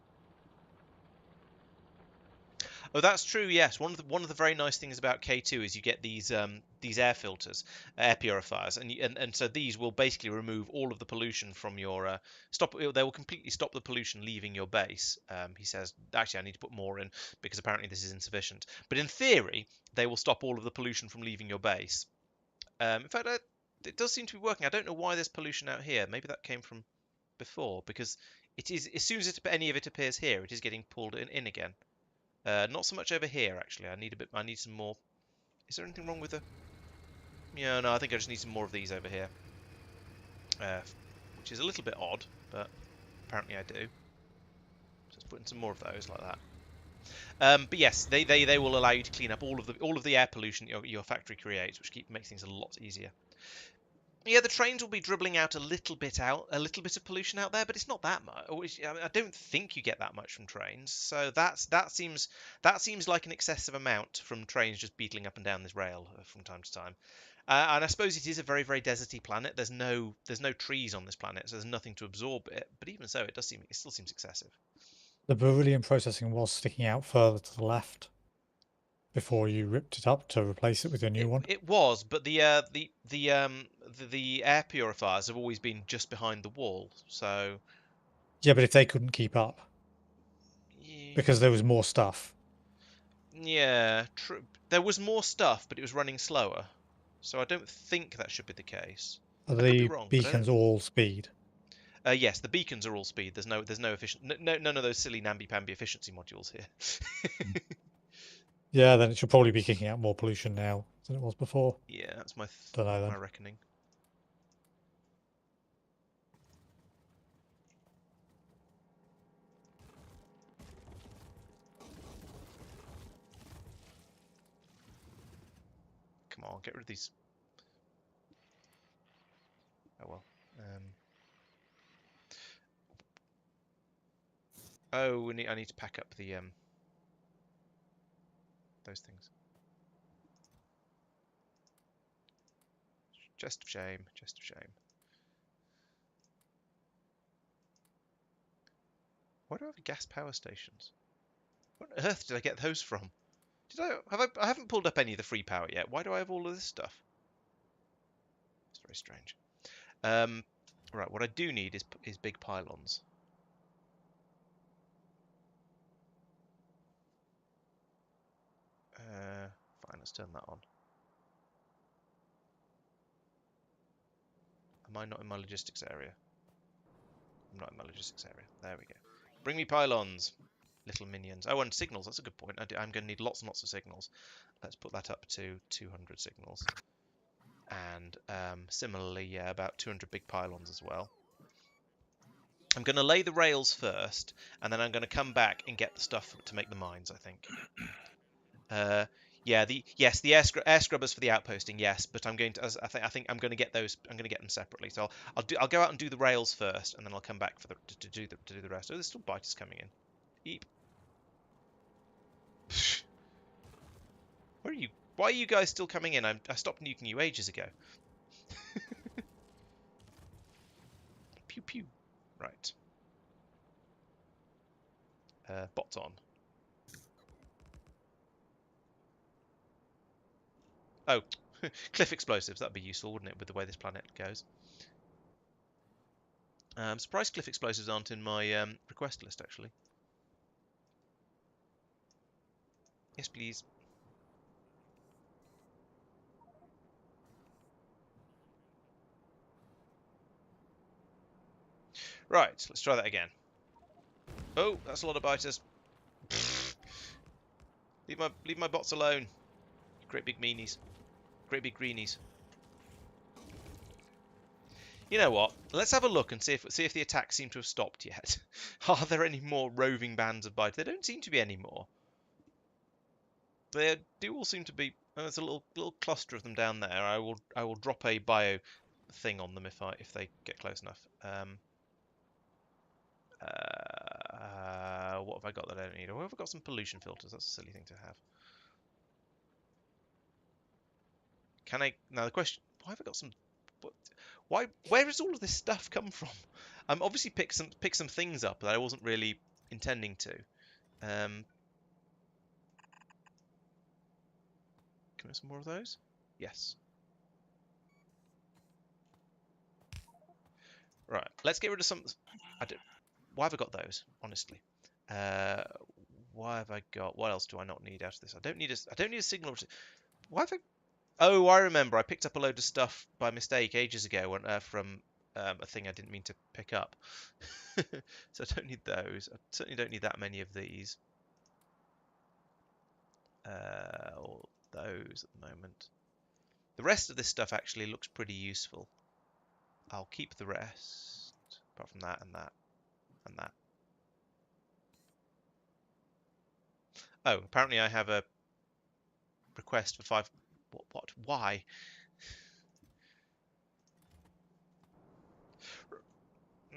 Oh, that's true. Yes, one of the very nice things about K2 is you get these air filters, air purifiers, and so these will basically remove all of the pollution from your They will completely stop the pollution leaving your base. He says, actually, I need to put more in because apparently this is insufficient. But in theory, they will stop all of the pollution from leaving your base. In fact, it does seem to be working. I don't know why there's pollution out here. Maybe that came from before, because it is, as soon as any of it appears here, it is getting pulled in again. Not so much over here, actually. I need some more. Is there anything wrong with the... Yeah, no, I think I just need some more of these over here. Which is a little bit odd, but apparently I do. So let's put in some more of those like that. But yes, they will allow you to clean up all of the air pollution your factory creates, which makes things a lot easier. Yeah, the trains will be dribbling out a little bit of pollution out there, but it's not that much. I don't think you get that much from trains, so that seems like an excessive amount from trains just beetling up and down this rail from time to time. And I suppose it is a very, very deserty planet. There's no trees on this planet, so there's nothing to absorb it. But even so, it still seems excessive. The beryllium processing was sticking out further to the left before you ripped it up to replace it with a new one. It was, but the air purifiers have always been just behind the wall, so... Yeah, but if they couldn't keep up, because there was more stuff. Yeah, true. There was more stuff, but it was running slower, so I don't think that should be the case. Are I could be the wrong. beacons all speed? Yes, the beacons are all speed. There's no efficient. None of those silly namby-pamby efficiency modules here. Yeah, then it should probably be kicking out more pollution now than it was before. Yeah, that's my reckoning. Come on, get rid of these. Oh well. Oh, I need to pack up the those things. Just of shame, just of shame. Why do I have gas power stations? What on earth did I get those from? I haven't pulled up any of the free power yet. Why do I have all of this stuff? It's very strange. Right, what I do need is big pylons. Fine, let's turn that on. Am I not in my logistics area? I'm not in my logistics area. There we go. Bring me pylons, little minions. Oh, and signals. That's a good point. I'm going to need lots and lots of signals. Let's put that up to 200 signals. And similarly, yeah, about 200 big pylons as well. I'm going to lay the rails first, and then I'm going to come back and get the stuff to make the mines, I think. Yeah, the air scrubbers for the outposting, yes, but I'm going to, I think I'm going to get those. I'm going to get them separately. So I'll go out and do the rails first, and then I'll come back for to do the rest. Oh, there's still biters coming in. Eep. Where are you? Why are you guys still coming in? I stopped nuking you ages ago. Pew pew. Right. Bots on. Oh, cliff explosives. That'd be useful, wouldn't it, with the way this planet goes? I'm surprised cliff explosives aren't in my request list, actually. Yes, please. Right, let's try that again. Oh, that's a lot of biters. Leave my bots alone. Great big meanies. Great big greenies. You know what? Let's have a look and see if the attacks seem to have stopped yet. Are there any more roving bands of biters? There don't seem to be any more. There do all seem to be. There's a little cluster of them down there. I will drop a bio thing on them if they get close enough. What have I got that I don't need? Oh, have I got some pollution filters? That's a silly thing to have. Can I? Now the question: why have I got some? Why? Where has all of this stuff come from? I'm obviously picked some things up that I wasn't really intending to. Can we have some more of those? Yes. Right. Let's get rid of some. Why have I got those? Honestly. Why have I got? What else do I not need out of this? I don't need a signal. Why have I? Oh, I remember. I picked up a load of stuff by mistake ages ago from a thing I didn't mean to pick up. So I don't need those. I certainly don't need that many of these. Or those at the moment. The rest of this stuff actually looks pretty useful. I'll keep the rest, apart from that and that and that. Oh, apparently I have a request for 5. What? Why?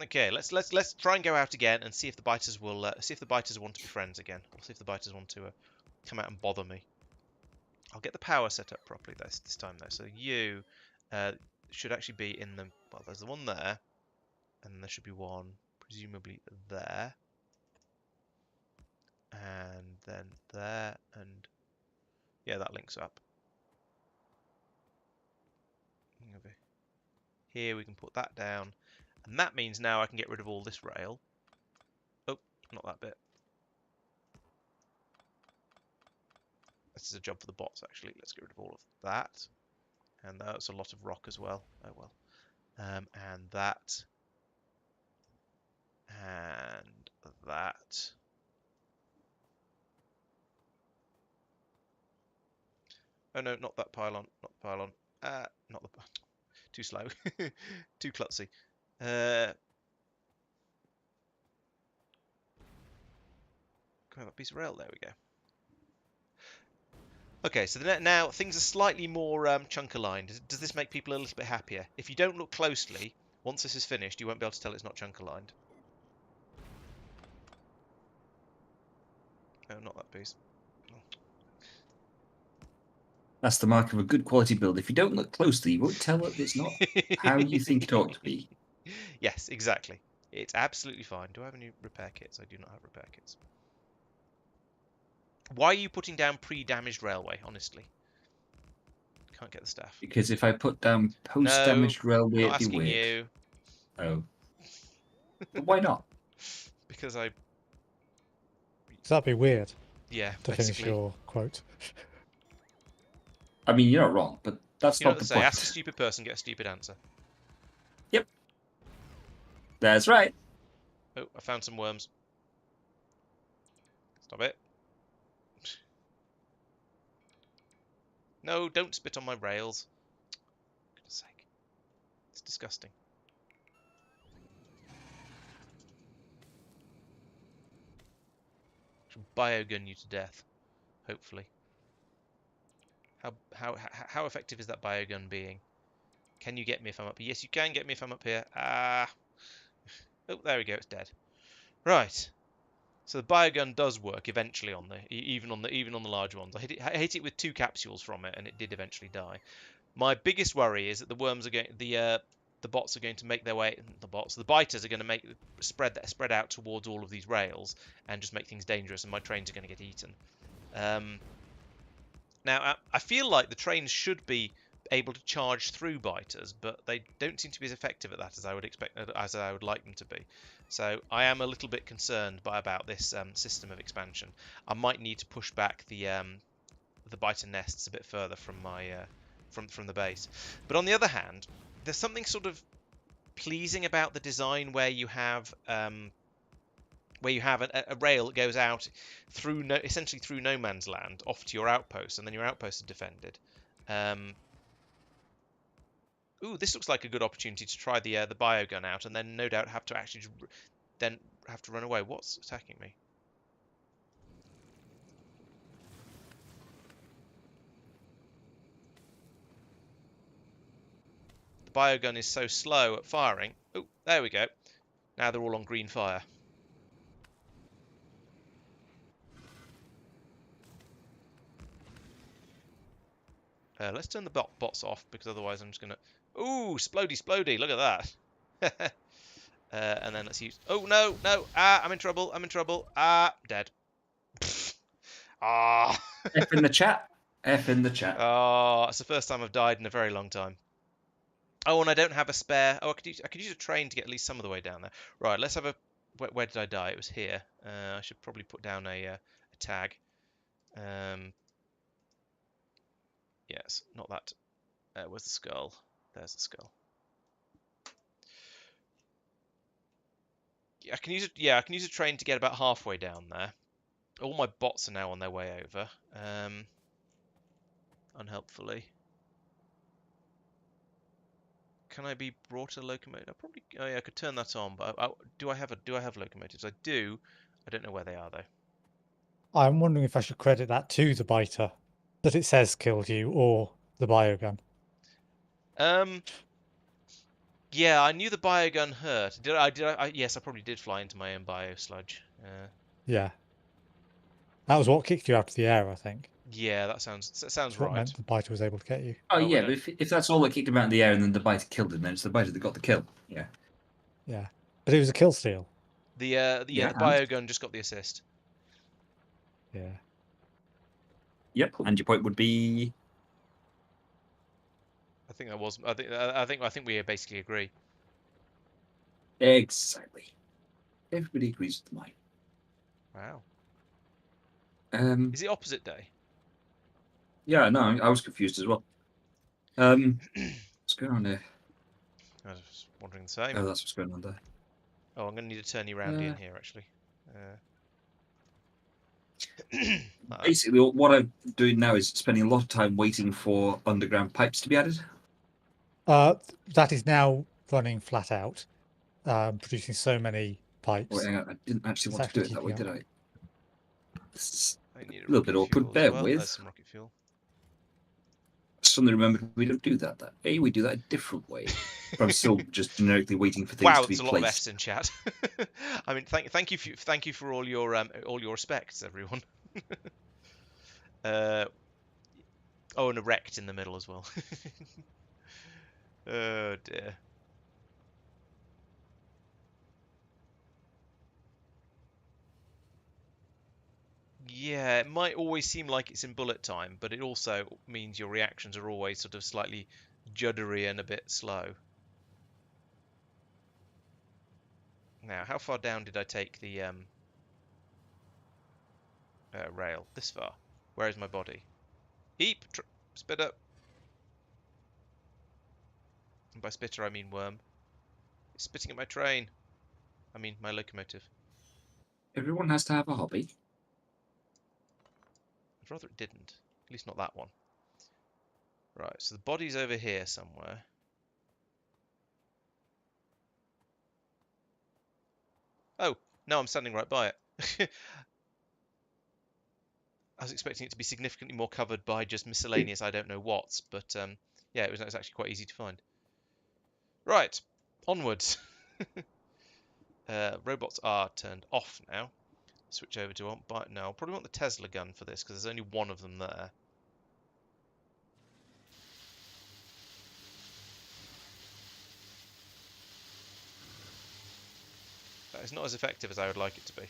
Okay, let's try and go out again and see if the biters will see if the biters want to be friends again. We'll see if the biters want to come out and bother me. I'll get the power set up properly this time though. So you should actually be in the. Well, there's the one there, and there should be one presumably there, and then there, and yeah, that links up. Over here we can put that down. And that means now I can get rid of all this rail. Oh, not that bit. This is a job for the bots, actually. Let's get rid of all of that. And that's a lot of rock as well. Oh, well. And that. And that. Oh, no, not that pylon. Not the pylon. Not the... Too slow. Too klutzy. Grab that piece of rail. There we go. Okay, so now things are slightly more chunk aligned. Does this make people a little bit happier? If you don't look closely, once this is finished, you won't be able to tell it's not chunk aligned. Oh, not that piece. Oh. That's the mark of a good quality build. If you don't look closely, you won't tell that it's not how you think it ought to be. Yes, exactly. It's absolutely fine. Do I have any repair kits? I do not have repair kits. Why are you putting down pre-damaged railway, honestly? Can't get the staff. Because if I put down post-damaged railway, it'd be weird. You. Oh. But why not? Because I... So that'd be weird. Yeah, to basically. finish your quote. I mean, you're not wrong, but that's You know not what the they say, point. ask a stupid person, get a stupid answer. That's right. Oh, I found some worms. Stop it. No, don't spit on my rails. For goodness sake. It's disgusting. Should biogun you to death, hopefully. How effective is that biogun being? Can you get me if I'm up here? Yes, you can get me if I'm up here. Ah. Oh, there we go. It's dead. Right. So the biogun does work eventually on the even on the large ones. I hit it with 2 capsules from it, and it did eventually die. My biggest worry is that the worms are going the bots are going to make their way. The biters are going to make spread out towards all of these rails and just make things dangerous, and my trains are going to get eaten. Now, I feel like the trains should be able to charge through biters, but they don't seem to be as effective at that as I would expect, as I would like them to be. So I am a little bit concerned about this system of expansion. I might need to push back the biter nests a bit further from my from the base. But on the other hand, there's something sort of pleasing about the design where you have a rail that goes out through essentially through no man's land off to your outpost, and then your outpost is defended. Ooh, this looks like a good opportunity to try the biogun out, and then no doubt have to actually then have to run away. What's attacking me? The biogun is so slow at firing. Oh, there we go. Now they're all on green fire. Let's turn the bots off, because otherwise I'm just gonna. Ooh, splody! Look at that. And then let's use. Oh no! Ah, I'm in trouble! Ah, dead. Ah. F in the chat. F in the chat. Oh, it's the first time I've died in a very long time. Oh, and I don't have a spare. Oh, I could use a train to get at least some of the way down there. Right, let's have a. Where did I die? It was here. I should probably put down a tag. Yes, not that. Where's the skull? There's the skull. I can use it. Yeah, I can use a train to get about halfway down there. All my bots are now on their way over. Unhelpfully. Can I be brought a locomotive? I probably. Oh yeah, I could turn that on. But do I have locomotives? I do. I don't know where they are though. I'm wondering if I should credit that to the biter, that it says killed you, or the biogun. Yeah, I knew the biogun hurt. Did I? Yes, I probably did fly into my own bio sludge. Yeah. That was what kicked you out of the air, I think. Yeah, that sounds That's right. what meant the biter was able to get you. Oh yeah, but if that's all that kicked him out in the air and then the biter killed him, then it's the biter that got the kill. Yeah. Yeah. But it was a kill steal. The biogun just got the assist. Yeah. Yep. And your point would be. I think that was. I think we basically agree. Exactly. Everybody agrees with mine. Wow. Is it opposite day? Yeah, no, I was confused as well. What's going on there? I was wondering the same. Oh, that's what's going on there. Oh, I'm going to need to turn you round in here, actually. Basically, what I'm doing now is spending a lot of time waiting for underground pipes to be added. That is now running flat out, producing so many pipes. Wait, hang on, I didn't actually want to do it that way, did I? I need A little bit awkward. Bear with. There's some rocket fuel. Suddenly remembered we don't do that. We do that a different way. But I'm still just generically waiting for things to be placed. Wow, there's a lot of F's in chat. I mean, thank you for all your respects, everyone. Oh, and erect in the middle as well. Oh dear. Yeah, it might always seem like it's in bullet time, but it also means your reactions are always sort of slightly juddery and a bit slow. Now, how far down did I take the rail? This far. Where is my body? Heap! Spitter! And by spitter I mean worm. It's spitting at my train. I mean, my locomotive. Everyone has to have a hobby. I'd rather it didn't. At least not that one. Right, so the body's over here somewhere. Oh, no, I'm standing right by it. I was expecting it to be significantly more covered by just miscellaneous I don't know what's, but yeah, it was actually quite easy to find. Right, onwards. Robots are turned off now. Switch over to on. No, I'll probably want the Tesla gun for this because there's only one of them there. That is not as effective as I would like it to be.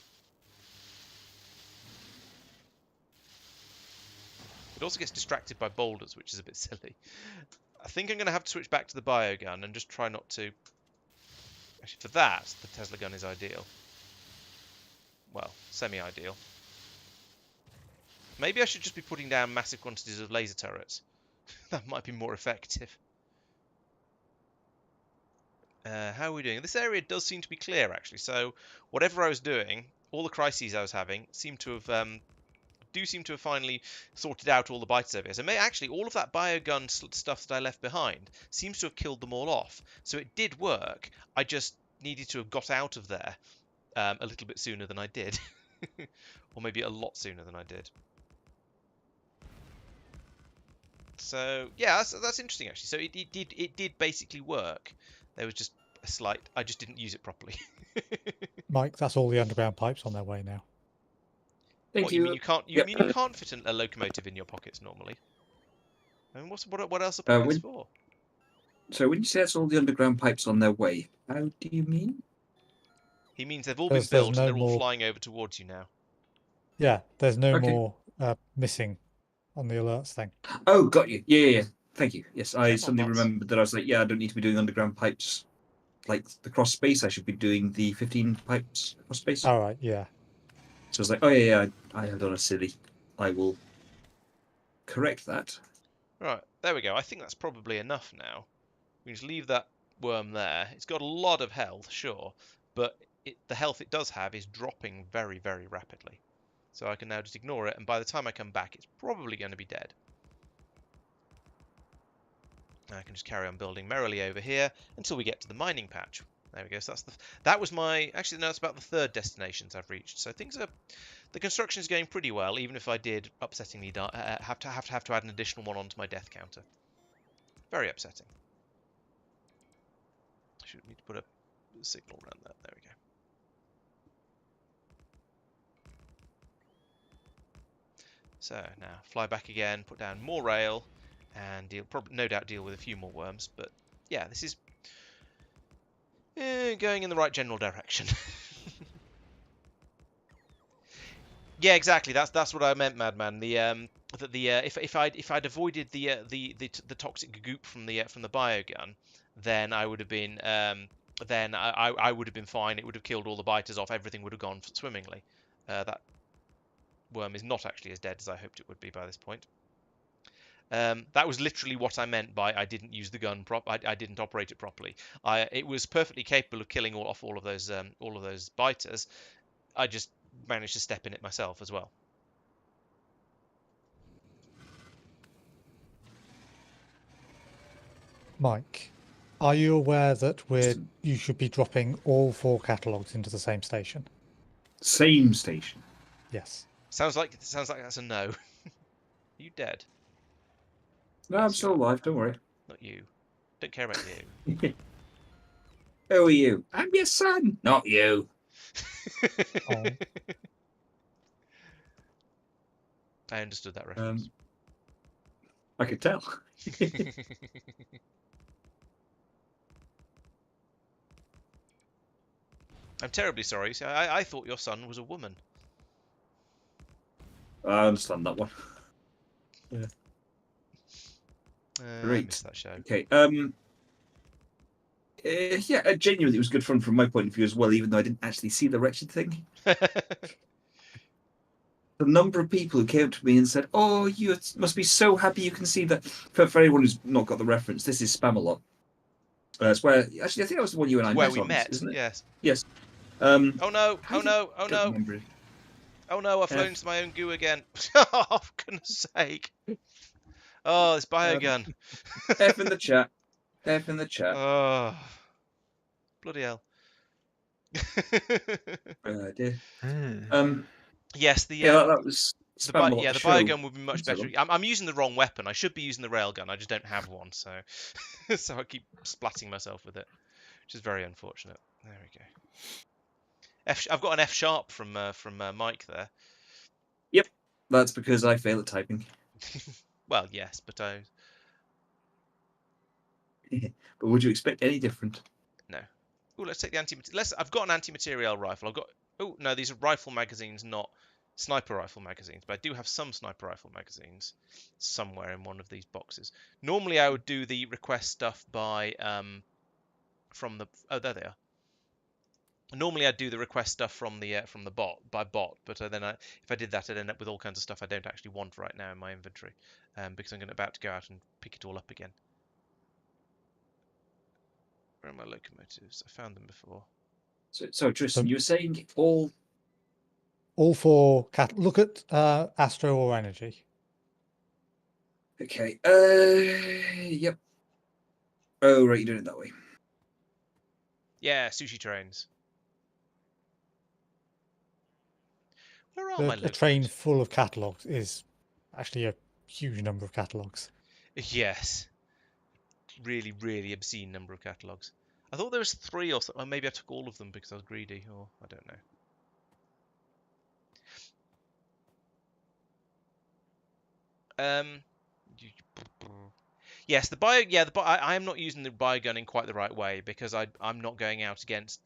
It also gets distracted by boulders, which is a bit silly. I think I'm going to have to switch back to the biogun and just try not to... Actually, for that, the Tesla gun is ideal. Well, semi-ideal. Maybe I should just be putting down massive quantities of laser turrets. That might be more effective. How are we doing? This area does seem to be clear, actually. So whatever I was doing, all the crises I was having, seem to have finally sorted out all the biters over here. So actually, all of that biogun stuff that I left behind seems to have killed them all off. So it did work. I just needed to have got out of there a little bit sooner than I did. Or maybe a lot sooner than I did. So yeah, that's interesting actually. So it did basically work. There was just a slight. I just didn't use it properly. Mike, that's all the underground pipes on their way now. Thank What, you. you mean you can't? You mean you can't fit a locomotive in your pockets normally? I mean, what else are pockets for? So when you say it's all the underground pipes on their way, how do you mean? He means they've all been built and they're all flying over towards you now. Yeah, there's no more missing on the alerts thing. Oh, got you. Yeah. Thank you. Yes, I Careful, suddenly bots. remembered that I was like, yeah, I don't need to be doing underground pipes like the cross space. I should be doing the 15 pipes cross space. All right, yeah. So I was like, oh yeah, I have done a silly. I will correct that. Right, there we go. I think that's probably enough now. We just leave that worm there. It's got a lot of health, sure, but the health it does have is dropping very, very rapidly. So I can now just ignore it, and by the time I come back, it's probably going to be dead. I can just carry on building merrily over here until we get to the mining patch. There we go. So that was my... Actually, no, it's about the third destinations I've reached. So things are... The construction is going pretty well, even if I did upsettingly have to add an additional one onto my death counter. Very upsetting. I should need to put a signal around that. There we go. So now fly back again, put down more rail, and no doubt deal with a few more worms. But yeah, this is going in the right general direction. Yeah, exactly. That's what I meant, Madman. If I'd avoided the toxic goop from the biogun, then I would have been I would have been fine. It would have killed all the biters off. Everything would have gone swimmingly. That worm is not actually as dead as I hoped it would be by this point. That was literally what I meant by I didn't use the gun I didn't operate it properly. It was perfectly capable of killing all of those biters. I just managed to step in it myself as well. Mike, are you aware that you should be dropping all 4 catalogues into the same station? Same station. Yes. Sounds like that's a no. Are you dead? No, I'm still alive. Don't worry. Not you. Don't care about you. Who are you? I'm your son. Not you. Oh. I understood that reference. I could tell. I'm terribly sorry. So I thought your son was a woman. I understand that one. Yeah. I missed that show. Okay. Yeah, genuinely, it was good fun from my point of view as well, even though I didn't actually see the wretched thing. The number of people who came up to me and said, "Oh, you must be so happy you can see that." For anyone who's not got the reference, this is Spamalot. It's where actually I think that was the one you and I where met we on, met, isn't it? Yes. Yes. Oh no! How Oh did- no! Oh don't no! remember. Oh no! I've flown F. into my own goo again. Oh, for goodness sake! Oh, this biogun. F in the chat. F in the chat. Oh, bloody hell. Dear. Hmm. Yes, Yeah, that was spam a lot yeah, to the show. biogun would be much better. So I'm using the wrong weapon. I should be using the railgun. I just don't have one, so so I keep splatting myself with it, which is very unfortunate. There we go. I've got an F sharp from Mike there. Yep, that's because I fail at typing. Well, yes, but But would you expect any different? no. Oh, let's take the anti. I've got an anti-material rifle. I've got. Oh no, these are rifle magazines, not sniper rifle magazines. But I do have some sniper rifle magazines somewhere in one of these boxes. Normally, I would do the request stuff by from the. Oh, there they are. Normally, I'd do the request stuff from the bot by bot, but then if I did that, I'd end up with all kinds of stuff I don't actually want right now in my inventory, because I'm about to go out and pick it all up again. Where are my locomotives? I found them before. So Tristan, you were saying all for cat. Look at Astro or Energy. okay. Yep. Oh, right, you're doing it that way. Yeah, sushi trains. Where are my A locomotives? train full of catalogs is actually a huge number of catalogs. Yes. Really, really obscene number of catalogs. I thought there was 3 or something. Maybe I took all of them because I was greedy, or I don't know. Yes, I am not using the biogun in quite the right way because I'm not going out against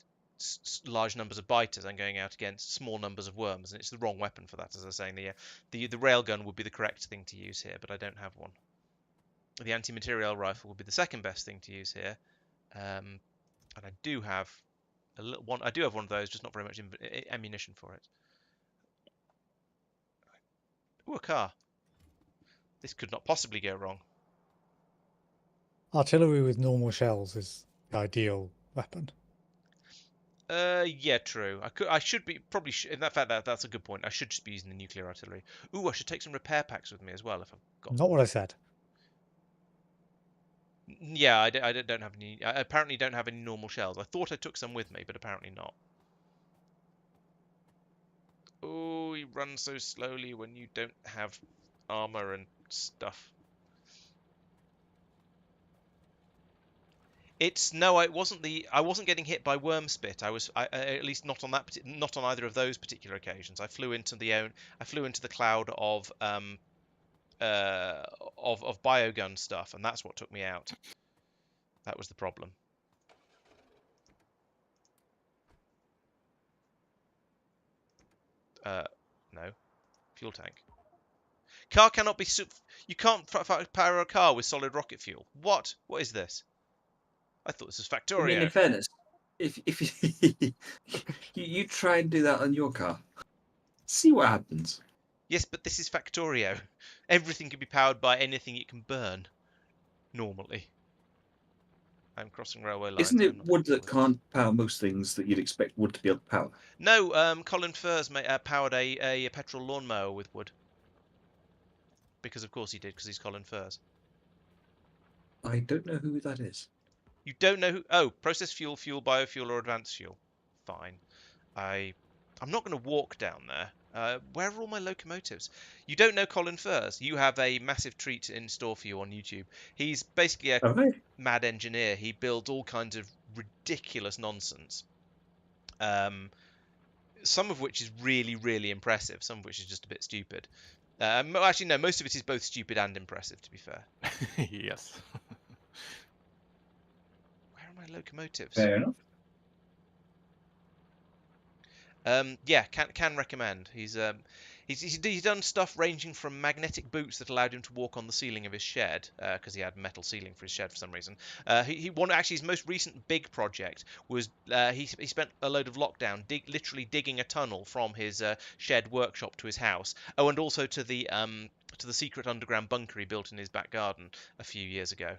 large numbers of biters. I'm going out against small numbers of worms, and it's the wrong weapon for that. As I was saying, the railgun would be the correct thing to use here, but I don't have one. The anti-material rifle would be the second best thing to use here, and I do have a little one. I do have one of those, just not very much ammunition for it. Ooh, a car. This could not possibly go wrong. Artillery with normal shells is the ideal weapon. Yeah, true. I should be probably. In fact, that's a good point. I should just be using the nuclear artillery. Ooh, I should take some repair packs with me as well if I've got. Not what I said. Yeah, I don't have any. I apparently don't have any normal shells. I thought I took some with me, but apparently not. Oh, you run so slowly when you don't have armor and stuff. It wasn't I wasn't getting hit by worm spit. At least not on not on either of those particular occasions. I flew into the cloud of biogun stuff, and that's what took me out. That was the problem. No, fuel tank. Car cannot be. You can't power a car with solid rocket fuel. What? What is this? I thought this was Factorio. I mean, in fairness, if you try and do that on your car, see what happens. Yes, but this is Factorio. Everything can be powered by anything it can burn. Normally. I'm crossing railway lines. Isn't it wood that can't power most things that you'd expect wood to be able to power? No, Colin Furze powered a petrol lawnmower with wood. Because of course he did, because he's Colin Furze. I don't know who that is. You don't know who... Oh, processed fuel, biofuel, or advanced fuel. Fine. I'm not going to walk down there. Where are all my locomotives? You don't know Colin Furze. You have a massive treat in store for you on YouTube. He's basically a mad engineer. He builds all kinds of ridiculous nonsense. Some of which is really, really impressive. Some of which is just a bit stupid. Actually, no, most of it is both stupid and impressive, to be fair. Yes. Where are my locomotives? Fair enough. Yeah, can recommend. He's done stuff ranging from magnetic boots that allowed him to walk on the ceiling of his shed because he had metal ceiling for his shed for some reason. Actually his most recent big project was he spent a load of lockdown literally digging a tunnel from his shed workshop to his house. Oh, and also to the secret underground bunker he built in his back garden a few years ago.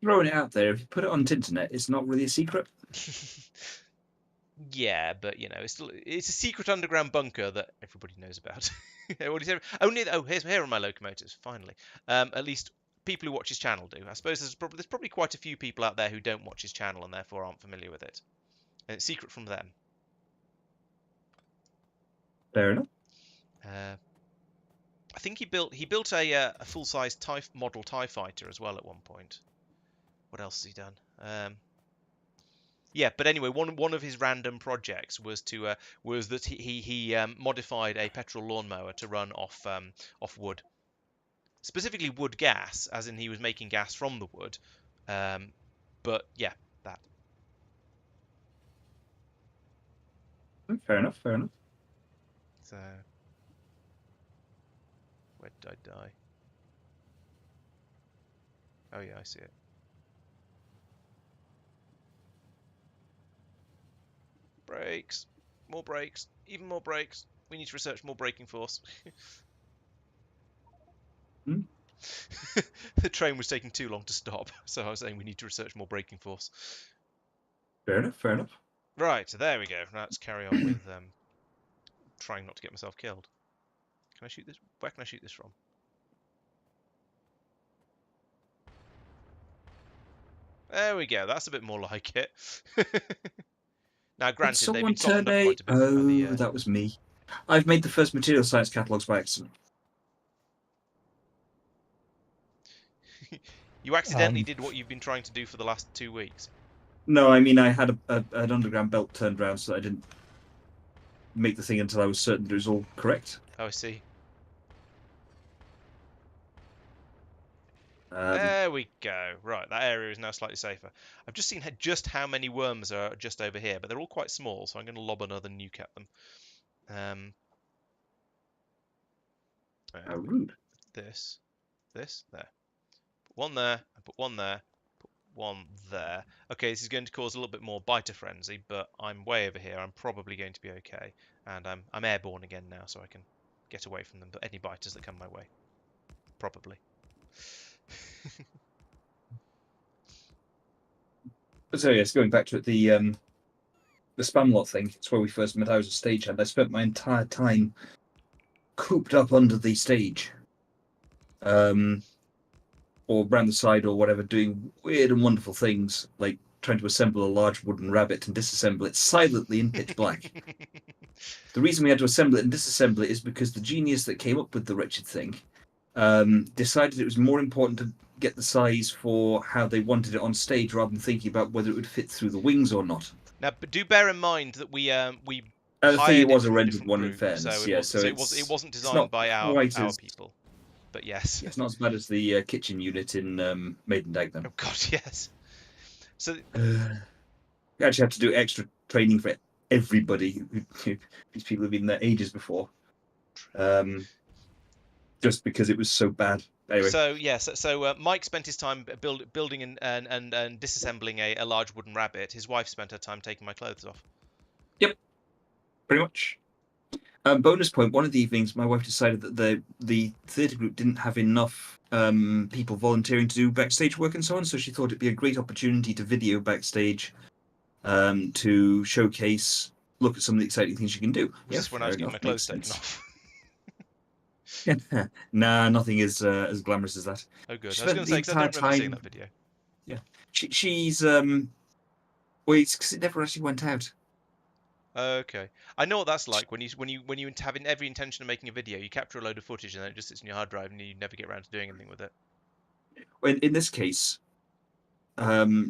throwing it out there. If you put it on Tinternet, it's not really a secret. Yeah, but you know, it's a secret underground bunker that everybody knows about. Here are my locomotives. Finally, at least people who watch his channel do. I suppose there's probably quite a few people out there who don't watch his channel and therefore aren't familiar with it. And it's secret from them. Fair enough. I think he built a full-size model TIE fighter as well at one point. What else has he done? Yeah, but anyway, one of his random projects was that he modified a petrol lawnmower to run off wood, specifically wood gas, as in he was making gas from the wood. But yeah, that. Fair enough. Fair enough. So, where did I die? Oh yeah, I see it. Brakes. More brakes. Even more brakes. We need to research more braking force. The train was taking too long to stop, so I was saying we need to research more braking force. Fair enough. Fair enough. Right, there we go. Let's carry on with trying not to get myself killed. Can I shoot this? Where can I shoot this from? There we go. That's a bit more like it. Now, granted, they've been softened up quite a bit. Oh, that was me. I've made the first material science catalogues by accident. You accidentally did what you've been trying to do for the last 2 weeks. No, I mean I had an underground belt turned around, so I didn't make the thing until I was certain that it was all correct. Oh, I see. There we go. Right, that area is now slightly safer. I've just seen just how many worms are just over here, but they're all quite small, so I'm going to lob another nuke at them. rude. This, there. Put one there, and put one there, put one there. Okay, this is going to cause a little bit more biter frenzy, but I'm way over here. I'm probably going to be okay. And I'm airborne again now, so I can get away from them. But any biters that come my way, probably. So yes, going back to it, the spam lot thing. It's where we first met. I was a stagehand. I spent my entire time cooped up under the stage, or around the side or whatever, doing weird and wonderful things, like trying to assemble a large wooden rabbit and disassemble it silently in pitch black. The reason we had to assemble it and disassemble it is because the genius that came up with the wretched thing decided it was more important to get the size for how they wanted it on stage rather than thinking about whether it would fit through the wings or not. Now, but do bear in mind that we I think it was a rendered one, in fairness. It wasn't designed by our people. But yes. It's not as bad as the kitchen unit in Maiden Dagenham. Oh god, yes. So we actually had to do extra training for everybody. These people have been there ages before. Just because it was so bad. Anyway. So Mike spent his time building and disassembling a large wooden rabbit. His wife spent her time taking my clothes off. Yep, pretty much. Bonus point, one of the evenings my wife decided that the theatre group didn't have enough people volunteering to do backstage work and so on, so she thought it'd be a great opportunity to video backstage to showcase, look at some of the exciting things you can do. Yes, when I was getting my clothes taken off. Nah, nothing is as glamorous as that. Oh, good. I was going to say, because I don't remember seeing that video. Yeah. She's... well, it's because it never actually went out. Okay. I know what that's like when you have every intention of making a video, you capture a load of footage and then it just sits in your hard drive and you never get around to doing anything with it. Well, in this case,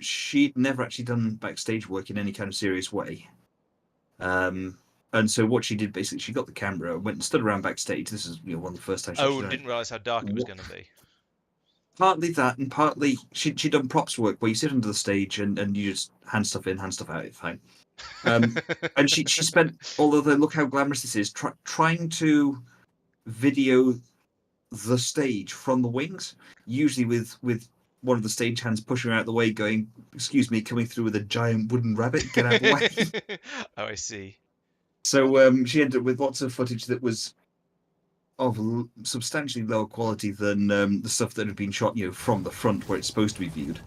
she'd never actually done backstage work in any kind of serious way. And so what she did, basically, she got the camera, went and stood around backstage. This is one of the first times. Oh, and didn't realise how dark it was going to be. Partly that, and partly she'd done props work where you sit under the stage and you just hand stuff in, hand stuff out. It's fine. And she spent, although look how glamorous this is, trying to video the stage from the wings, usually with one of the stagehands pushing her out of the way, going, "Excuse me," coming through with a giant wooden rabbit. Get out of the way. Oh, I see. So she ended up with lots of footage that was of substantially lower quality than the stuff that had been shot, from the front where it's supposed to be viewed.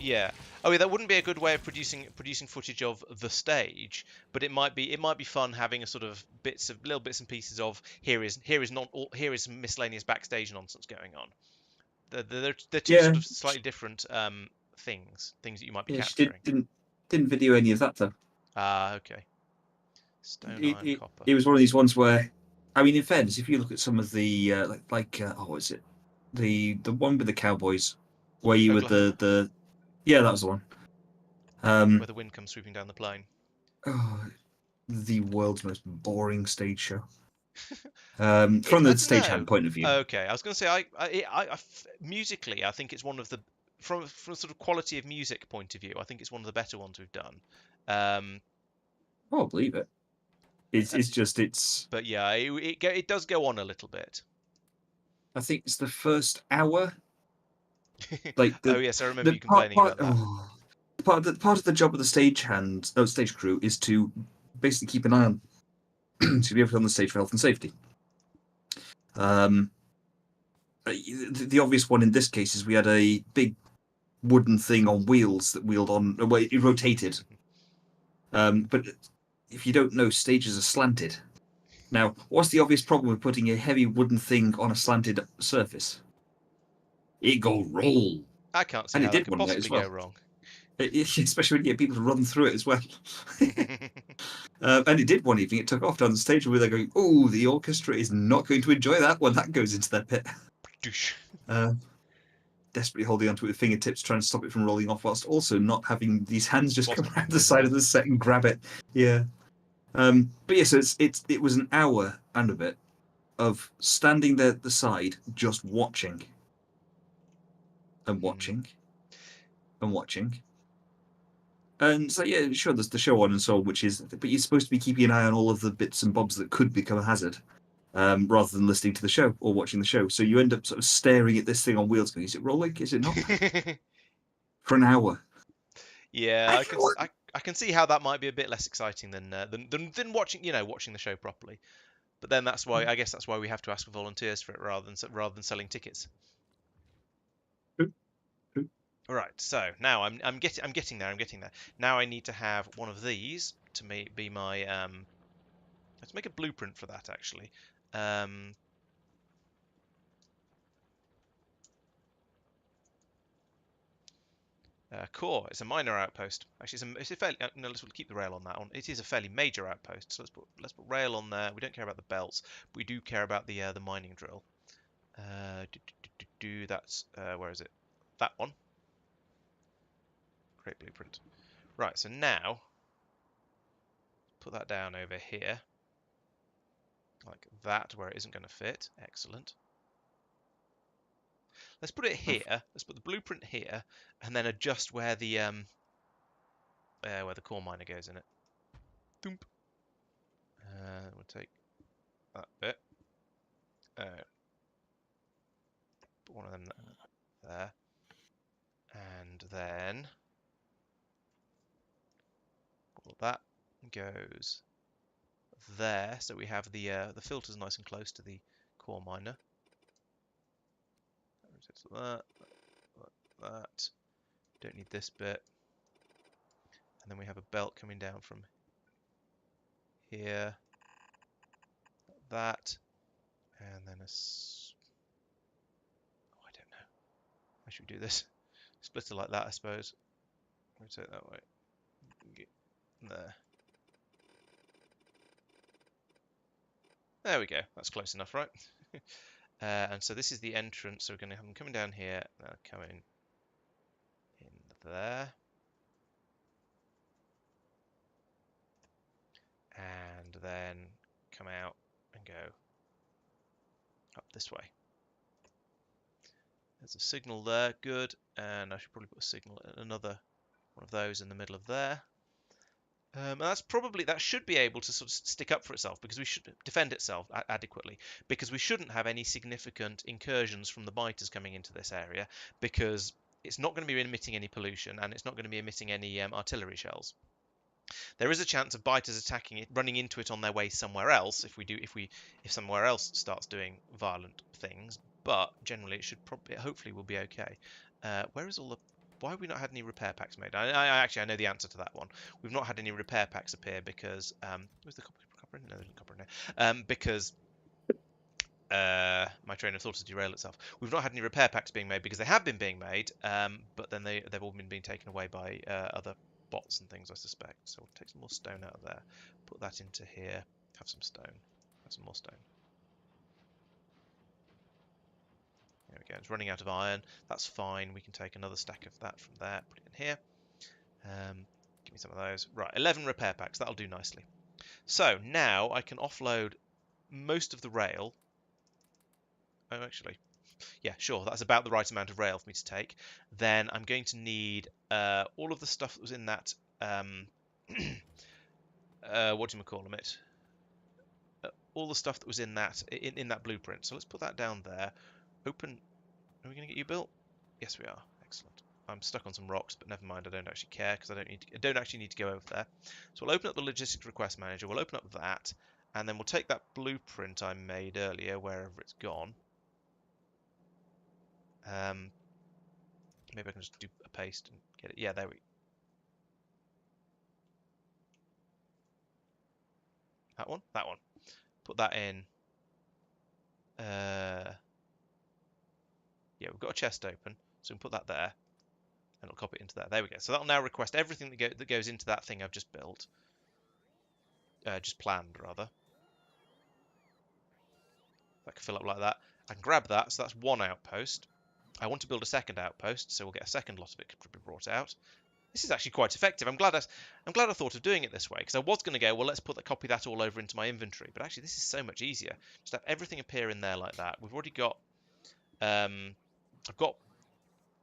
Yeah. Oh, yeah. That wouldn't be a good way of producing footage of the stage, but it might be fun having a sort of little bits and pieces of here is some miscellaneous backstage nonsense going on. They're two Yeah, sort of slightly different things that you might be yeah. She capturing. didn't video any of that though. Ah, okay. Stone, It, iron, it, copper. it was one of these ones where, I mean, in fairness, if you look at some of the what is it? The one with the cowboys, where you were Oklahoma, yeah, that was the one. where the wind comes sweeping down the plain. Oh, the world's most boring stage show. From I the don't stagehand know. point of view. Okay, I was going to say, musically, I think it's one of the from a sort of quality of music point of view, I think it's one of the better ones we've done. Oh, I'll believe it. It's. But yeah, it does go on a little bit. I think it's the first hour. Like Oh yes, I remember the you complaining about that. Part of the job of the stage crew is to basically keep an eye on to be able to on the stage for health and safety. The obvious one in this case is we had a big wooden thing on wheels that wheeled on. Well, it rotated. But if you don't know, stages are slanted. Now, what's the obvious problem with putting a heavy wooden thing on a slanted surface? It go roll. I can't see And how it that did could one night possibly as well. go wrong. Especially when you get people to run through it as well. And it did one evening. It took off down the stage where they're going, "Oh, the orchestra is not going to enjoy that when that goes into their pit." Desperately holding onto it with fingertips, trying to stop it from rolling off, whilst also not having these hands just come around the side of the set and grab it. Yeah. But yeah, so it was an hour and a bit of standing there at the side, just watching and watching and watching. And so yeah, sure, there's the show on and so on, which is, but you're supposed to be keeping an eye on all of the bits and bobs that could become a hazard, rather than listening to the show or watching the show. So you end up sort of staring at this thing on wheels, going, "Is it rolling? Is it not?" For an hour. Yeah, I can see how that might be a bit less exciting than watching watching the show properly. But then that's why we have to ask for volunteers for it rather than selling tickets. Right, so now I'm getting there. Now I need to have one of these to be my let's make a blueprint for that actually. Core. It's a minor outpost. Actually, it's a fairly. No, let's keep the rail on that one. It is a fairly major outpost. So let's put rail on there. We don't care about the belts, but we do care about the mining drill. That's where is it? That one. Create blueprint. Right. So now put that down over here, like that, where it isn't going to fit. Excellent. Let's put it here. Let's put the blueprint here, and then adjust where the core miner goes in it. Doomp. We'll take that bit. Put one of them there, and then all that goes there. So we have the filters nice and close to the core miner. That. Don't need this bit. And then we have a belt coming down from here. That. And then I don't know. How should we do this? Split it like that, I suppose. Rotate that way. Get there. There we go. That's close enough, right? And so this is the entrance. So we're going to have them coming down here. Coming in there. And then come out and go up this way. There's a signal there, good, and I should probably put a signal, another one of those in the middle of there. And that should be able to sort of stick up for itself, because we should defend itself adequately, because we shouldn't have any significant incursions from the biters coming into this area, because it's not going to be emitting any pollution and it's not going to be emitting any artillery shells. There is a chance of biters attacking it, running into it on their way somewhere else if somewhere else starts doing violent things. But generally, it should hopefully will be okay. Where is all the Why have we not had any repair packs made? I know the answer to that one. We've not had any repair packs appear because was the copper in? No, there's no copper in there. Because my train of thought has derailed itself. We've not had any repair packs being made because they have been being made, but then they've all been being taken away by other bots and things, I suspect. So we'll take some more stone out of there, put that into here, have some stone, have some more stone. There we go. It's running out of iron. That's fine. We can take another stack of that from there, put it in here. Give me some of those. Right, 11 repair packs. That'll do nicely. So now I can offload most of the rail. Oh, actually, yeah, sure. That's about the right amount of rail for me to take. Then I'm going to need all of the stuff that was in that. What do you call it? All the stuff that was in that that blueprint. So let's put that down there. Open. Are we going to get you built? Yes, we are. Excellent. I'm stuck on some rocks, but never mind. I don't actually care because I don't actually need to go over there. So we'll open up the logistics request manager. We'll open up that, and then we'll take that blueprint I made earlier, wherever it's gone. Maybe I can just do a paste and get it. Yeah, there we. That one. That one. Put that in. Yeah, we've got a chest open, so we can put that there, and it'll copy it into there. There we go. So that'll now request everything that goes into that thing I've just built, just planned rather. That can fill up like that. I can grab that, so that's one outpost. I want to build a second outpost, so we'll get a second lot of it to be brought out. This is actually quite effective. I'm glad I thought of doing it this way, because I was going to go, well, let's copy that all over into my inventory. But actually, this is so much easier. Just have everything appear in there like that. We've already got. I've got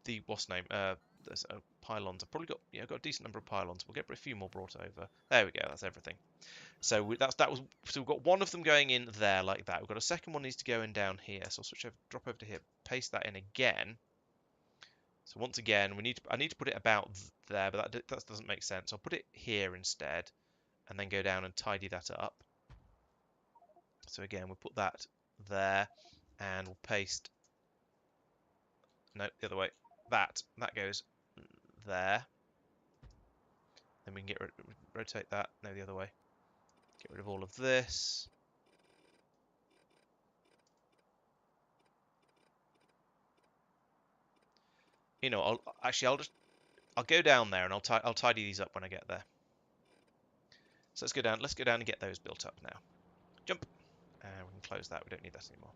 the what's name? There's pylons. I've got a decent number of pylons. We'll get a few more brought over. There we go. That's everything. So we've got one of them going in there like that. We've got a second one needs to go in down here. So I'll switch over, drop over to here, paste that in again. So once again, I need to put it about there, but that doesn't make sense. I'll put it here instead, and then go down and tidy that up. So again, we'll put that there, and we'll paste. No, the other way. That goes there. Then we can rotate that. No, the other way. Get rid of all of this. You know, I'll go down there and I'll tidy these up when I get there. So let's go down. Let's go down and get those built up now. Jump, and we can close that. We don't need that anymore.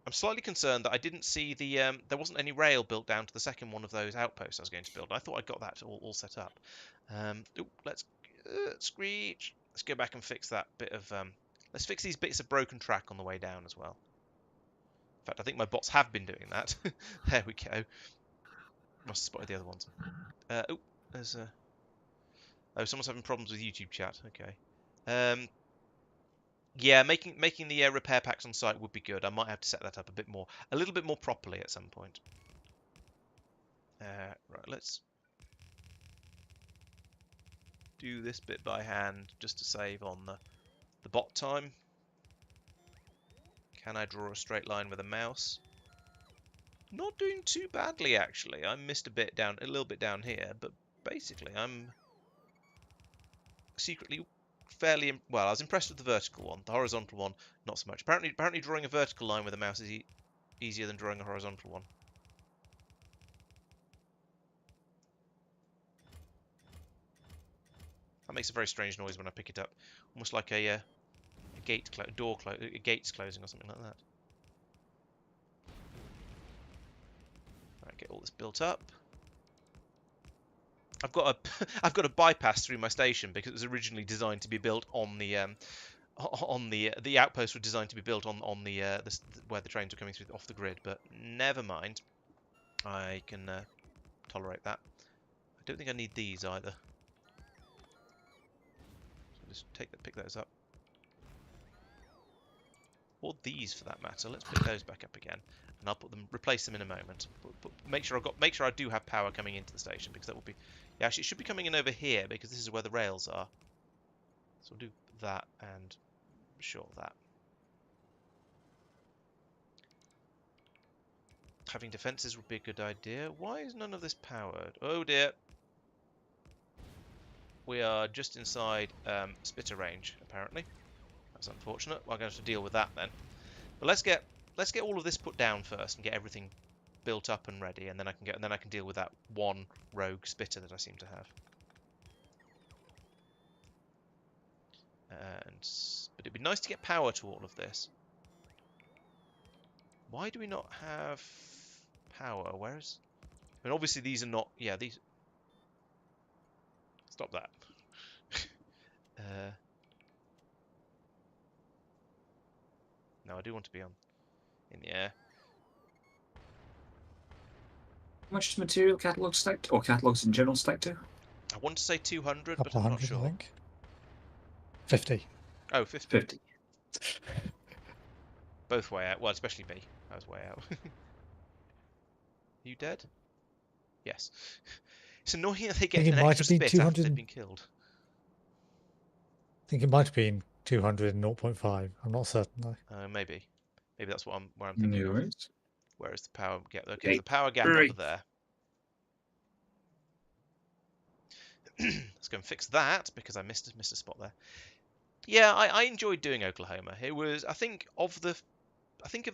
I'm slightly concerned that I didn't see the there wasn't any rail built down to the second one of those outposts I was going to build. I thought I'd got that all set up. Let's screech. Let's go back and fix that bit of. Let's fix these bits of broken track on the way down as well. In fact, I think my bots have been doing that. There we go. Must have spotted the other ones. There's a. Oh, someone's having problems with YouTube chat. Okay. Yeah, making the repair packs on site would be good. I might have to set that up a little bit more properly at some point. Right, let's do this bit by hand just to save on the bot time. Can I draw a straight line with a mouse? Not doing too badly actually. I missed a little bit down here, but basically I'm secretly fairly well. I was impressed with the vertical one. The horizontal one, not so much. Apparently drawing a vertical line with a mouse is easier than drawing a horizontal one. That makes a very strange noise when I pick it up, almost like a gate's closing or something like that. Right, get all this built up. I've got a bypass through my station because it was originally designed to be built on the outpost was designed to be built on where the trains were coming through off the grid, but never mind. I can tolerate that. I don't think I need these either. So just pick those up, or these for that matter. Let's pick those back up again, and I'll replace them in a moment. Make sure I do have power coming into the station because that will be. Yeah, actually, it should be coming in over here because this is where the rails are. So we'll do that and short that. Having defences would be a good idea. Why is none of this powered? Oh dear. We are just inside spitter range, apparently. That's unfortunate. Well, I'm going to have to deal with that then. But let's get all of this put down first and get everything built up and ready, and then I can deal with that one rogue spitter that I seem to have. But it'd be nice to get power to all of this. Why do we not have power? Where's... I mean, obviously these are not... Yeah, these... Stop that. No, I do want to be on in the air. How much is material catalogue stacked, or catalogues in general stacked to? I want to say 200, but Couple I'm not hundred, sure. I think. 50. Oh, 50. 50. Both way out. Well, especially me. I was way out. You dead? Yes. It's annoying that they get it an might extra have been spit after 200. they've been killed. I think it might have been 200 and 0.5. I'm not certain though. Maybe. Maybe that's what I'm thinking No of. worries. Where is the power gap? Okay, Okay, there's a power gap right. over there. Let's go and fix that because I missed a spot there. Yeah, I enjoyed doing Oklahoma. It was, I think of the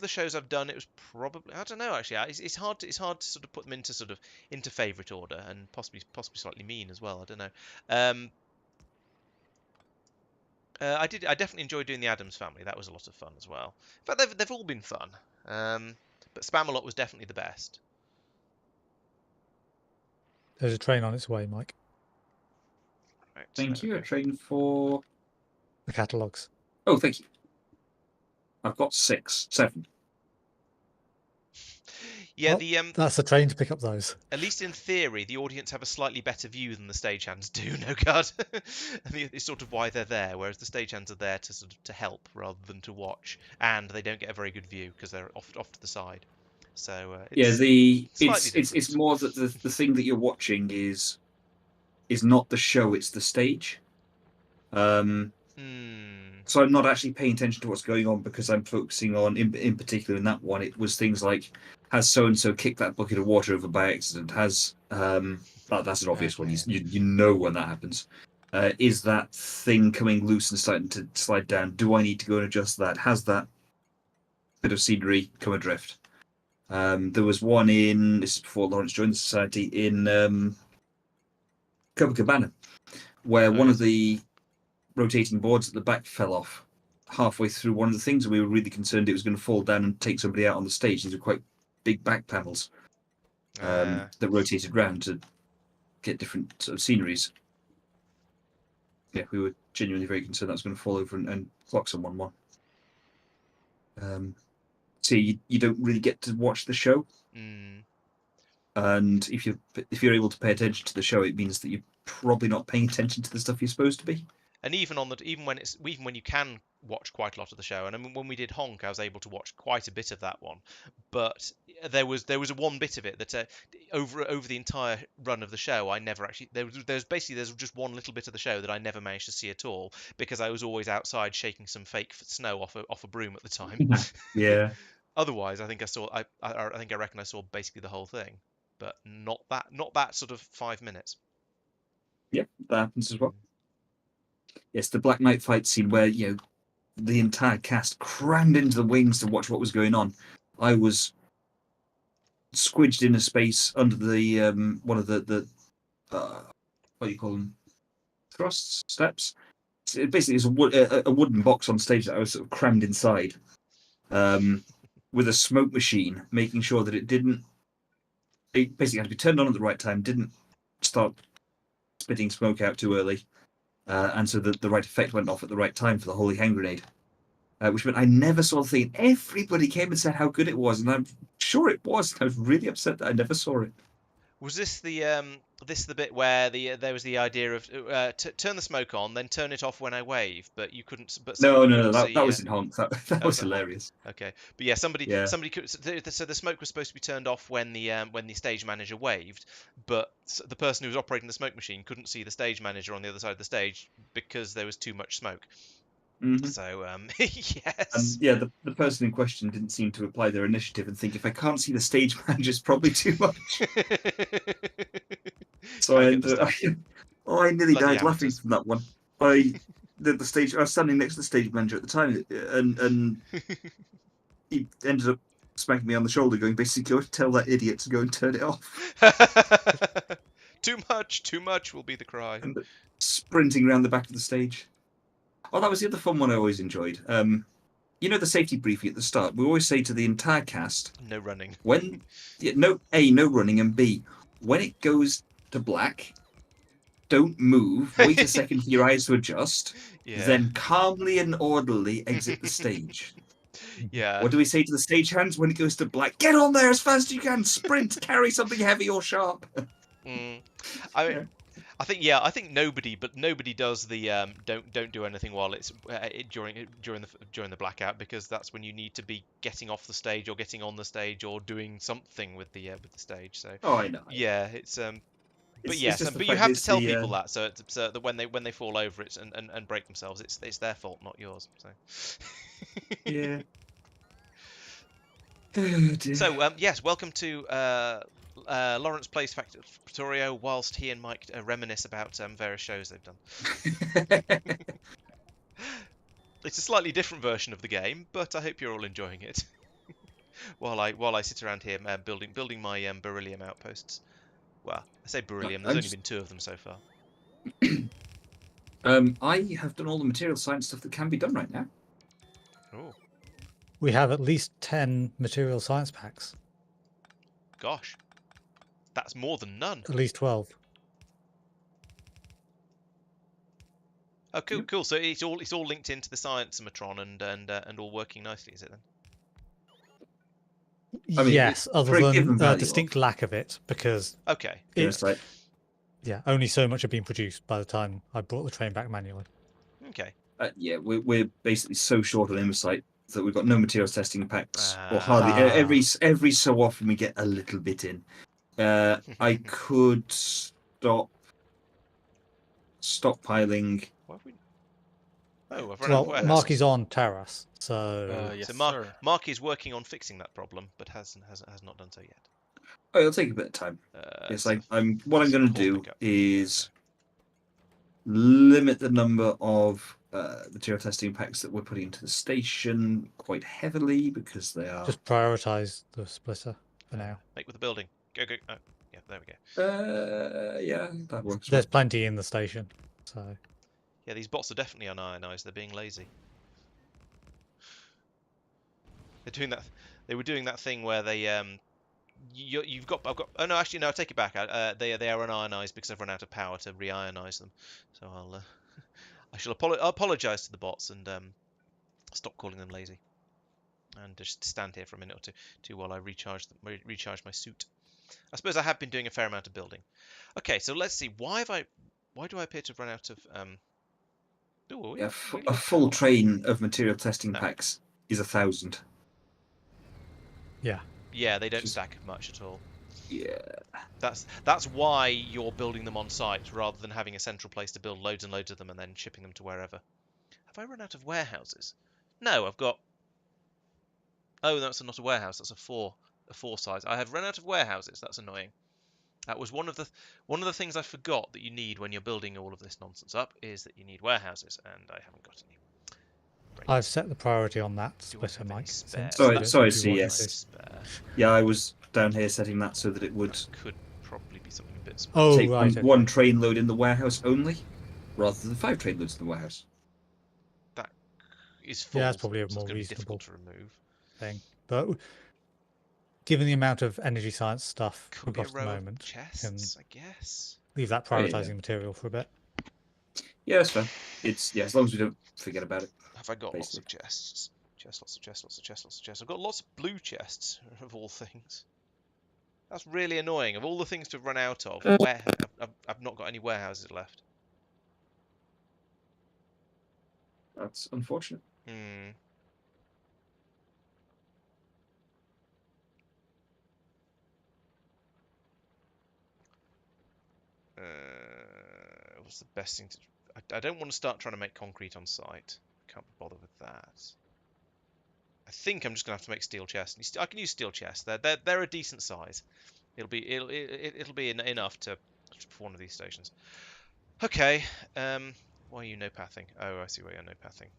shows I've done, it was probably, I don't know actually. It's hard to sort of put them into favourite order, and possibly slightly mean as well. I don't know. I definitely enjoyed doing the Addams Family. That was a lot of fun as well. In fact, they've all been fun. But Spamalot was definitely the best. There's a train on its way, Mike. Right, Thank you. okay. A train for... The catalogues. Oh, thank you. I've got 7. Yeah, well, that's the train to pick up those. At least in theory, the audience have a slightly better view than the stagehands do. No God, it's sort of why they're there. Whereas the stagehands are there to help rather than to watch, and they don't get a very good view because they're off to the side. So it's more that the thing that you're watching is not the show; it's the stage. So I'm not actually paying attention to what's going on because I'm focusing on, in particular in that one, it was things like, has so-and-so kicked that bucket of water over by accident? Has that's an obvious one. You know when that happens. Is that thing coming loose and starting to slide down? Do I need to go and adjust that? Has that bit of scenery come adrift? There was one in, this is before Laurence joined the society, in Copacabana, where one of the rotating boards at the back fell off halfway through one of the things, and we were really concerned it was going to fall down and take somebody out on the stage. These are quite big back panels that rotated round to get different sort of sceneries. Yeah, we were genuinely very concerned that was going to fall over and clock someone. So you don't really get to watch the show, and if you're able to pay attention to the show, it means that you're probably not paying attention to the stuff you're supposed to be. And even when you can watch quite a lot of the show, and I mean, when we did Honk, I was able to watch quite a bit of that one. But there was one bit of it that over the entire run of the show, I never actually there's just one little bit of the show that I never managed to see at all because I was always outside shaking some fake snow off a broom at the time. Yeah. Otherwise, I think I reckon I saw basically the whole thing, but not that sort of 5 minutes. Yep, that happens as well. Yes, the Black Knight fight scene where the entire cast crammed into the wings to watch what was going on. I was squidged in a space under the one of the what do you call them? Thrusts, steps. It basically is a wooden box on stage that I was sort of crammed inside, with a smoke machine, making sure that it basically had to be turned on at the right time, didn't start spitting smoke out too early. And so the right effect went off at the right time for the holy hand grenade, which meant I never saw the thing. Everybody came and said how good it was, and I'm sure it was. I was really upset that I never saw it. Was this the bit where there was the idea of turn the smoke on, then turn it off when I wave, but you couldn't? But No, that was in Honk. That was hilarious. Okay, but yeah, somebody could. So the smoke was supposed to be turned off when the stage manager waved, but the person who was operating the smoke machine couldn't see the stage manager on the other side of the stage because there was too much smoke. Mm-hmm. So, And yes. yeah, the person in question didn't seem to apply their initiative and think, if I can't see the stage manager, it's probably too much. So I nearly Bloody died laughing amateurs. from that one. The stage. I was standing next to the stage manager at the time, and he ended up smacking me on the shoulder, going, basically, go tell that idiot to go and turn it off. Too much will be the cry. And sprinting around the back of the stage. Oh, that was the other fun one I always enjoyed. You know the safety briefing at the start. We always say to the entire cast, No running. no running, and B, when it goes to black, don't move. Wait a second for your eyes to adjust. Yeah. Then calmly and orderly exit the stage. Yeah. What do we say to the stagehands when it goes to black? Get on there as fast as you can. Sprint. Carry something heavy or sharp. I think nobody does the don't do anything while it's during the blackout, because that's when you need to be getting off the stage or getting on the stage or doing something with the stage. So I know. yeah, it's but It's yes, just the but you fact have it's to tell the, people that, so that when they fall over it and break themselves, it's their fault, not yours. So yeah. Oh, dear. So yes, welcome to Laurence plays Factorio whilst he and Mike reminisce about various shows they've done. It's a slightly different version of the game, but I hope you're all enjoying it. while I sit around here building my beryllium outposts. Well, I say beryllium. There's only been 2 of them so far. I have done all the material science stuff that can be done right now. Oh. We have at least 10 material science packs. Gosh. That's more than none. At least 12. Oh, cool, cool. So it's all linked into the science-matron and all working nicely, is it then? I mean, yes, other than a distinct lack of it, because okay, yeah, only so much had been produced by the time I brought the train back manually. Okay. Yeah, we're basically so short on Insight that we've got no materials testing packs, or hardly. Every so often we get a little bit in. I could stockpiling. What have we... Oh, I've run out of warehouses. Marc is on Taros, so yes, so Marc is working on fixing that problem, but has not done so yet. Oh, it'll take a bit of time. Yes, what I'm going to do is limit the number of material testing packs that we're putting into the station quite heavily, because they are... Just prioritize the splitter for now. Make with the building. Go. Oh, yeah, there we go. Yeah, that works. There's plenty in the station, so... Yeah, these bots are definitely unionized. They're being lazy. They're doing that. They were doing that thing where they I've got. Oh no, actually no. I take it back. They are unionized because I've run out of power to re-ionize them. So I shall apologize to the bots and stop calling them lazy, and just stand here for a minute or two while I recharge my suit. I suppose I have been doing a fair amount of building. Okay, so let's see. Why do I appear to have run out of a full train of material testing packs is 1,000. Yeah. Yeah, they don't stack much at all. Yeah. That's why you're building them on site rather than having a central place to build loads and loads of them and then shipping them to wherever. Have I run out of warehouses? No, I've got... Oh, that's not a warehouse. That's a four size. I have run out of warehouses. That's annoying. That was one of the things I forgot that you need when you're building all of this nonsense up, is that you need warehouses, and I haven't got any. Great. I've set the priority on that splitter, Mike. Sorry, yes. Yeah, I was down here setting that so that it would... Could probably be something a bit small. Take one train load in the warehouse only, rather than 5 train loads in the warehouse. That is full. Yeah, that's probably a more reasonable to remove thing. But given the amount of energy science stuff we've got at the moment, chests, I guess. Leave that prioritizing material for a bit. Yeah, that's fine. As long as we don't forget about it. Have I got lots of chests? Lots of chests. I've got lots of blue chests, of all things. That's really annoying. Of all the things to run out of, I've not got any warehouses left. That's unfortunate. What's the best thing to... I don't want to start trying to make concrete on site, can't be bothered with that. I think I'm just gonna have to make steel chests. I can use steel chests. They're a decent size. It'll be enough for one of these stations. Okay. Why are you no pathing? Oh, I see why you're no pathing.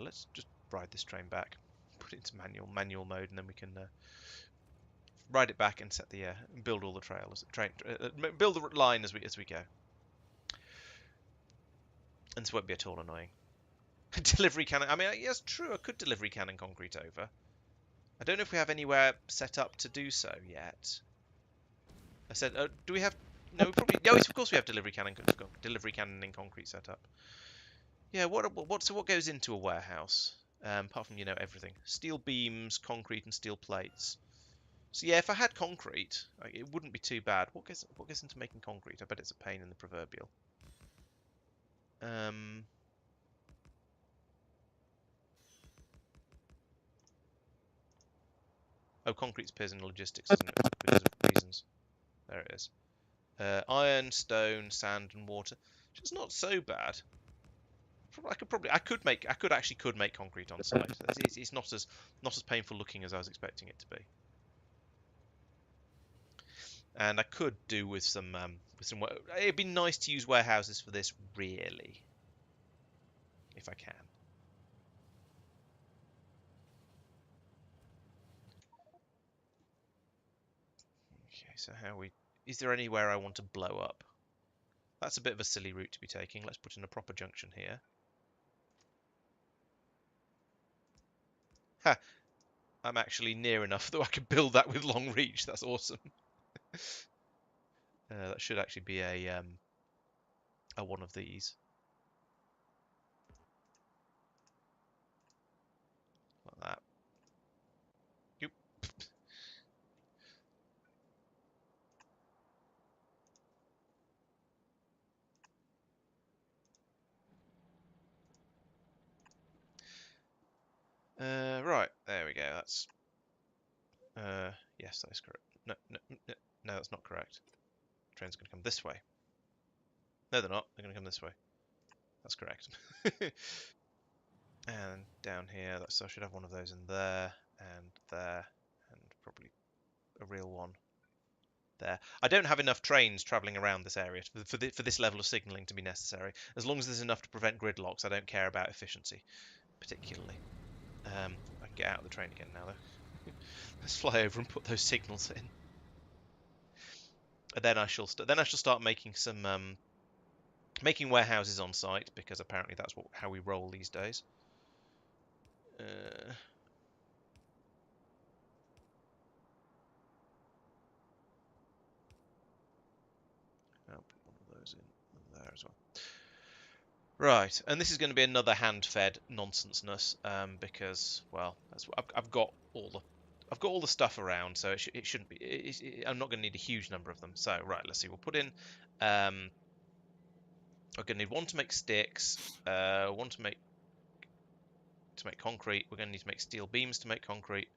Let's just ride this train back. Put it into manual mode, and then we can ride it back and set the build all the trails. Build the line as we go. And this won't be at all annoying. Delivery cannon. I mean, yes, true. I could delivery cannon concrete over. I don't know if we have anywhere set up to do so yet. I said, do we have? No, we probably. No, of course we have delivery cannon in concrete set up. Yeah. What goes into a warehouse? Apart from everything, steel beams, concrete, and steel plates. So yeah, if I had concrete, it wouldn't be too bad. What goes into making concrete? I bet it's a pain in the proverbial. Oh, concrete's appears in logistics, doesn't it? Because of reasons. There it is. Iron, stone, sand, and water. Which is not so bad. I could make concrete on site. It's not as painful looking as I was expecting it to be. And I could do with some it'd be nice to use warehouses for this, really, if I can. Okay, so is there anywhere I want to blow up? That's a bit of a silly route to be taking. Let's put in a proper junction here. Ha! I'm actually near enough that I can build that with long reach. That's awesome. That should actually be a one of these. Like that. Yep. Right, there we go. That's yes, that is correct. No, that's not correct. The train's going to come this way. No, they're not. They're going to come this way. That's correct. And down here, so I should have one of those in there, and probably a real one there. I don't have enough trains travelling around this area for this level of signalling to be necessary. As long as there's enough to prevent gridlocks, I don't care about efficiency, particularly. I can get out of the train again now, though. Let's fly over and put those signals in. And then I shall start making some making warehouses on site, because apparently that's how we roll these days. I'll put one of those in there as well. Right, and this is going to be another hand-fed nonsenseness, because, well, I've got all the stuff around, so it shouldn't be. I'm not going to need a huge number of them. So right, let's see. We'll put in. I'm going to need one to make sticks, one to make concrete. We're going to need to make steel beams to make concrete,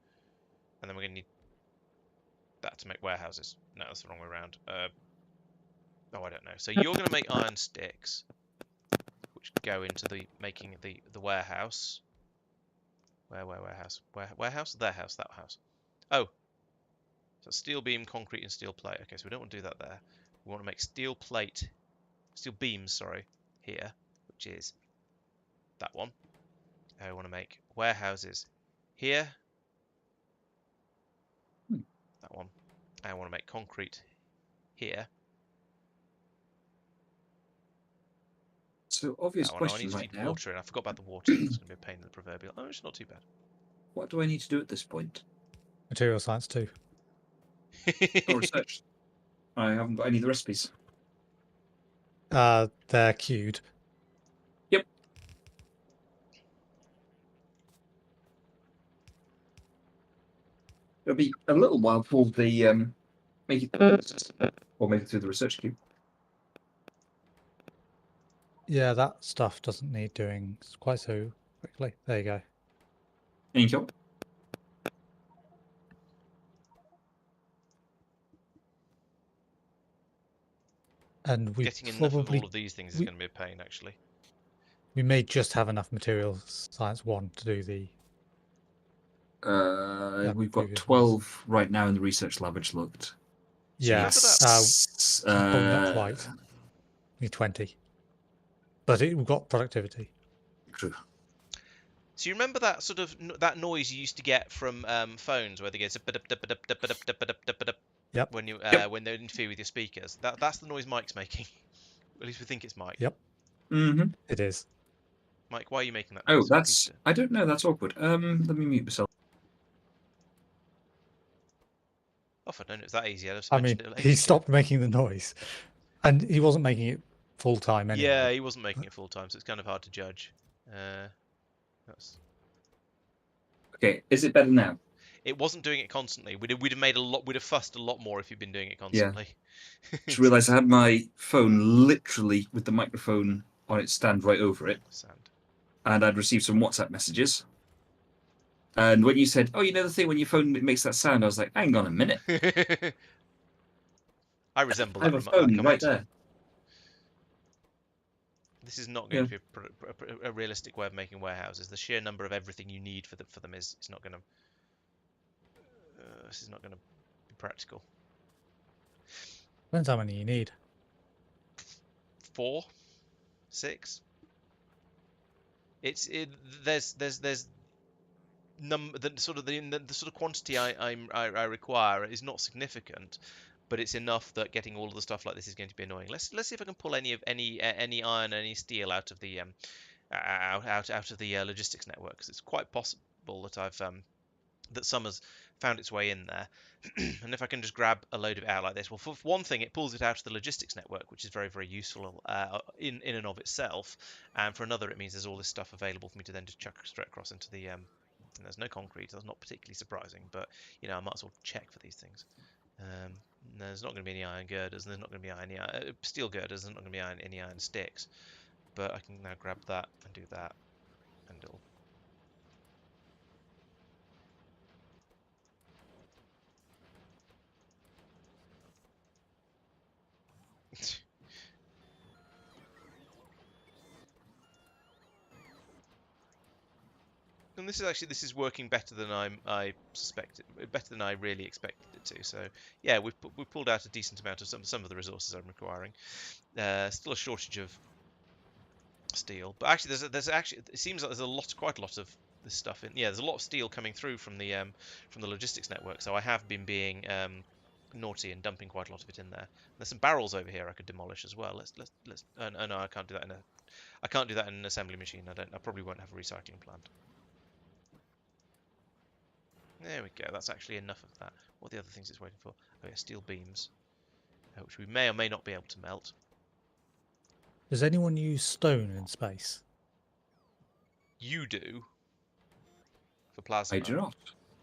and then we're going to need that to make warehouses. No, that's the wrong way around. Oh, I don't know. So you're going to make iron sticks, which go into making the warehouse. Warehouse? Their house, that house. Oh. So steel beam, concrete, and steel plate. Okay, so we don't want to do that there. We want to make steel beams, sorry, here, which is that one. I want to make warehouses here. That one. I want to make concrete here. So obvious question right now. Water in. I forgot about the water. It's going to be a pain in the proverbial. Oh, it's not too bad. What do I need to do at this point? Material science 2. Oh, research. I haven't got any of the recipes. They're queued. Yep. It'll be a little while before they make it through the research queue. Yeah, that stuff doesn't need doing quite so quickly. There you go. Thank you. And we getting enough of all of these things is going to be a pain, actually. We may just have enough material science 1 to do the... We've got previous 12 right now in the research lab, which looked. Yes. Probably not quite. We need 20. But we've got productivity. True. So you remember that sort of that noise you used to get from phones where they go Yep. when you Yep. when they interfere with your speakers? That's the noise Mike's making. At least we think it's Mike. Yep. Mm-hmm. It is. Mike, why are you making that Oh, noise? that's... I don't know. That's awkward. Let me mute myself. Oh, if I'd known it was that easy, I'd have I mean, mentioned it he ages ago. stopped making the noise. And he wasn't making it full time anyway. Yeah, he wasn't making it full time, so it's kind of hard to judge. That's... Okay, is it better now? It wasn't doing it constantly. We'd have made a lot. We'd have fussed a lot more if you'd been doing it Yeah. constantly. Just realised I had my phone literally with the microphone on its stand right over it, Sand. and I'd received some WhatsApp messages. And when you said, "Oh, you know the thing when your phone makes that sound," I was like, "Hang on a minute." I resemble I that, have a that phone comment. right there. This is not going to be a realistic way of making warehouses. The sheer number of everything you need for them is not going to. This is not going to be practical. Depends how many you need. 4, 6. There's the sort of quantity I require is not significant, but it's enough that getting all of the stuff like this is going to be annoying. Let's see if I can pull any iron, any steel out of the out of the logistics network, because it's quite possible that that some has found its way in there. And if I can just grab a load of it out like this, well, for one thing, it pulls it out of the logistics network, which is very, very useful in and of itself. And for another, it means there's all this stuff available for me to then just chuck straight across into the. And there's no concrete. That's not particularly surprising, but I might as well check for these things. There's not going to be any iron girders, and there's not going to be any steel girders. There's not going to be any iron sticks. But I can now grab that and do that, and it'll. And this is working better than I suspected, better than I really expected it to. So yeah, we've pulled out a decent amount of some of the resources I'm requiring. Still a shortage of steel, but actually there's actually it seems like there's quite a lot of this stuff in. Yeah, there's a lot of steel coming through from the logistics network. So I have been being naughty and dumping quite a lot of it in there. There's some barrels over here I could demolish as well. Let's. Oh no, I can't do that in an assembly machine. I probably won't have a recycling plant. There we go, that's actually enough of that. What are the other things it's waiting for? Oh yeah, steel beams, which we may or may not be able to melt. Does anyone use stone in space? You do. For plasma. I do not.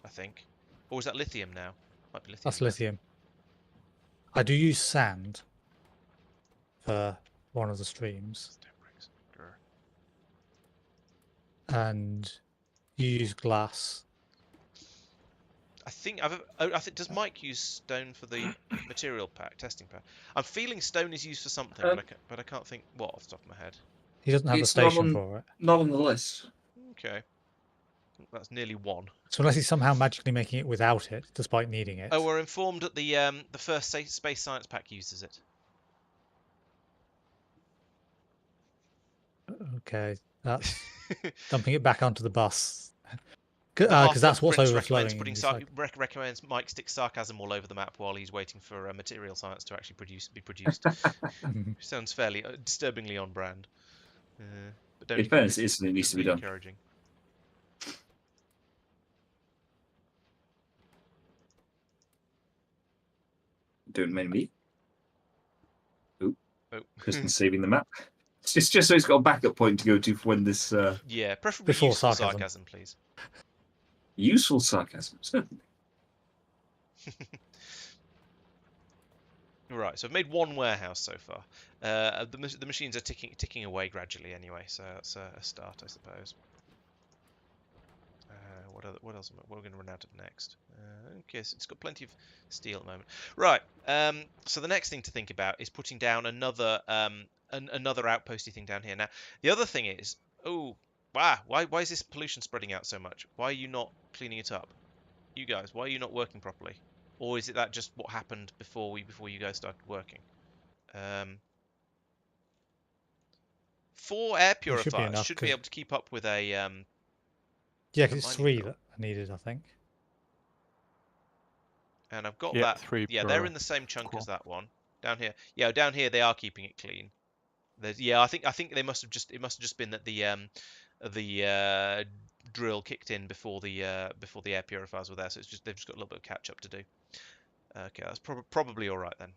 I think. Or is that lithium now? Might be lithium. That's lithium. I do use sand for one of the streams. And you use glass. I think does Mike use stone for the material pack, testing pack? I'm feeling stone is used for something, but I can't think what off the top of my head. He doesn't have a station for it. Not on the list. Okay. That's nearly 1. So unless he's somehow magically making it without it, despite needing it. Oh, we're informed that the first space science pack uses it. Okay, that's dumping it back onto the bus. Because that's what's overflowing. Recommends Mike stick sarcasm all over the map while he's waiting for material science to actually be produced. Sounds fairly disturbingly on brand. But don't in fairness, it needs to be done. Encouraging. Don't mind me. Oh. Oh. Tristan's saving the map. It's just so he's got a backup point to go to for when this. Yeah, preferably before useful sarcasm, please. Useful sarcasm, certainly. Right, so I've made 1 warehouse so far. The machines are ticking away gradually anyway, so that's a start, I suppose. What else? What are we going to run out of next? Okay, so it's got plenty of steel at the moment. Right. So the next thing to think about is putting down another outposty thing down here. Now, the other thing is Oh, wow. Why is this pollution spreading out so much? Why are you not cleaning it up? You guys, why are you not working properly? Or is it that just what happened before you guys started working? 4 air It should be purifiers enough should be because able to keep up with a yeah, with a 'cause it's mining 3 drill. that are needed, I think. And I've got Yeah, that. 3 Yeah, per they're in the same chunk core. as that one down here. Yeah, down here they are keeping it clean. Yeah, I think they must have just been that the drill kicked in before the air purifiers were there, so they've just got a little bit of catch up to do. Okay, that's probably all right then.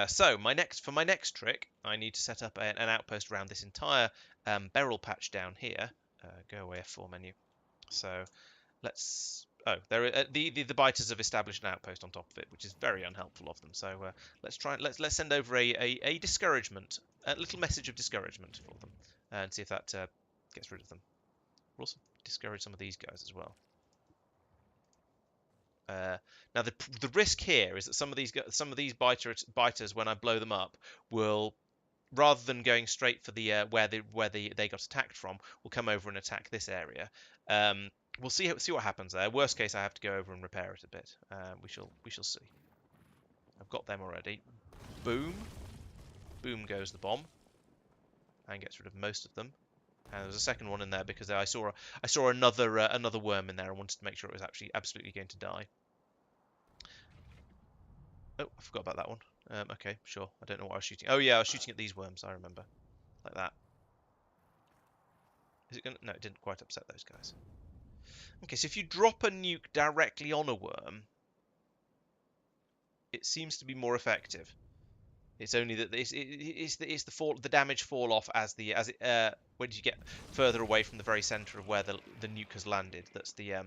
So for my next trick, I need to set up an outpost around this entire beryl patch down here. Go away F4 menu. So let's. Oh, the biters have established an outpost on top of it, which is very unhelpful of them. So let's send over a discouragement, a little message of discouragement for them, and see if that gets rid of them. We'll also discourage some of these guys as well. Now the risk here is that some of these biters, when I blow them up, will, rather than going straight for the where they got attacked from, will come over and attack this area. We'll see what happens there. Worst case, I have to go over and repair it a bit. We shall see. I've got them already. Boom, boom goes the bomb, and gets rid of most of them. And there's a second one in there because I saw another worm in there. I wanted to make sure it was actually absolutely going to die. Oh, I forgot about that one. Okay, sure. I don't know what I was shooting. Oh yeah, I was shooting at these worms. I remember, like that. Is it gonna? No, it didn't quite upset those guys. Okay, so if you drop a nuke directly on a worm, it seems to be more effective. It's only that it's the damage fall off when you get further away from the very center of where the nuke has landed. That's the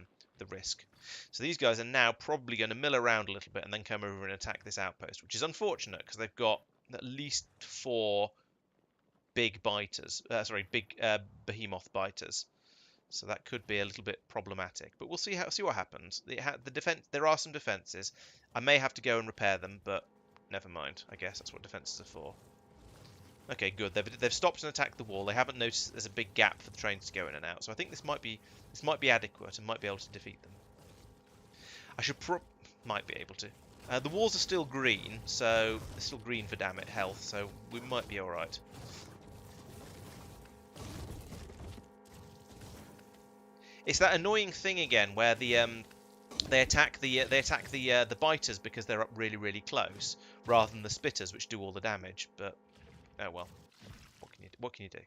risk. So these guys are now probably going to mill around a little bit and then come over and attack this outpost, which is unfortunate because they've got at least 4 big biters. Big behemoth biters. So that could be a little bit problematic, but we'll see what happens. The defense, there are some defenses. I may have to go and repair them, but never mind. I guess that's what defenses are for. Okay, good. They've stopped and attacked the wall. They haven't noticed there's a big gap for the trains to go in and out. So I think this might be adequate and might be able to defeat them. Might be able to. The walls are still green, so they're still green for health. So we might be all right. It's that annoying thing again where they attack the biters because they're up really close, rather than the spitters which do all the damage. But oh well, what can you do?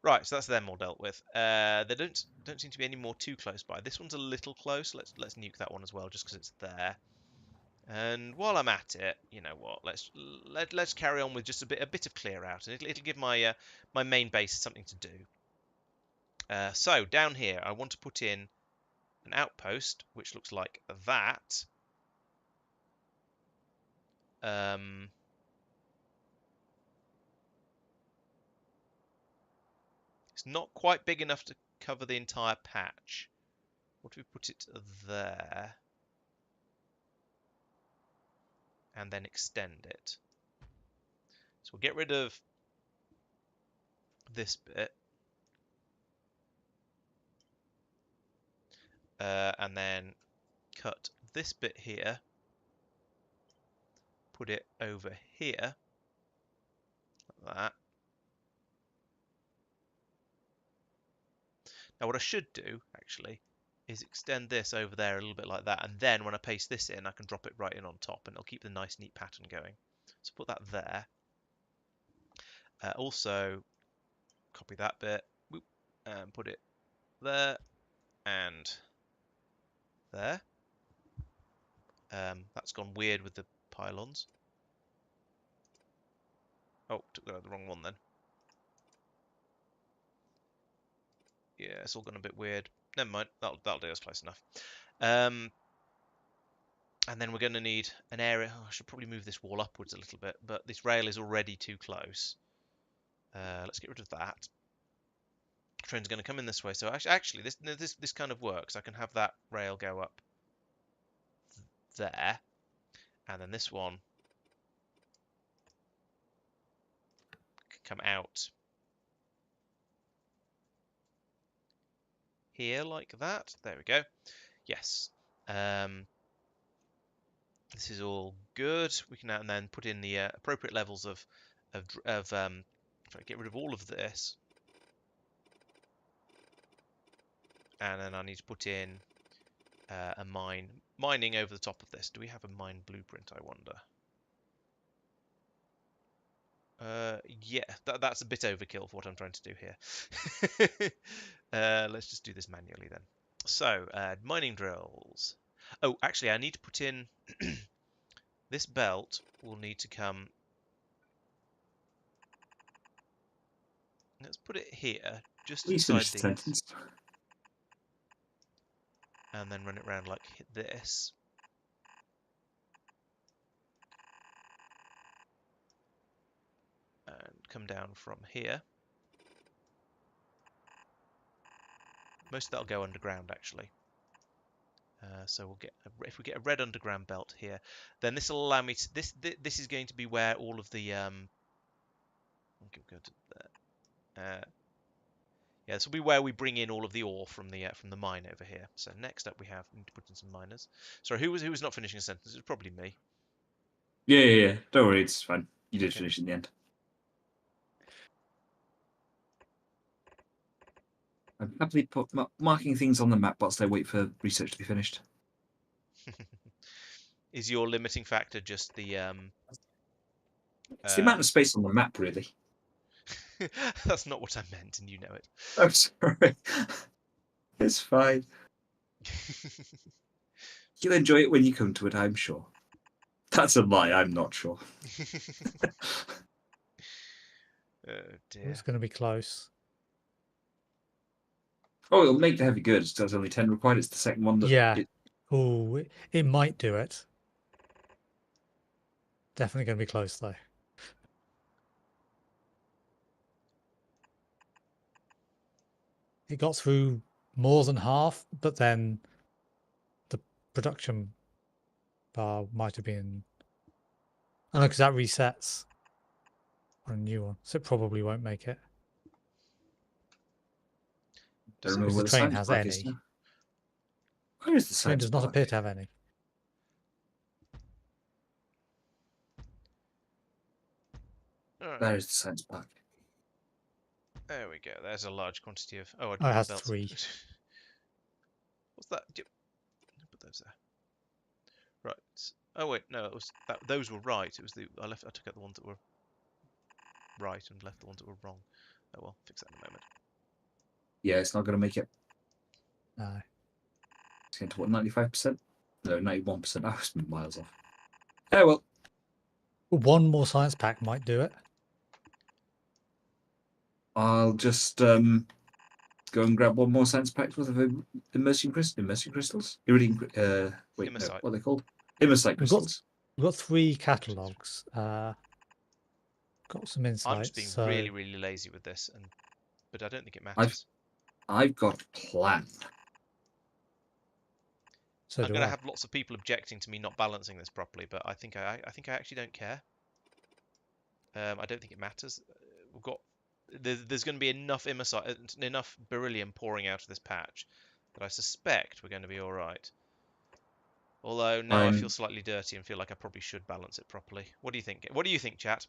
Right, so that's them all dealt with. There don't seem to be any more too close by. This one's a little close. Let's nuke that one as well, just because it's there. And while I'm at it, you know what? Let's carry on with just a bit of clear out, and it'll give my my main base something to do. So down here, I want to put in an outpost, which looks like that. It's not quite big enough to cover the entire patch. What if we put it there? And then extend it. So we'll get rid of this bit. And then cut this bit here. Put it over here. Like that. Now what I should do, actually, is extend this over there a little bit like that. And then when I paste this in, I can drop it right in on top. And it'll keep the nice, neat pattern going. So put that there. Also, copy that bit. And put it there. And there. That's gone weird with the pylons. Oh, took the wrong one then. Yeah, it's all gone a bit weird. Never mind, that'll do us close enough. And then we're going to need an area. Oh, I should probably move this wall upwards a little bit, but this rail is already too close. Let's get rid of that. Train's going to come in this way, so actually this kind of works. I can have that rail go up there, and then this one can come out here like that. There we go. Yes. This is all good. We can now and then put in the appropriate levels of if I get rid of all of this, and then I need to put in a mining over the top of this. Do we have a mine blueprint, I wonder? Yeah, that's a bit overkill for what I'm trying to do here. Let's just do this manually then. So, mining drills. Oh, actually, I need to put in this belt will need to come. Let's put it here, just Please inside finish the these, sentence. and then run it around like this. And come down from here. Most of that'll go underground, actually. So we'll get if we get a red underground belt here, then this will allow me to this is going to be where all of the I'll go to there. Yeah, this will be where we bring in all of the ore from the mine over here. So next up we need to put in some miners. Sorry, who was not finishing a sentence? It was probably me. Yeah. Don't worry, it's fine. You did Okay. finish in the end. I'm happily marking things on the map whilst I wait for research to be finished. Is your limiting factor just the It's the amount of space on the map, really. That's not what I meant, and you know it. I'm sorry. It's fine. You'll enjoy it when you come to it, I'm sure. That's a lie, I'm not sure. Oh dear. It's going to be close. Oh, it'll make the heavy goods. There's only 10 required. It's the second one that... Yeah. Oh, it might do it. Definitely going to be close, though. It got through more than half, but then the production bar might have been... I know, because that resets on a new one, so it probably won't make it. Don't Because know the train has any. Where is the The train science does not park? appear to have any. Alright. There is the science park. There we go. There's a large quantity of. Oh, I Oh, it has belts. 3. What's that? Put those there. Right. Oh wait, no, it was that. Those were right. It was I took out the ones that were right and left the ones that were wrong. Oh well, fix that in a moment. Yeah, it's not going to make it. No. It's going to what, 95%? No, 91%. I was miles off. Oh, well. One more science pack might do it. I'll just go and grab one more science pack worth of immersion crystals? Iridium, wait, no, Imersite. what are they called? Imersite crystals. We've got 3 catalogs. Got some insights. I'm just being really, really lazy with this, but I don't think it matters. I've got a plan. So I'm do going to I. have lots of people objecting to me not balancing this properly, but I think I actually don't care. I don't think it matters. We've got there's going to be enough enough beryllium pouring out of this patch that I suspect we're going to be all right. Although now I feel slightly dirty and feel like I probably should balance it properly. What do you think? What do you think, chat?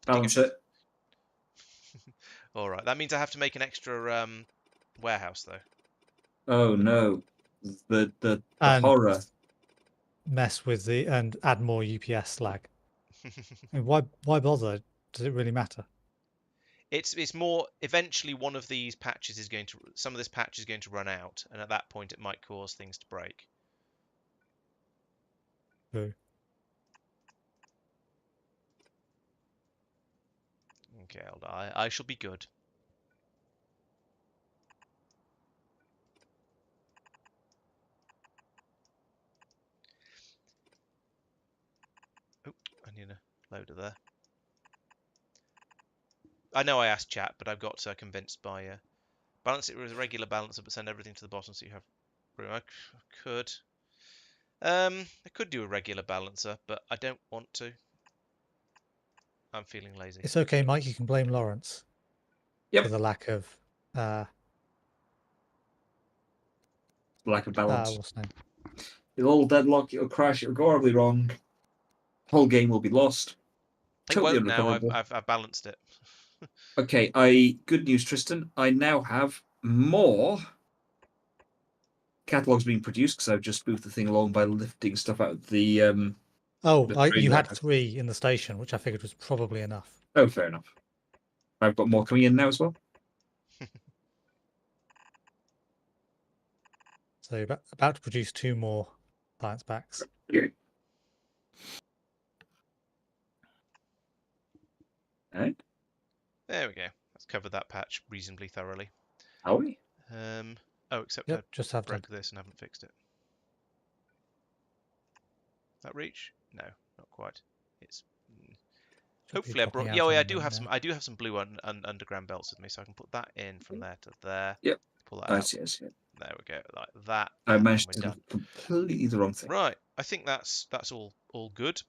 Balance it. All right. That means I have to make an extra warehouse, though. Oh no, the horror. Mess with and add more UPS lag. I mean, why bother? Does it really matter? It's more. Eventually, one of these patches is going to. Some of this patch is going to run out, and at that point, it might cause things to break. True. Okay, I shall be good. Oh, I need a loader there. I know I asked chat, but I've got convinced by balance it with a regular balancer, but send everything to the bottom so you have room. I could do a regular balancer, but I don't want to. I'm feeling lazy. It's okay, Mike. You can blame Laurence for the lack of lack of balance. What's the name? It'll all deadlock, it'll crash, it'll go horribly wrong. Whole game will be lost. It Totally won't now. unrecoverable. I've balanced it. Okay, good news, Tristan. I now have more catalogs being produced because I've just moved the thing along by lifting stuff out of the. You train had warehouse. 3 in the station, which I figured was probably enough. Oh, fair enough. I've got more coming in now as well. So you're about to produce 2 more science packs. Yeah. Right. There we go. Let's cover that patch reasonably thoroughly. Are we? Except Yep, I just have broke to. this and haven't fixed it. That reach? No, not quite. It's hopefully I brought. Yeah, I do have some. I do have some blue underground belts with me, so I can put that in from there to there. Yep. Pull that I out. see. There we go, like that. I and managed then we're to do done. completely the wrong thing. Right, I think that's all good.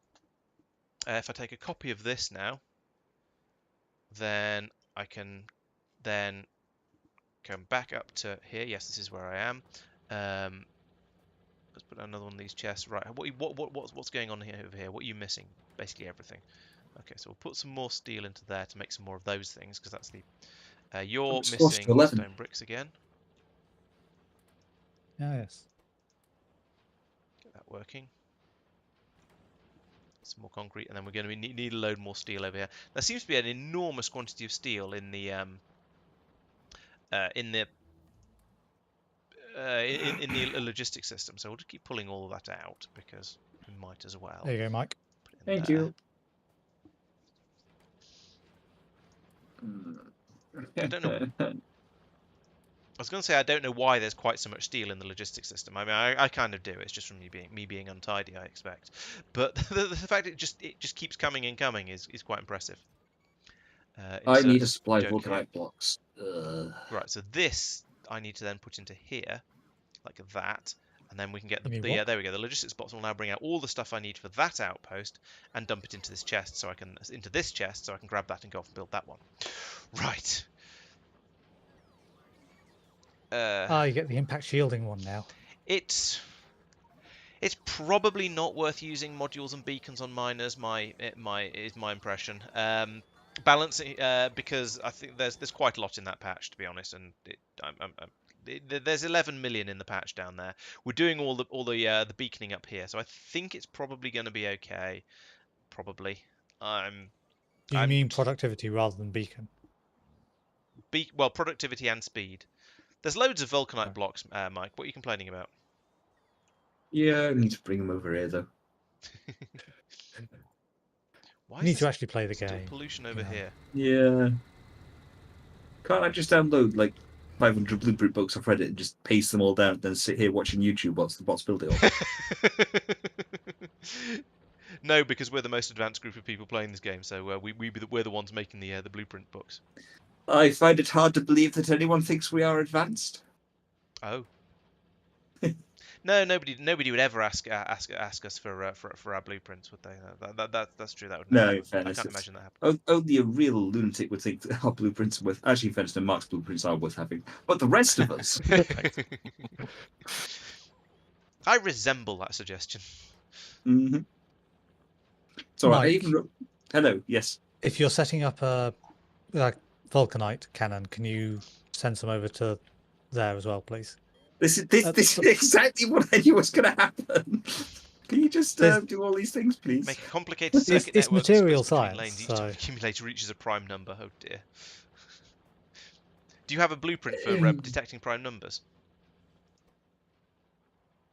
If I take a copy of this now, then I can then come back up to here. Yes, this is where I am. Let's put another one of these chests. Right, what's going on here over here? What are you missing? Basically everything. Okay, so we'll put some more steel into there to make some more of those things, because that's the you're missing stone bricks again. Yes. Get that working. Some more concrete, and then we're going to need a load more steel over here. There seems to be an enormous quantity of steel in the logistics system, so we'll just keep pulling all of that out because we might as well. There you go, Mike. Thank you. I don't know. I was going to say I don't know why there's quite so much steel in the logistics system. I mean, I kind of do. It's just from me being untidy, I expect. But the fact it just keeps coming and coming is quite impressive. I need a supply of vulcanite blocks. Right, so this I need to then put into here, like that, and then we can get there we go. The logistics box will now bring out all the stuff I need for that outpost and dump it into this chest, so I can grab that and go off and build that one. Right. You get the impact shielding one now. It's probably not worth using modules and beacons on mine is my impression. Balancing because I think there's quite a lot in that patch, to be honest, and there's 11 million in the patch down there. We're doing all the beaconing up here, so I think it's probably going to be okay. Probably. Do you mean productivity rather than beacon? Well, productivity and speed. There's loads of vulcanite blocks, Mike. What are you complaining about? Yeah, I need to bring them over here, though. Why you need to actually play the game. Pollution over here. Yeah. Can't I just download like 500 blueprint books off Reddit and just paste them all down and then sit here watching YouTube whilst the bots build it all? No, because we're the most advanced group of people playing this game, so we're the ones making the blueprint books. I find it hard to believe that anyone thinks we are advanced. Oh. No, nobody would ever ask us for our blueprints, would they? That's true. That would never happen. Fairness, I can't imagine that happening. Only a real lunatic would think that our blueprints are worth. Actually, in fairness, Marc's blueprints are worth having, but the rest of us. I resemble that suggestion. Mm-hmm. So Mike, hello. Yes. If you're setting up a vulcanite cannon, can you send some over to there as well, please? This is exactly what I knew was going to happen. Can you just do all these things, please? Make a complicated circuit it's network material between science. Lanes. Each time the accumulator reaches a prime number. Oh dear. Do you have a blueprint for detecting prime numbers?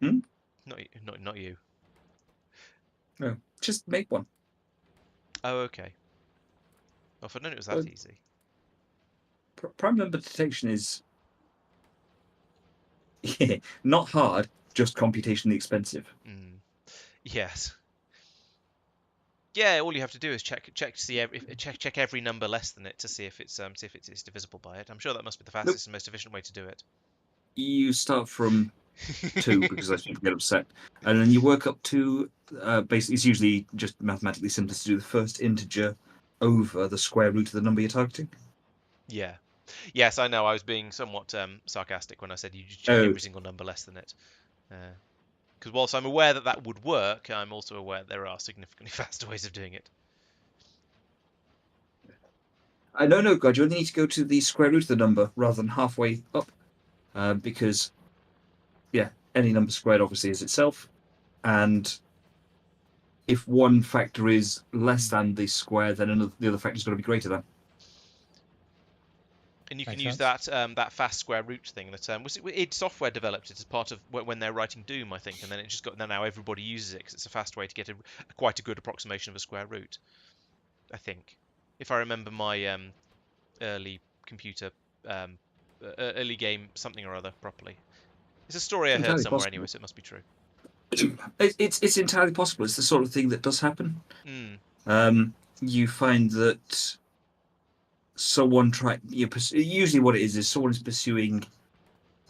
Hmm? Not you. No, just make one. Oh, okay. Well, if I'd known it was that easy. Prime number detection is not hard, just computationally expensive. Yes. Yeah, all you have to do is check every number less than it to see if it's divisible by it. I'm sure that must be the fastest and most efficient way to do it. You start from 2 because that's people get upset, and then you work up to basically it's usually just mathematically simplest to do the first integer over the square root of the number you're targeting. Yeah. Yes, I know. I was being somewhat sarcastic when I said you just check Oh. every single number less than it. Because whilst I'm aware that that would work, I'm also aware there are significantly faster ways of doing it. No, God, you only need to go to the square root of the number rather than halfway up, because, yeah, any number squared obviously is itself, and if one factor is less than the square, then the other factor is going to be greater than. And you can Makes use sense. that fast square root thing that was id Software developed it as part of when they're writing Doom, I think, and then it just got now everybody uses it because it's a fast way to get quite a good approximation of a square root. I think, if I remember my early computer early game something or other properly. It's a story I heard Entirely somewhere possible. anyway, so it must be true. It's entirely possible. It's the sort of thing that does happen. Mm. You find that someone usually what it is someone is pursuing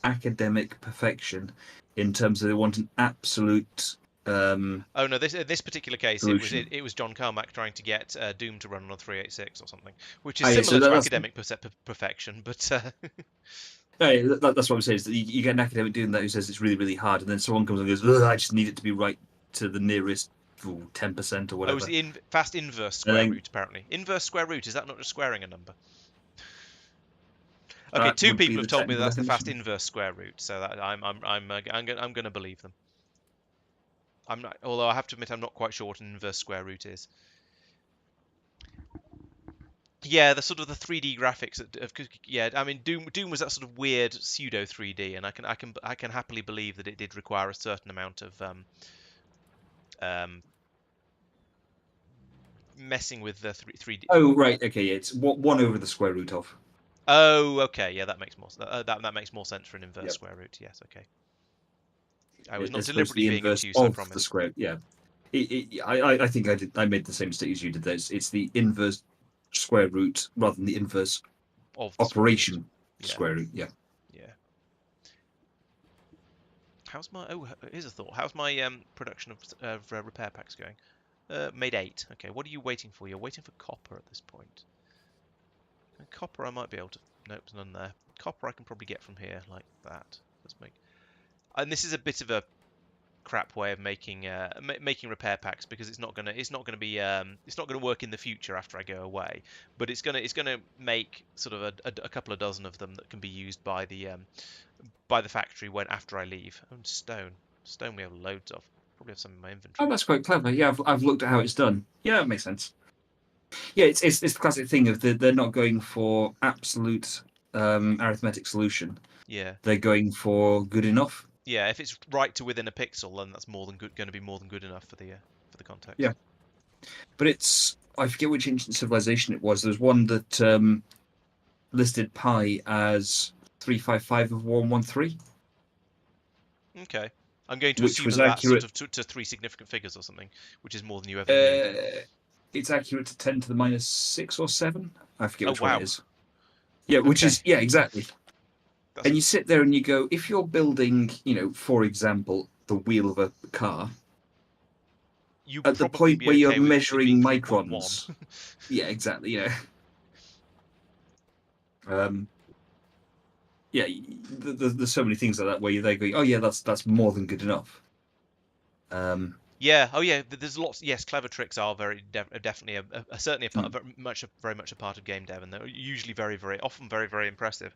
academic perfection in terms of they want an absolute Oh no! This particular case, solution. it was John Carmack trying to get Doom to run on 386 or something, which is Yeah, so similar to that's academic perfection, but that's what I'm saying is that you get an academic doing that who says it's really, really hard, and then someone comes and goes, "Ugh, I just need it to be right to the nearest 10% or oh, whatever." it's the fast inverse square root apparently. Inverse square root, is that not just squaring a number? Okay, That two would be people the have told me technical that's the fast definition. inverse square root, so that I'm going to believe them. I'm not, although I have to admit I'm not quite sure what an inverse square root is. Yeah, the sort of the 3D graphics yeah, I mean Doom was that sort of weird pseudo 3D, and I can happily believe that it did require a certain amount of messing with the 3D. Oh, right, okay, yeah, it's 1 over the square root of. Oh, okay, yeah, that makes more that makes more sense for an inverse Yep. square root. Yes, okay. I was not As opposed to deliberately the being inverse obtuse, I of the promise. square. Yeah, I think I made the same mistake as you did. There, it's the inverse square root rather than the inverse Of the operation square root. square root. Yeah. Yeah. How's my here's a thought. How's my production of repair packs going? Made 8. Okay, what are you waiting for? You're waiting for copper at this point. And copper I might be able to. Nope, none there. Copper I can probably get from here like that. Let's make. And this is a bit of a crap way of making making repair packs because it's not gonna be it's not gonna work in the future after I go away. But it's gonna make sort of a couple of dozen of them that can be used by the factory when after I leave. And stone we have loads of. Probably have some in my Oh, inventory. that's quite clever. Yeah, I've looked at how it's done. Yeah, it makes sense. Yeah, it's the classic thing of they're not going for absolute arithmetic solution. Yeah. They're going for good enough. Yeah, if it's right to within a pixel, then that's more than good. Going to be more than good enough for the context. Yeah. But I forget which ancient civilization it was. There's one that listed pi as 355 of 113. Okay. I'm going to Which assume was that that's sort accurate. of to 3 significant figures or something, which is more than you ever need. It's accurate to 10 to the minus 6 or 7. I forget which one wow. it is. Yeah, which is, yeah, exactly. That's... And you sit there and you go, if you're building, for example, the wheel of a car, you at the probably point be where you're okay with it being measuring microns. 3.1. Yeah, exactly. Yeah, there's so many things like that where you're there going, oh yeah, that's more than good enough. Yeah. Oh yeah. There's lots. Yes, clever tricks are definitely certainly very much a part of game dev, and they're usually very often very impressive.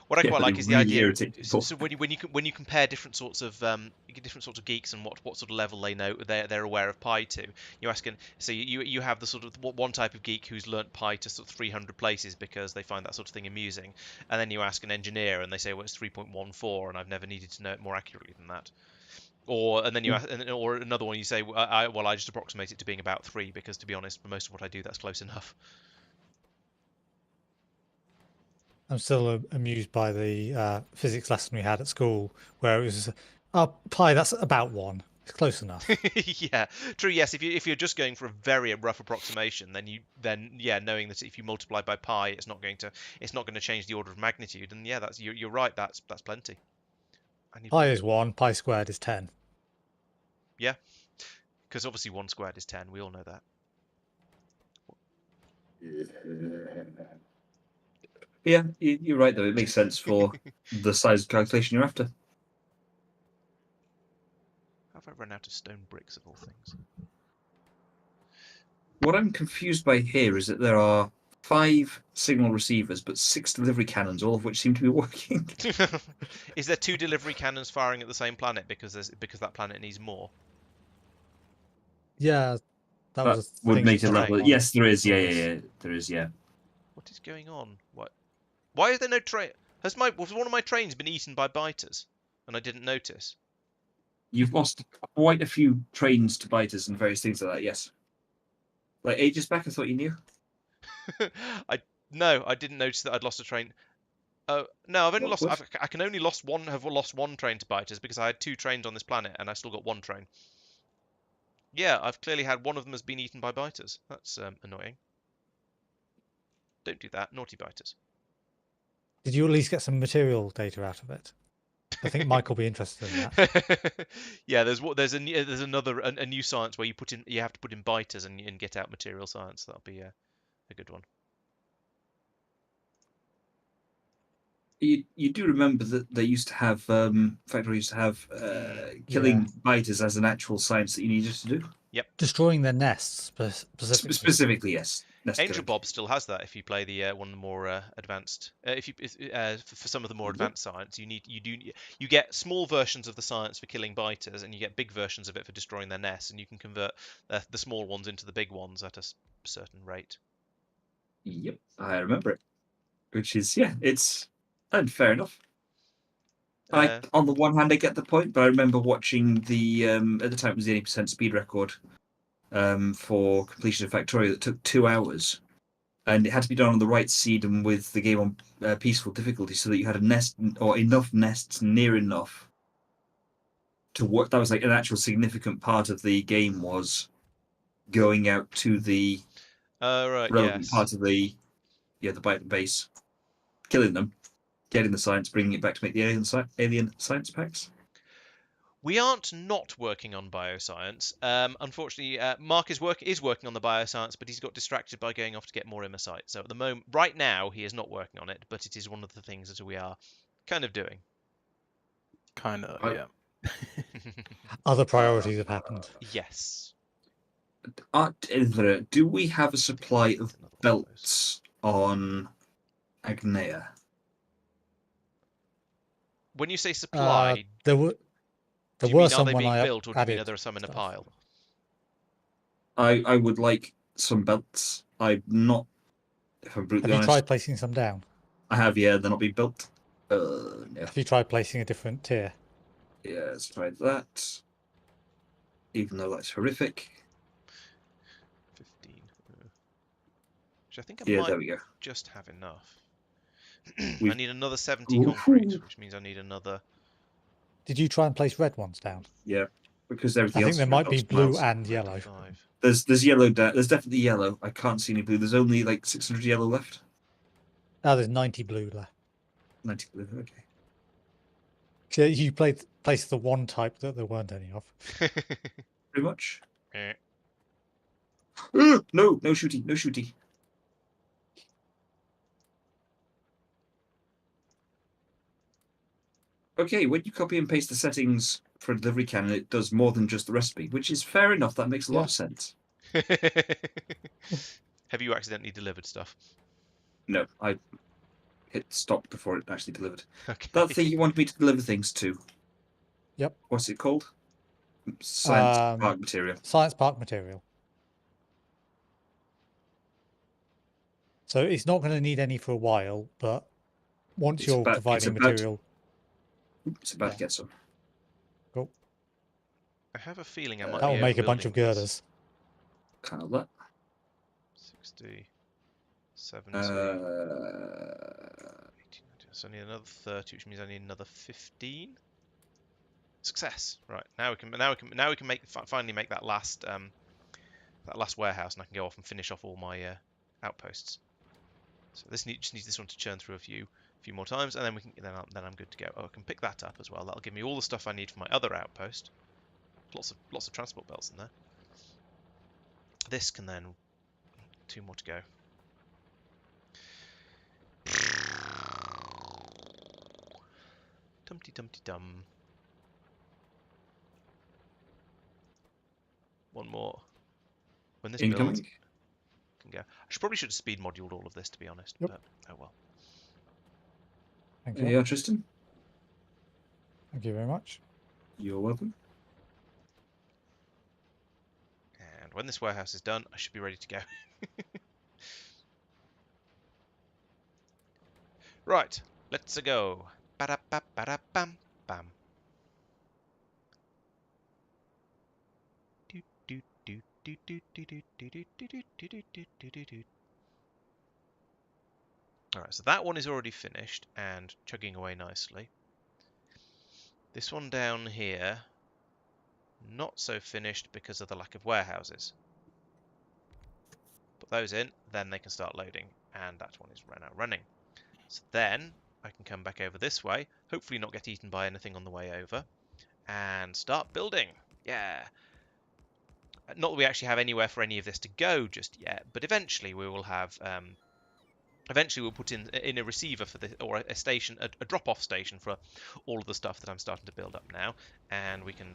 What I quite like is the really idea. People. So when you compare different sorts of geeks and what sort of level they know they're aware of pi to, you ask, so you have the sort of one type of geek who's learnt pi to sort of 300 places because they find that sort of thing amusing, and then you ask an engineer and they say, well, it's 3.14 and I've never needed to know it more accurately than that. And then you ask, or another one you say, I just approximate it to being about 3 because to be honest, for most of what I do, that's close enough. I'm still amused by the physics lesson we had at school where it was, pi, that's about 1. It's close enough. Yeah, true. Yes, if you're just going for a very rough approximation, then knowing that if you multiply by pi, it's not going to change the order of magnitude. And yeah, you're right. That's plenty. Pi is 1. Pi squared is 10. Yeah, because obviously 1 squared is 10. We all know that. Yeah, you're right though. It makes sense for the size calculation you're after. Have I run out of stone bricks of all things? What I'm confused by here is that there are 5 signal receivers, but 6 delivery cannons, all of which seem to be working. Is there 2 delivery cannons firing at the same planet because that planet needs more? Yeah, that That was a would thing make it to check level. on Yes, there is. Yeah, Norvis. yeah. There is. Yeah. What is going on? What? Why is there no train? Was one of my trains been eaten by biters, and I didn't notice? You've lost quite a few trains to biters and various things like that. Yes. Like ages back, I thought you knew. No, I didn't notice that I'd lost a train. Oh no, I've only What lost. was? I can only have lost one train to biters because I had 2 trains on this planet and I still got 1 train. Yeah, I've clearly had one of them has been eaten by biters. That's annoying. Don't do that, naughty biters. Did you at least get some material data out of it? I think Mike will be interested in that. Yeah, there's another new science where you have to put in biters and get out material science. That'll be a good one. You do remember that they used to have Factorio used to have killing biters as an actual science that you needed to do. Yep. Destroying their nests specifically. Specifically, yes. Angel Bob still has that if you play the one of the more advanced. For some of the more advanced science, you get small versions of the science for killing biters, and you get big versions of it for destroying their nests, and you can convert the small ones into the big ones at a certain rate. Yep, I remember it. Which is it's fair enough. I on the one hand I get the point, but I remember watching the at the time it was the 80% speed record for completion of Factorio that took 2 hours. And it had to be done on the right seed and with the game on peaceful difficulty, so that you had a nest or enough nests near enough to work. That was like an actual significant part of the game, was going out to the relevant part of the base, killing them, getting the science, bringing it back to make the alien science packs. We aren't not working on bioscience. Unfortunately, Marc is working on the bioscience, but he's got distracted by going off to get more immosite. So at the moment, right now, he is not working on it, but it is one of the things that we are kind of doing. Kind of, yeah. Other priorities have happened. Yes. Do we have a supply of belts on Agnea? When you say supply, there were some when I built, or do you mean there are some in a pile? I would like some belts. I'm not, if I'm brutally honest. Have you tried placing some down? I have, yeah. They're not being built. No. Have you tried placing a different tier? Yeah, let's try that. Even though that's horrific. 15. Which I think I there we go. just have enough. I need another 70 concrete, which means I need another. Did you try and place red ones down? Yeah, because everything I else. think there might be blue and yellow. 95. There's yellow down. There's definitely yellow. I can't see any blue. There's only like 600 yellow left. Oh, there's 90 blue left. 90 blue. Okay. So you placed the one type that there weren't any of. Pretty much. No shooting. No shooting. Okay, when you copy and paste the settings for a delivery cannon, it does more than just the recipe, which is fair enough. That makes a lot of sense. Have you accidentally delivered stuff? No, I hit stop before it actually delivered. Okay. That thing you wanted me to deliver things to. Yep. What's it called? Science Park material. Science Park material. So it's not going to need any for a while, but once you're providing material... It's about to get some. Cool. I have a feeling I might that will make a bunch of girders. Kind of that. 60, 70. So I need another 30, which means I need another 15. Success. Right, now we can finally make that last warehouse, and I can go off and finish off all my outposts. So just needs this one to churn through a few more times, and then then I'm good to go. Oh, I can pick that up as well. That'll give me all the stuff I need for my other outpost. Lots of transport belts in there. This can then 2 more to go. Tum-ty-tum-ty-tum. One more. When this Incoming. builds, can go. Probably should have speed moduled all of this, to be honest. Yep. But oh well. Thank There you. you are, Tristan. Thank you very much. You're welcome. And when this warehouse is done, I should be ready to go. Right, let's go. Ba-da-ba-ba-da-bam, bam. Alright, so that one is already finished and chugging away nicely. This one down here, not so finished because of the lack of warehouses. Put those in, then they can start loading, and that one is now running. So then I can come back over this way, hopefully not get eaten by anything on the way over, and start building. Yeah. Not that we actually have anywhere for any of this to go just yet, but eventually we will have. Eventually we'll put in a receiver for the, or a station, a drop-off station for all of the stuff that I'm starting to build up now, and we can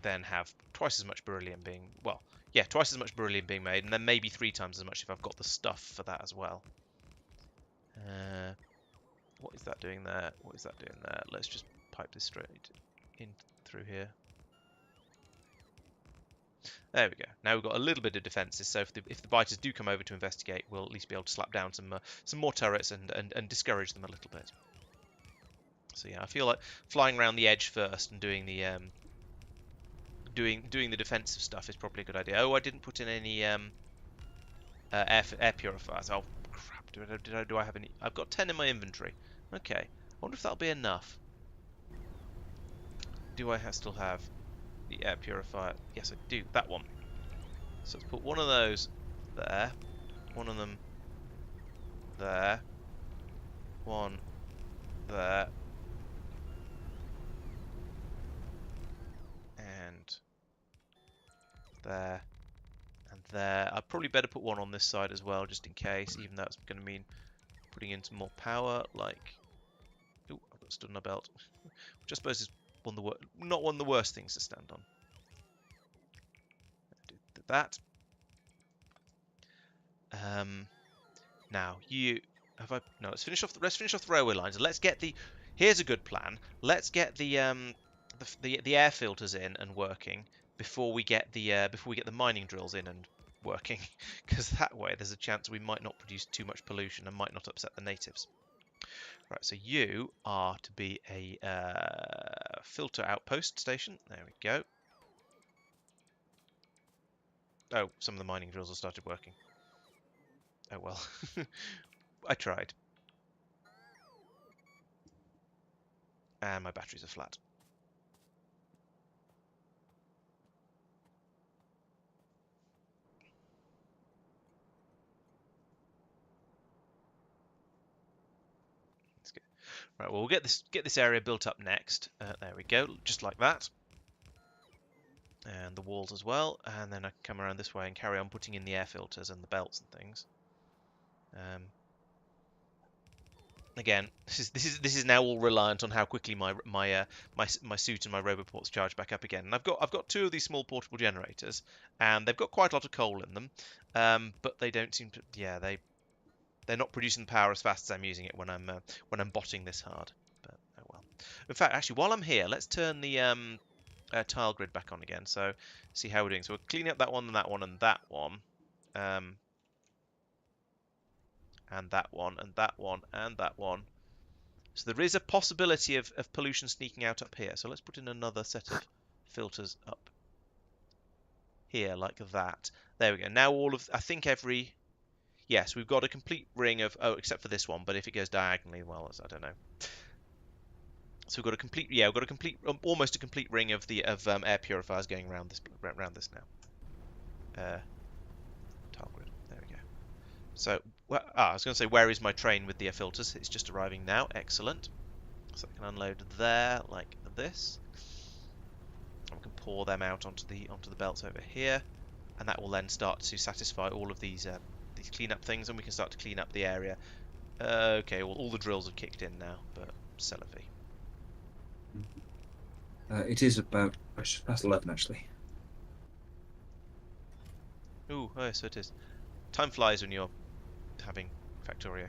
then have twice as much beryllium being, well, yeah, twice as much beryllium being made, and then maybe 3 times as much if I've got the stuff for that as well. What is that doing there? What is that doing there? Let's just pipe this straight in through here. There we go. Now we've got a little bit of defences, so if the biters do come over to investigate, we'll at least be able to slap down some more turrets and discourage them a little bit. So yeah, I feel like flying around the edge first and doing the doing the defensive stuff is probably a good idea. Oh, I didn't put in any air purifiers. Oh crap! Do I have any? I've got 10 in my inventory. Okay, I wonder if that'll be enough. Do I still have the air purifier? Yes, I do. That one. So let's put one of those there. One of them there. One there. And there. And there. I'd probably better put one on this side as well, just in case, even though it's going to mean putting in some more power, like... Ooh, I've got stood on a belt. Which I suppose is not one of the worst things to stand on. Do that. Now let's finish off the railway lines and let's get the. Here's a good plan. Let's get the air filters in and working before we get the mining drills in and working, because that way there's a chance we might not produce too much pollution and might not upset the natives. Right, so you are to be a filter outpost station. There we go. Oh, some of the mining drills have started working. Oh well. I tried. And my batteries are flat. Right, well, we'll get this area built up next. There we go, just like that. And the walls as well. And then I can come around this way and carry on putting in the air filters and the belts and things. Again, this is now all reliant on how quickly my suit and my roboports charge back up again. And I've got 2 of these small portable generators, and they've got quite a lot of coal in them. But they don't seem to. Yeah, they're not producing the power as fast as I'm using it when I'm botting this hard. But oh well. In fact, actually, while I'm here, let's turn the tile grid back on again. So see how we're doing. So we're cleaning up that one and that one and that one, and that one and that one and that one. So there is a possibility of pollution sneaking out up here. So let's put in another set of filters up here like that. There we go. Now I think every. Yes, we've got a complete ring of... Oh, except for this one, but if it goes diagonally, well, I don't know. So we've got a complete... Yeah, we've got a complete... almost a complete ring of air purifiers going around this now. Tile grid. There we go. So, I was going to say, where is my train with the air filters? It's just arriving now. Excellent. So I can unload there, like this. And we can pour them out onto the belts over here. And that will then start to satisfy all of these cleanup things, and we can start to clean up the area. Okay, well, all the drills have kicked in now, but c'est la vie. It is about past 11, actually. Ooh, oh, so it is. Time flies when you're having Factorio.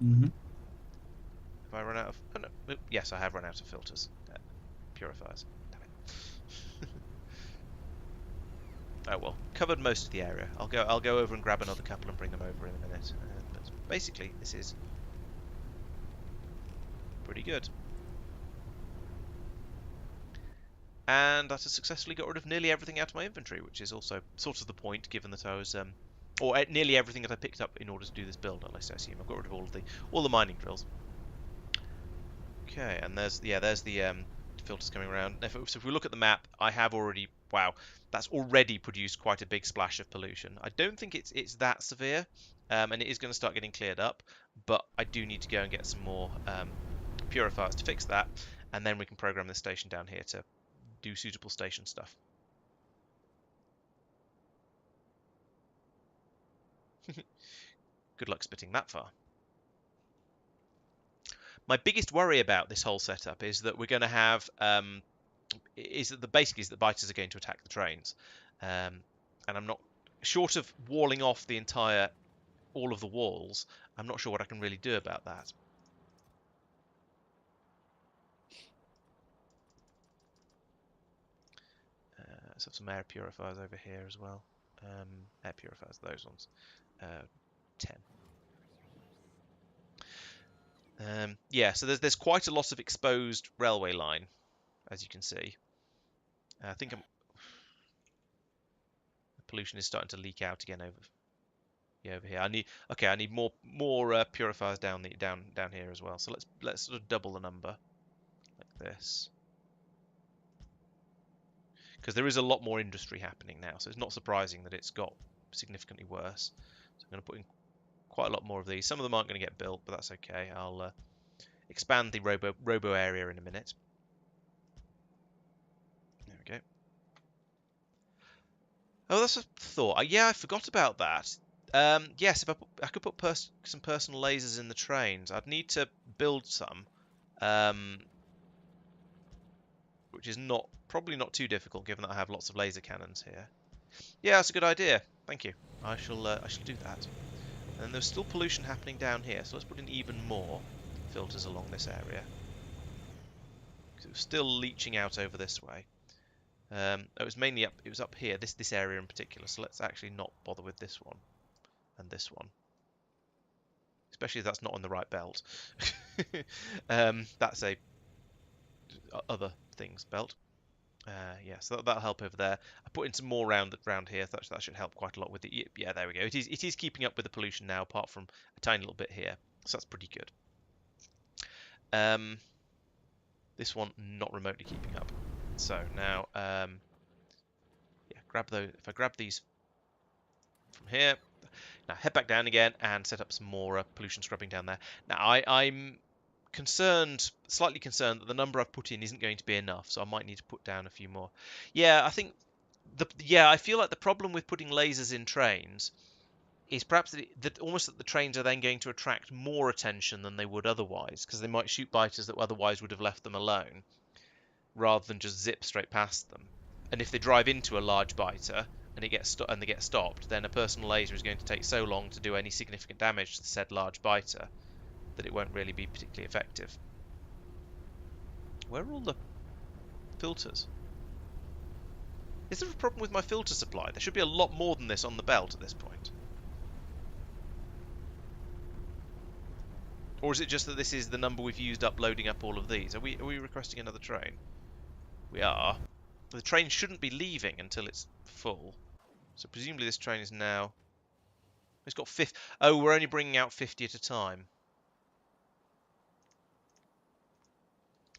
Mm-hmm. Have I run out of... Oh, no. Yes, I have run out of filters. Purifiers. Damn it. Oh well, covered most of the area. I'll go over and grab another couple and bring them over in a minute. But basically, this is pretty good. And that has successfully got rid of nearly everything out of my inventory, which is also sort of the point, given that I was or nearly everything that I picked up in order to do this build. At least I assume I've got rid of all the mining drills. Okay, and there's the filters coming around. So if we look at the map, I have already, wow, that's already produced quite a big splash of pollution. I don't think it's that severe, and it is going to start getting cleared up, but I do need to go and get some more purifiers to fix that, and then we can program this station down here to do suitable station stuff. Good luck spitting that far. My biggest worry about this whole setup is that we're going to have basically the biters are going to attack the trains, and I'm not short of walling off all of the walls. I'm not sure what I can really do about that. Let's have some air purifiers over here as well. Air purifiers, those ones. 10. Yeah, so there's quite a lot of exposed railway line, as you can see. I think the pollution is starting to leak out again over here. I need more purifiers down here as well. So let's sort of double the number like this, because there is a lot more industry happening now. So it's not surprising that it's got significantly worse. So I'm going to put in quite a lot more of these. Some of them aren't going to get built, but that's okay. I'll expand the robo area in a minute. There we go. Oh, that's a thought. Yeah, I forgot about that. Yes, if I could put some personal lasers in the trains, I'd need to build some, which is probably not too difficult, given that I have lots of laser cannons here. Yeah, that's a good idea. Thank you. I shall do that. And there's still pollution happening down here, so let's put in even more filters along this area, because it was still leaching out over this way. It was mainly it was up here, this area in particular. So let's actually not bother with this one and this one, especially if that's not on the right belt. That's a other things belt. Yeah, so that'll help over there. I put in some more round here. That should help quite a lot with it. Yeah, there we go. It is keeping up with the pollution now, apart from a tiny little bit here. So that's pretty good. This one not remotely keeping up. So now, yeah, grab those. If I grab these from here, now head back down again and set up some more pollution scrubbing down there. Now I'm slightly concerned that the number I've put in isn't going to be enough, so I might need to put down a few more. Yeah, I think I feel like the problem with putting lasers in trains is perhaps that the trains are then going to attract more attention than they would otherwise, because they might shoot biters that otherwise would have left them alone, rather than just zip straight past them. And if they drive into a large biter and they get stopped, then a personal laser is going to take so long to do any significant damage to the said large biter that it won't really be particularly effective. Where are all the filters? Is there a problem with my filter supply? There should be a lot more than this on the belt at this point. Or is it just that this is the number we've used up loading up all of these? Are we requesting another train? We are. The train shouldn't be leaving until it's full. So presumably this train is now... It's got 50... Oh, we're only bringing out 50 at a time.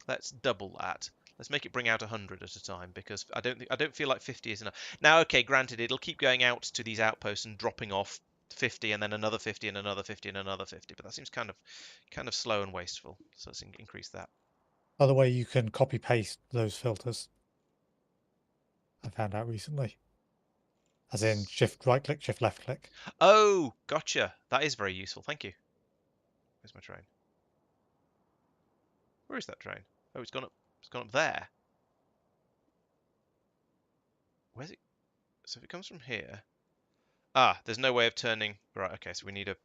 Let's double that. Let's make it bring out 100 at a time, because I don't feel like 50 is enough. Now, okay, granted, it'll keep going out to these outposts and dropping off 50, and then another 50, and another 50, and another 50. But that seems kind of slow and wasteful. So let's increase that. By the way, you can copy paste those filters. I found out recently. As in shift right click, shift left click. Oh, gotcha. That is very useful. Thank you. Where's my train? Where is that train? Oh, it's gone up. It's gone up there. Where's it? So if it comes from here... Ah, there's no way of turning... Right, okay, so we need a...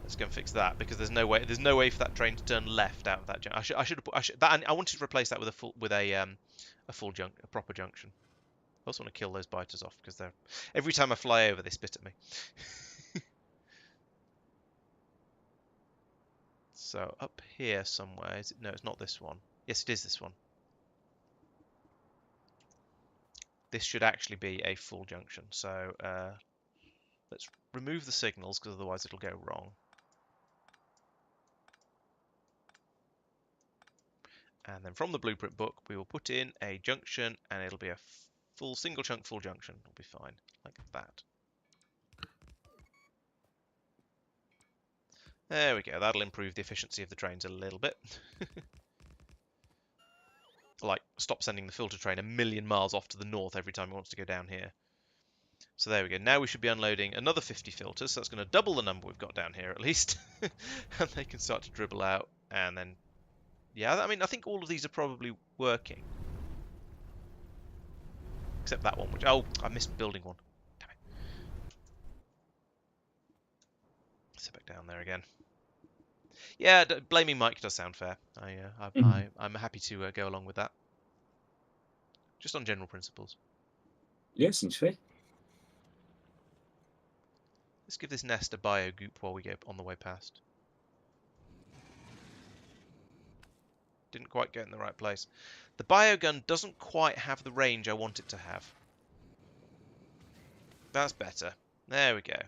Let's go and fix that, because there's no way for that train to turn left out of that junction. I wanted to replace that with a proper junction. I also want to kill those biters off, because they're... Every time I fly over, they spit at me. So up here somewhere, is it? No, it's not this one. Yes, it is this one. This should actually be a full junction. So let's remove the signals, because otherwise it'll go wrong. And then from the blueprint book, we will put in a junction, and it'll be a full single chunk full junction. It'll be fine, like that. There we go. That'll improve the efficiency of the trains a little bit. Like, stop sending the filter train a million miles off to the north every time it wants to go down here. So there we go. Now we should be unloading another 50 filters, so that's going to double the number we've got down here at least. And they can start to dribble out, and then... Yeah, I mean, I think all of these are probably working. Except that one, which... Oh, I missed building one. Damn it. Sit back down there again. Yeah, blaming Mike does sound fair. I'm happy to go along with that. Just on general principles. Yeah, seems fair. Let's give this nest a bio goop while we go on the way past. Didn't quite get in the right place. The biogun doesn't quite have the range I want it to have. That's better. There we go.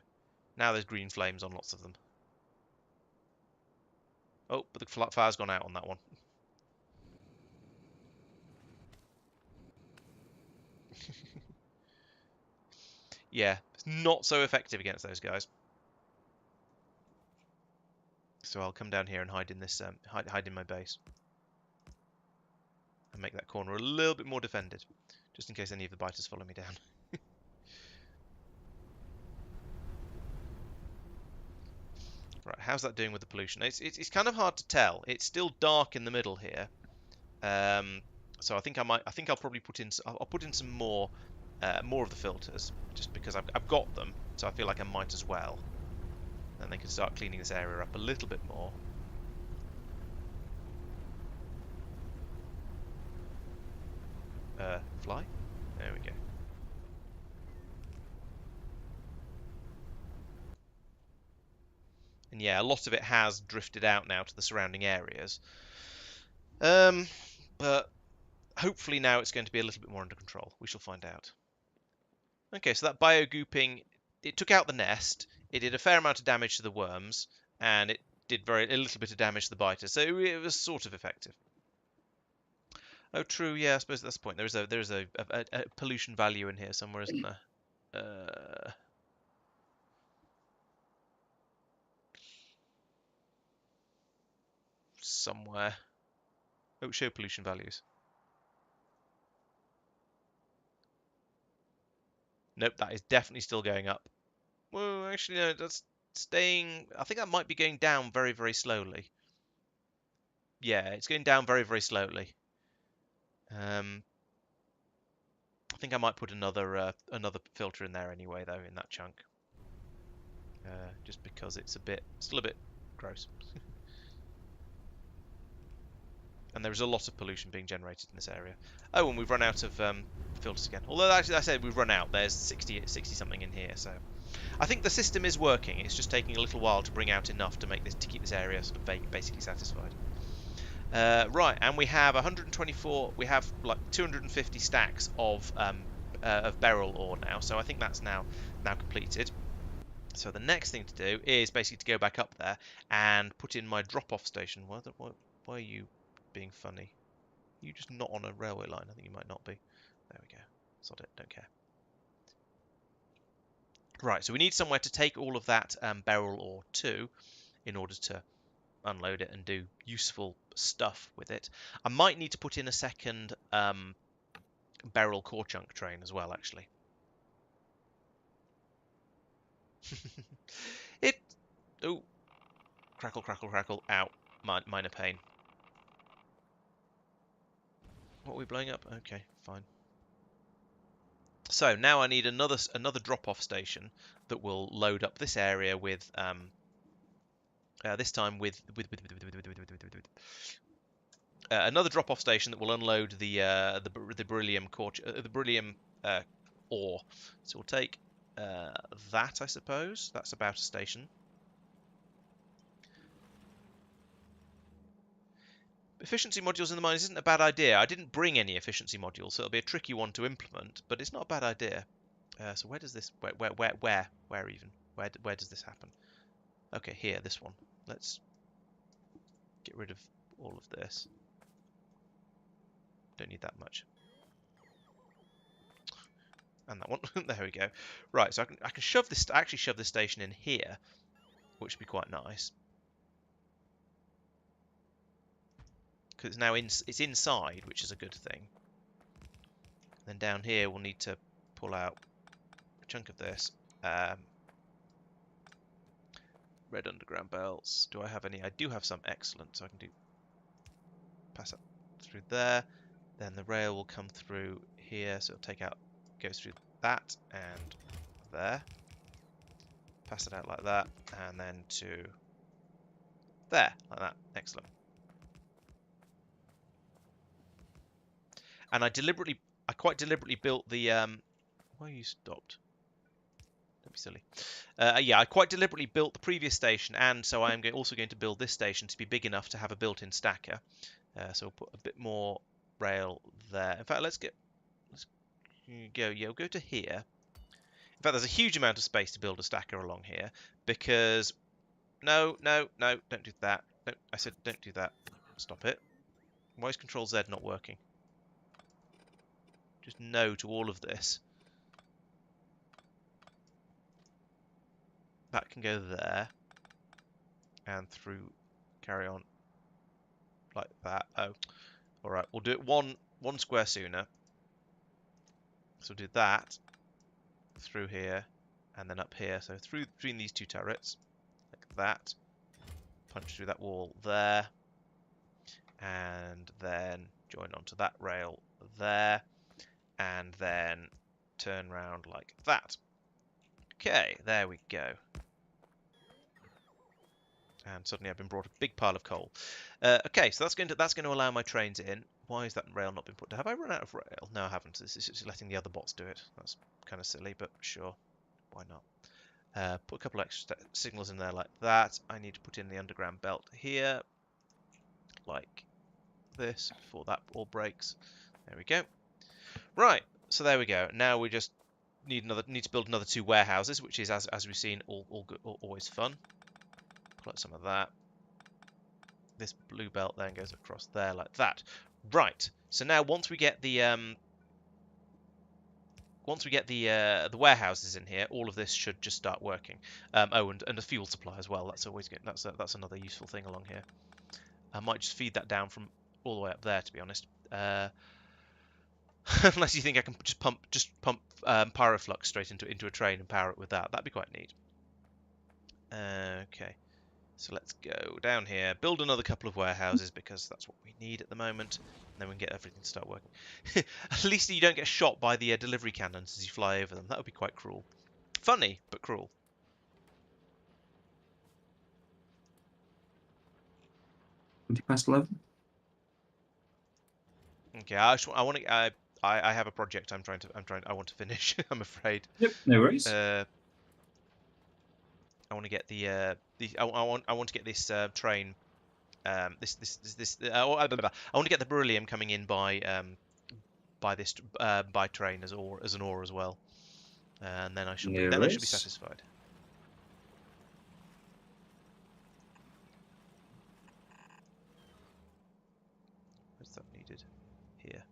Now there's green flames on lots of them. Oh, but the fire's gone out on that one. Yeah, it's not so effective against those guys. So I'll come down here and hide in this, hide in my base, and make that corner a little bit more defended, just in case any of the biters follow me down. Right, how's that doing with the pollution? It's kind of hard to tell. It's still dark in the middle here, so I think I'll probably put in some more of the filters, just because I've got them, so I feel like I might as well. Then they can start cleaning this area up a little bit more. Fly? There we go. And yeah, a lot of it has drifted out now to the surrounding areas. But hopefully now it's going to be a little bit more under control. We shall find out. Okay, so that biogooping, it took out the nest, it did a fair amount of damage to the worms, and it did a little bit of damage to the biters, so it was sort of effective. Oh, true, yeah, I suppose that's the point. There is a pollution value in here somewhere, isn't there? Somewhere. Oh, show pollution values. Nope, that is definitely still going up. Well, actually, no, that's staying... I think that might be going down very, very slowly. Yeah, it's going down very, very slowly. I think I might put another filter in there anyway, though, in that chunk. Just because it's still a bit gross. And there is a lot of pollution being generated in this area. Oh, and we've run out of filters again. Although actually I said we've run out. There's 60 something in here, so I think the system is working. It's just taking a little while to bring out enough to keep this area sort of basically satisfied. Right, and we have 124. We have like 250 stacks of beryl ore now. So I think that's now completed. So the next thing to do is basically to go back up there and put in my drop-off station. Why are you being funny? You just not on a railway line. I think you might not be. There we go. Sod it. Don't care. Right, so we need somewhere to take all of that beryl ore to in order to unload it and do useful stuff with it. I might need to put in a second beryl core chunk train as well, actually. Oh, crackle, crackle, crackle. Ow. Minor pain. What are we blowing up? Okay, fine. So now I need another drop-off station that will load up this area with this time with another drop-off station that will unload the beryllium ore. So we'll take that, I suppose. That's about a station. Efficiency modules in the mines isn't a bad idea. I didn't bring any efficiency modules, so it'll be a tricky one to implement, but it's not a bad idea. So where does this, where even? Where does this happen? Okay, here, this one. Let's get rid of all of this. Don't need that much. And that one. There we go. Right, so I can shove this, actually shove this station in here, which would be quite nice. Because now it's inside, which is a good thing. Then down here we'll need to pull out a chunk of this. Red underground belts. Do I have any? I do have some. Excellent. So I can pass that through there. Then the rail will come through here, so it'll goes through that and there. Pass it out like that, and then to there, like that. Excellent. And I quite deliberately built the why you stopped? Don't be silly. Yeah, I quite deliberately built the previous station, and so I am also going to build this station to be big enough to have a built-in stacker. So we'll put a bit more rail there. In fact, let's go. Yeah, we'll go to here. In fact, there's a huge amount of space to build a stacker along here because no, don't do that. No, I said don't do that. Stop it. Why is Control Z not working? Just no to all of this. That can go there and through, carry on like that. Oh, all right. We'll do it one square sooner. So we'll do that through here and then up here. So between these two turrets, like that. Punch through that wall there, and then join onto that rail there, and then turn round like that. Okay, there we go. And suddenly I've been brought a big pile of coal. Okay, so that's going to allow my trains in. Why has that rail not been put down? Have I run out of rail? No, I haven't. This is just letting the other bots do it. That's kind of silly, but sure, why not? Put a couple of extra signals in there like that. I need to put in the underground belt here, like this, before that all breaks. There we go. Right, so there we go. Now we just need to build another 2 warehouses, which is as we've seen, always fun. Pull out some of that. This blue belt then goes across there like that. Right. So now once we get the warehouses in here, all of this should just start working. Oh, and a fuel supply as well. That's always good. That's another useful thing along here. I might just feed that down from all the way up there, to be honest. Unless you think I can just pump pyroflux straight into a train and power it with that. That'd be quite neat. Okay. So let's go down here, build another couple of warehouses because that's what we need at the moment, and then we can get everything to start working. At least you don't get shot by the delivery cannons as you fly over them. That would be quite cruel. Funny, but cruel. 11. Okay, I have a project I want to finish. I'm afraid. Yep, no worries. I want to get I want to get this train. I want to get the beryllium coming in by train as an ore as well, and then I should be satisfied. Where's that needed? Here.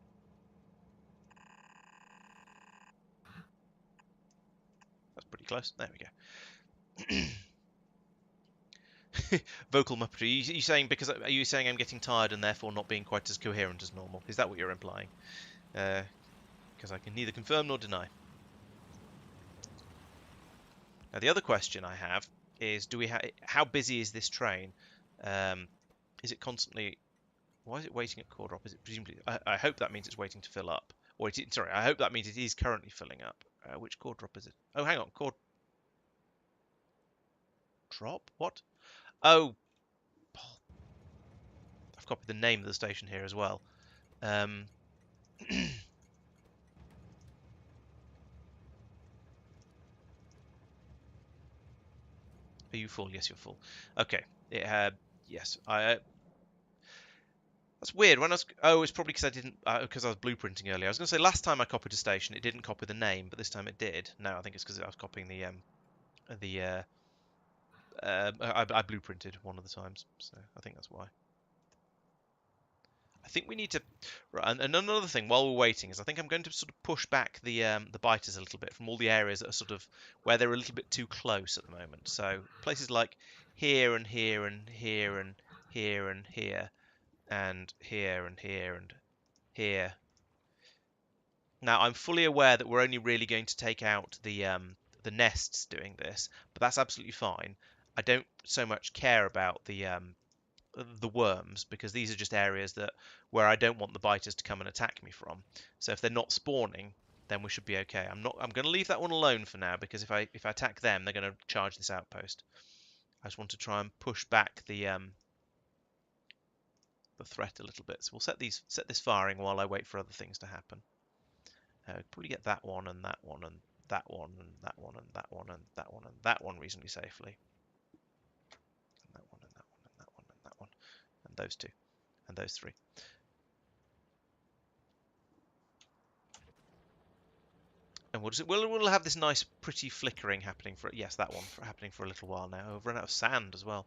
That's pretty close. There we go. Vocal muppetry. Are you saying I'm getting tired and therefore not being quite as coherent as normal? Is that what you're implying? Because I can neither confirm nor deny. Now the other question I have is: how busy is this train? Is it constantly Why is it waiting at core drop? Is it presumably? I hope that means it's waiting to fill up. Or sorry, I hope that means it is currently filling up. Which core drop is it? Oh, hang on, core drop? What? Oh, I've copied the name of the station here as well. Are you full? Yes, you're full. Okay. It had yes. That's weird. When I was it's probably because I didn't because I was blueprinting earlier. I was going to say last time I copied a station, it didn't copy the name, but this time it did. No, I think it's because I was copying I blueprinted one of the times, so I think that's why. I think we need to. Right, and another thing while we're waiting is I think I'm going to sort of push back the biters a little bit from all the areas that are sort of where they're a little bit too close at the moment. So places like here and here and here and here and here and here and here and here. Now I'm fully aware that we're only really going to take out the nests doing this, but that's absolutely fine. I don't so much care about the worms because these are just areas where I don't want the biters to come and attack me from. So if they're not spawning, then we should be okay. I'm going to leave that one alone for now because if I attack them, they're going to charge this outpost. I just want to try and push back the threat a little bit. So we'll set this firing while I wait for other things to happen. Probably get that one and that one and that one and that one and that one and that one and that one reasonably safely. And that one and that one and that one and that one. And those two. And those three. And we'll have this nice pretty flickering happening for yes, that one happening for a little while now. I've run out of sand as well.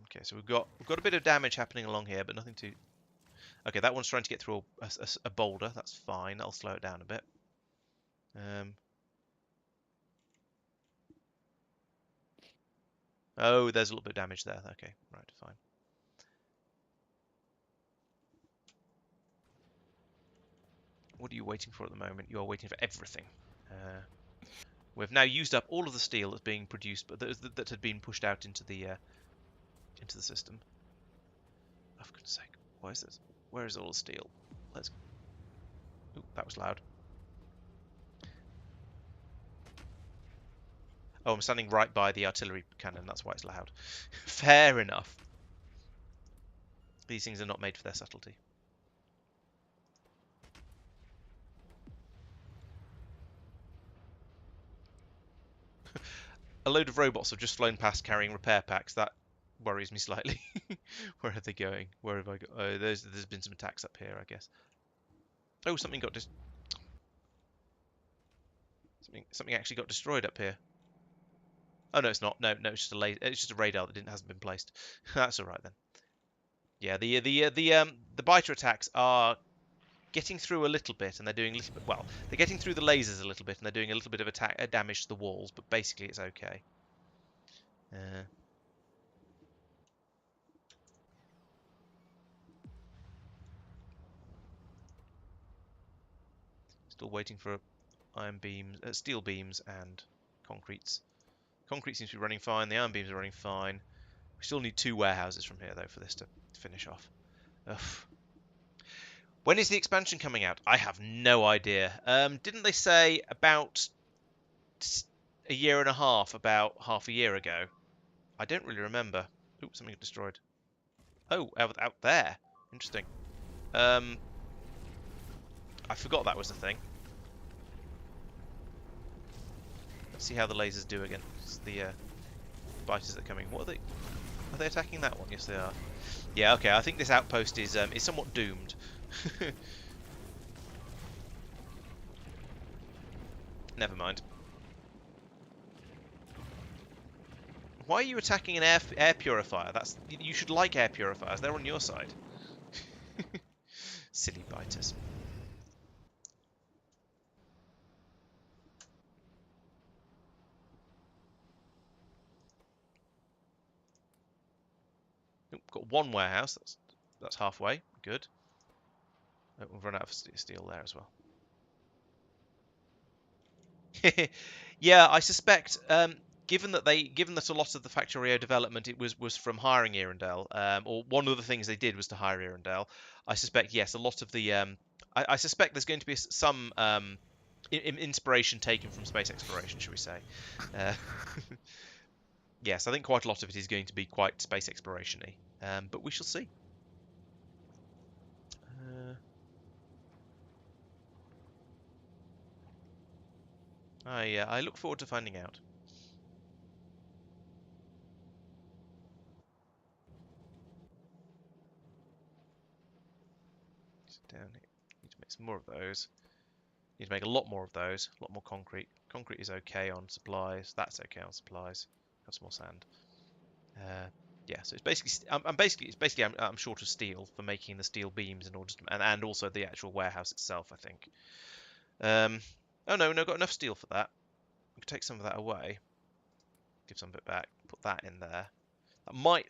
Okay, so we've got a bit of damage happening along here, but nothing too. Okay, that one's trying to get through a boulder. That's fine. I'll slow it down a bit. Oh, there's a little bit of damage there. Okay, right, fine. What are you waiting for at the moment? You are waiting for everything. We've now used up all of the steel that's being produced, but that had been pushed out into the system. Oh, for goodness sake, why is this? Where is all the steel? Let's. Ooh, that was loud. Oh, I'm standing right by the artillery cannon. That's why it's loud. Fair enough. These things are not made for their subtlety. A load of robots have just flown past carrying repair packs. That worries me slightly. Where are they going? Where have I got? Oh, there's been some attacks up here, I guess. Oh, something got something actually got destroyed up here. Oh no, it's not. No, it's just it's just a radar that hasn't been placed. That's all right then. Yeah, the biter attacks are getting through a little bit, and they're doing a little bit. Well, they're getting through the lasers a little bit, and they're doing a little bit of damage to the walls. But basically, it's okay. Still waiting for iron beams, steel beams, and concretes. Concrete seems to be running fine. The iron beams are running fine. We still need 2 warehouses from here, though, for this to finish off. Ugh. When is the expansion coming out? I have no idea. Didn't they say about a year and a half, about half a year ago? I don't really remember. Oops, something got destroyed. Oh, out there. Interesting. I forgot that was the thing. Let's see how the lasers do against the biters that are coming. What are they? Are they attacking that one? Yes, they are. Yeah, okay. I think this outpost is somewhat doomed. Never mind. Why are you attacking an air purifier? You should like air purifiers. They're on your side. Silly biters. Got 1 warehouse. That's halfway. Good. Oh, we've run out of steel there as well. Yeah, I suspect given that a lot of the Factorio development was from hiring Arendelle, or one of the things they did was to hire Arendelle, I suspect yes, a lot of the I suspect there's going to be some inspiration taken from space exploration, shall we say? Yes, I think quite a lot of it is going to be quite space exploration-y, but we shall see. I look forward to finding out. Down here, need to make some more of those. Need to make a lot more of those. A lot more concrete. Concrete is okay on supplies. That's okay on supplies. Have some more sand. Yeah, so it's basically I'm short of steel for making the steel beams in order to, and also the actual warehouse itself, I think. Oh no, got enough steel for that. We can take some of that away. Give some of it back. Put that in there. That might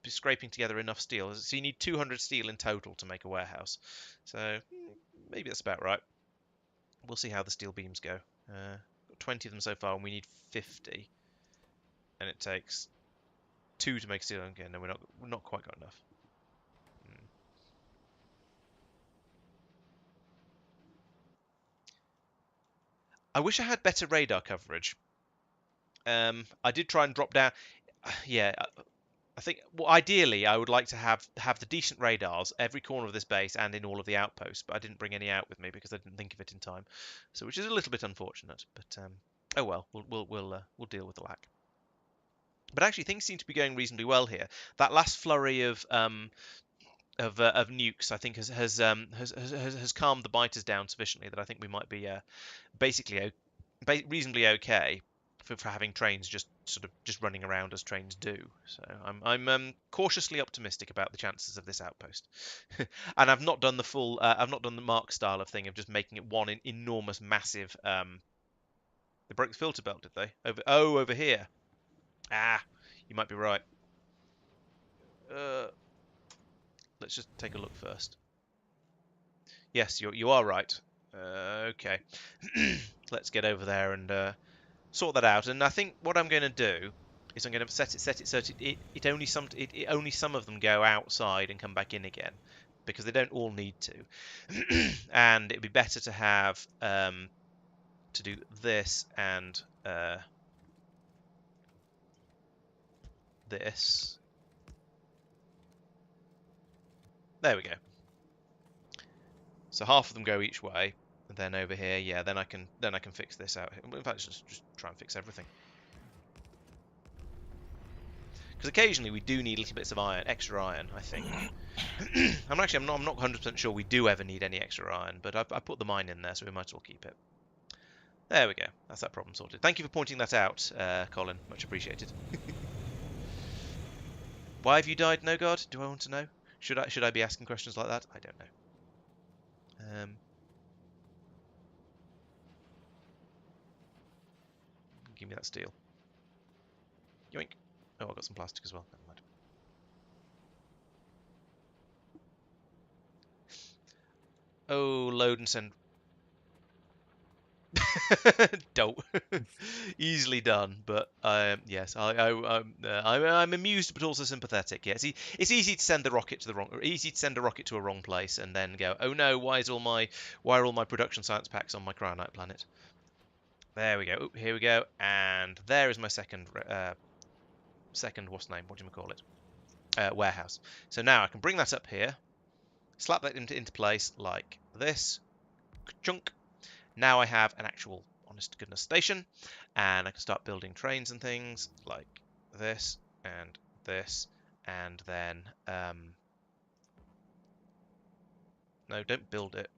be scraping together enough steel. So you need 200 steel in total to make a warehouse. So maybe that's about right. We'll see how the steel beams go. Got 20 of them so far, and we need 50. And it takes 2 to make steel. Again, no, we're not quite got enough. I wish I had better radar coverage. I did try and drop down. Yeah, I think, well, ideally, I would like to have the decent radars every corner of this base and in all of the outposts, but I didn't bring any out with me because I didn't think of it in time. So, which is a little bit unfortunate, but oh well, we'll deal with the lack. But actually, things seem to be going reasonably well here. That last flurry of nukes, I think, has calmed the biters down sufficiently that I think we might be basically reasonably okay for having trains just running around as trains do. So I'm cautiously optimistic about the chances of this outpost. And I've not done the full I've not done the Marc style of thing of just making it one enormous massive they broke the filter belt, did they? Over here. Ah, you might be right. Let's just take a look first. Yes, you are right. Okay. Let's get over there and sort that out. And I think what I'm going to do is I'm going to set it so it only some of them go outside and come back in again, because they don't all need to. And it'd be better to have to do this and this. There we go. So half of them go each way, and then over here, yeah, then I can fix this out. In fact, just try and fix everything. Because occasionally we do need little bits of iron, extra iron, I think. I'm not 100% sure we do ever need any extra iron, but I put the mine in there, so we might as well keep it. There we go. That's that problem sorted. Thank you for pointing that out, Colin. Much appreciated. Why have you died, No God? Do I want to know? Should I be asking questions like that? I don't know. Give me that steel. Yoink. Oh, I've got some plastic as well. Never mind. Oh, load and send. Don't. Easily done, but yes, I'm amused but also sympathetic. Yeah, it's easy to send the rocket to a wrong place and then go, oh no, why are all my production science packs on my cryonite planet? There we go. Ooh, here we go, and there is my second what's the name? What do you call it? Warehouse. So now I can bring that up here, slap that into place like this. Chunk. Now I have an actual honest to goodness station, and I can start building trains and things like this, and then no, don't build it,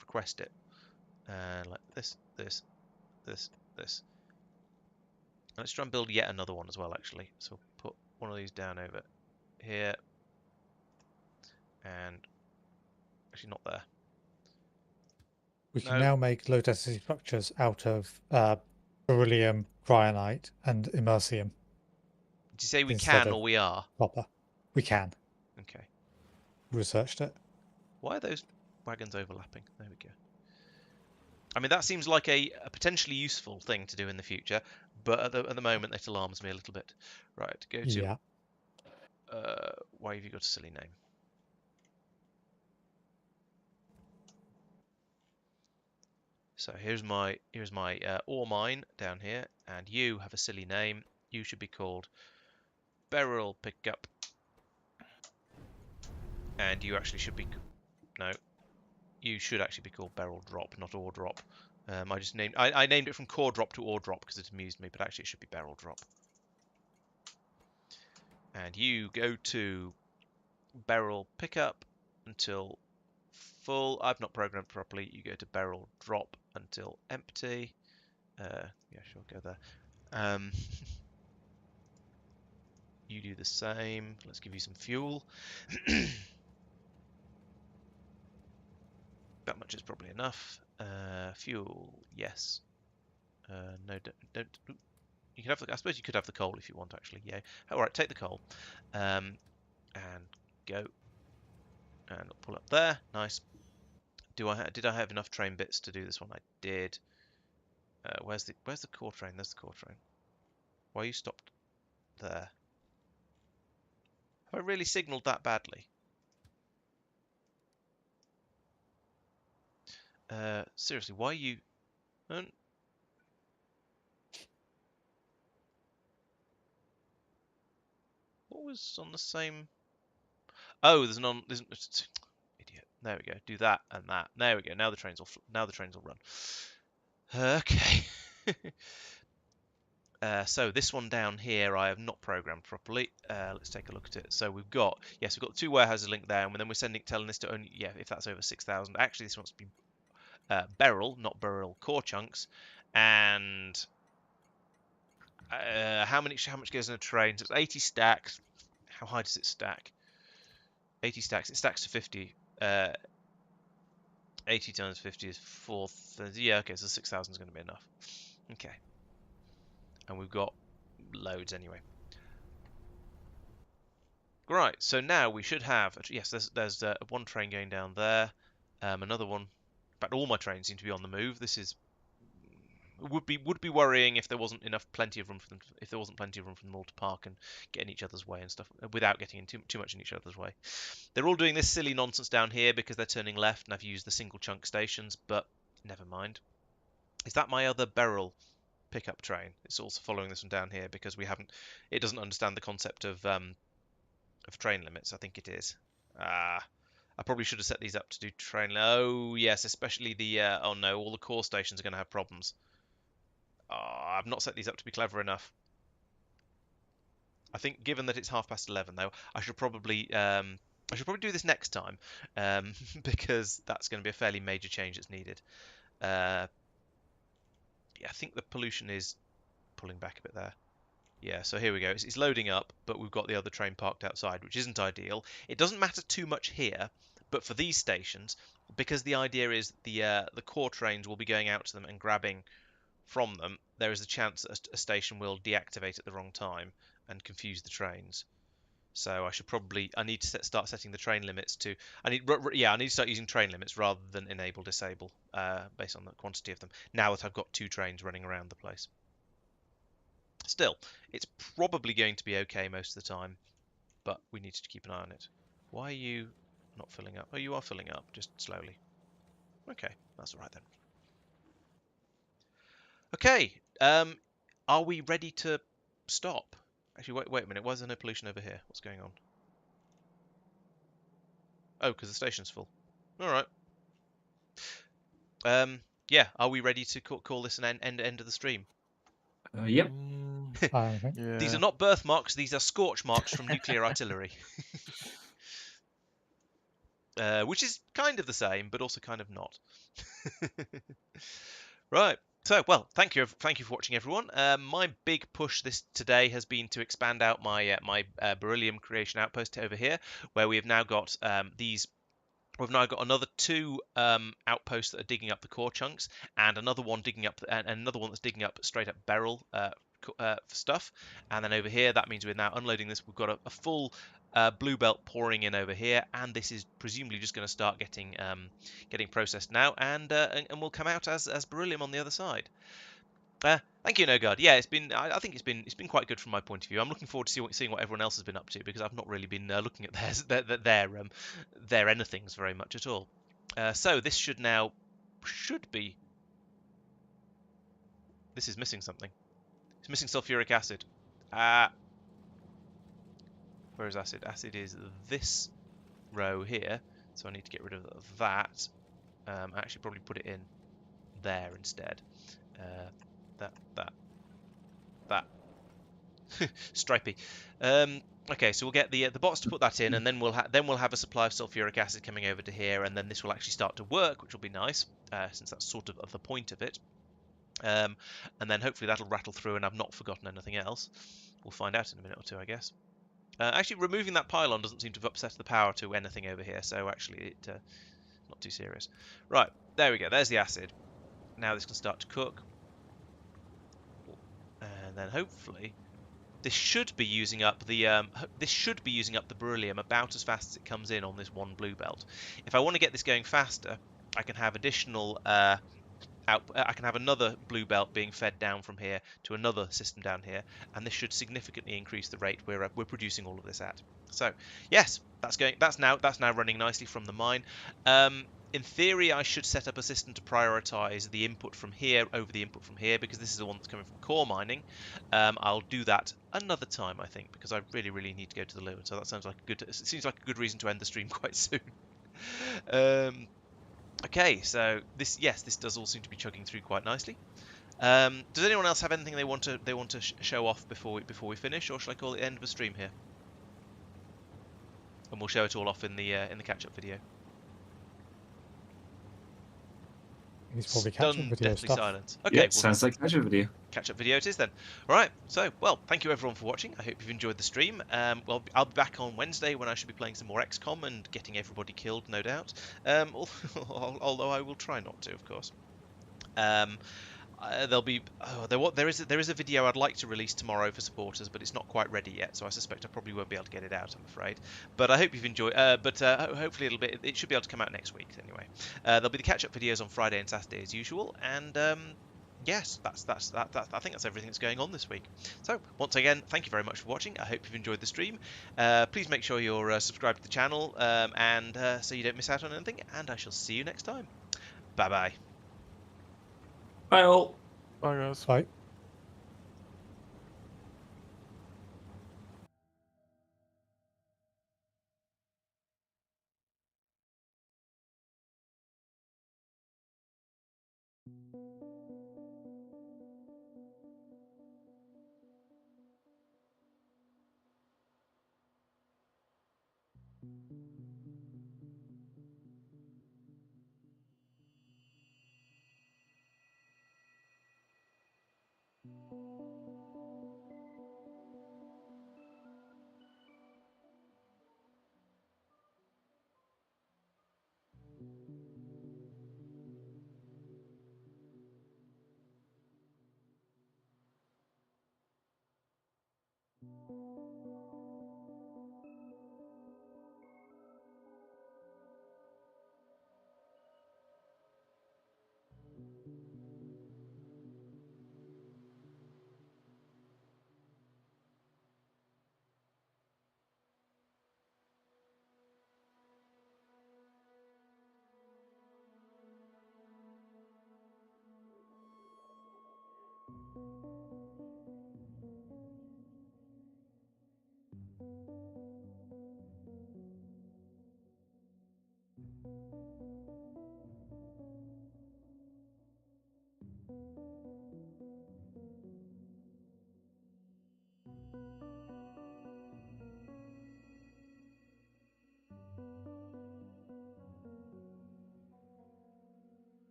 request it, like this. Let's try and build yet another one as well, actually. So we'll put one of these down over here, and actually not there. We can now make low density structures out of beryllium, cryonite, and immersium. Did you say we can or we are? Copper. We can. Okay. Researched it. Why are those wagons overlapping? There we go. I mean, that seems like a potentially useful thing to do in the future, but at the moment it alarms me a little bit. Right, go to. Yeah. Why have you got a silly name? So here's my ore mine down here, and you have a silly name. You should be called Beryl Pickup, and you actually should be no. You should actually be called Beryl Drop, not Ore Drop. I named it from Core Drop to Ore Drop because it amused me, but actually it should be Beryl Drop. And you go to Beryl Pickup until full. I've not programmed properly. You go to Beryl Drop until empty. Yeah, sure, go there. You do the same. Let's give you some fuel. That much is probably enough. Fuel, yes. No, don't. You can have the. I suppose you could have the coal if you want, actually. Yeah. All right, take the coal, and go, and pull up there. Nice. Did I have enough train bits to do this one? I did. Where's the core train? There's the core train. Why are you stopped there? Have I really signalled that badly? Seriously, why are you? What was on the same? Oh, there's none. There's idiot. There we go. Do that and that. There we go. Now the trains will run. Okay. So this one down here I have not programmed properly. Let's take a look at it. So we've got the two warehouses linked there, and then we're telling this to only if that's over 6,000. Actually, this wants to be beryl, not beryl core chunks, and how much goes in a train? So it's 80 stacks. How high does it stack? 80 stacks. It stacks to 50. 80 times 50 is 430. Yeah, okay, so 6,000 is going to be enough. Okay. And we've got loads anyway. Right, so now we should have... Yes, there's one train going down there. Another one. In fact, all my trains seem to be on the move. This is... Would be worrying if there wasn't plenty of room for them. If there wasn't plenty of room for them all to park and get in each other's way and stuff, without getting in too much in each other's way. They're all doing this silly nonsense down here because they're turning left, and I've used the single chunk stations. But never mind. Is that my other beryl pickup train? It's also following this one down here because it doesn't understand the concept of train limits. I think it is. I probably should have set these up to do train. Oh yes, especially the. Oh no, all the core stations are going to have problems. I've not set these up to be clever enough. I think, given that it's 11:30 though, I should probably do this next time, because that's going to be a fairly major change that's needed. Yeah, I think the pollution is pulling back a bit there. Yeah, so here we go. It's loading up, but we've got the other train parked outside, which isn't ideal. It doesn't matter too much here, but for these stations, because the idea is the core trains will be going out to them and grabbing from them, there is a chance that a station will deactivate at the wrong time and confuse the trains. So I need to start setting the train limits to. I need to start using train limits rather than enable disable based on the quantity of them. Now that I've got two trains running around the place. Still, it's probably going to be okay most of the time, but we need to keep an eye on it. Why are you not filling up? Oh, you are filling up, just slowly. Okay, that's all right then. Okay, are we ready to stop? Actually, wait a minute. Why is there no pollution over here? What's going on? Oh, because the station's full. All right. Yeah, are we ready to call this an end of the stream? Yep. Yeah. These are not birthmarks. These are scorch marks from nuclear artillery. Which is kind of the same, but also kind of not. Right. So, well, thank you for watching, everyone. My big push today has been to expand out my beryllium creation outpost over here, where we have now got We've now got another two outposts that are digging up the core chunks, and another one that's digging up straight up beryl stuff. And then over here, that means we're now unloading this. We've got a full blue belt pouring in over here, and this is presumably just going to start getting processed now, and will come out as beryllium on the other side. Thank you, No God. Yeah, it's been. I think it's been quite good from my point of view. I'm looking forward to seeing what everyone else has been up to because I've not really been looking at their anythings very much at all. So this should be. This is missing something. It's missing sulfuric acid. Where is acid? Acid is this row here, so I need to get rid of that. Actually, probably put it in there instead. That. Stripey. Okay, so we'll get the bots to put that in, and then we'll have a supply of sulfuric acid coming over to here, and then this will actually start to work, which will be nice, since that's sort of the point of it. And then hopefully that'll rattle through, and I've not forgotten anything else. We'll find out in a minute or two, I guess. Actually, removing that pylon doesn't seem to have upset the power to anything over here, so actually it's not too serious. Right, there we go. There's the acid. Now this can start to cook, and then hopefully. This should be using up the beryllium about as fast as it comes in on this one blue belt. If I want to get this going faster, I can have additional I can have another blue belt being fed down from here to another system down here, and this should significantly increase the rate we're producing all of this at. So yes, that's now running nicely from the mine. In theory, I should set up a system to prioritize the input from here over the input from here because this is the one that's coming from core mining. I'll do that another time, I think, because I really, really need to go to the loo. So that seems like it seems like a good reason to end the stream quite soon. Okay, so this does all seem to be chugging through quite nicely. Does anyone else have anything they want to show off before we finish, or shall I call it the end of the stream here? And we'll show it all off in the catch-up video. It's probably catch-up video deathly stuff. silence. Okay, Yeah, well, sounds like catch-up video. Catch-up video it is then. All right, so, well, thank you everyone for watching. I hope you've enjoyed the stream. Well, I'll be back on Wednesday when I should be playing some more XCOM and getting everybody killed, no doubt. Although I will try not to, of course. There is a video I'd like to release tomorrow for supporters, but it's not quite ready yet, so I suspect I probably won't be able to get it out, I'm afraid. But I hope you've enjoyed. Hopefully it should be able to come out next week anyway. There'll be the catch-up videos on Friday and Saturday as usual, and yes, I think that's everything that's going on this week. So once again, thank you very much for watching. I hope you've enjoyed the stream. Please make sure you're subscribed to the channel, and so you don't miss out on anything. And I shall see you next time. Bye bye. Bye all. Bye, guys. Bye.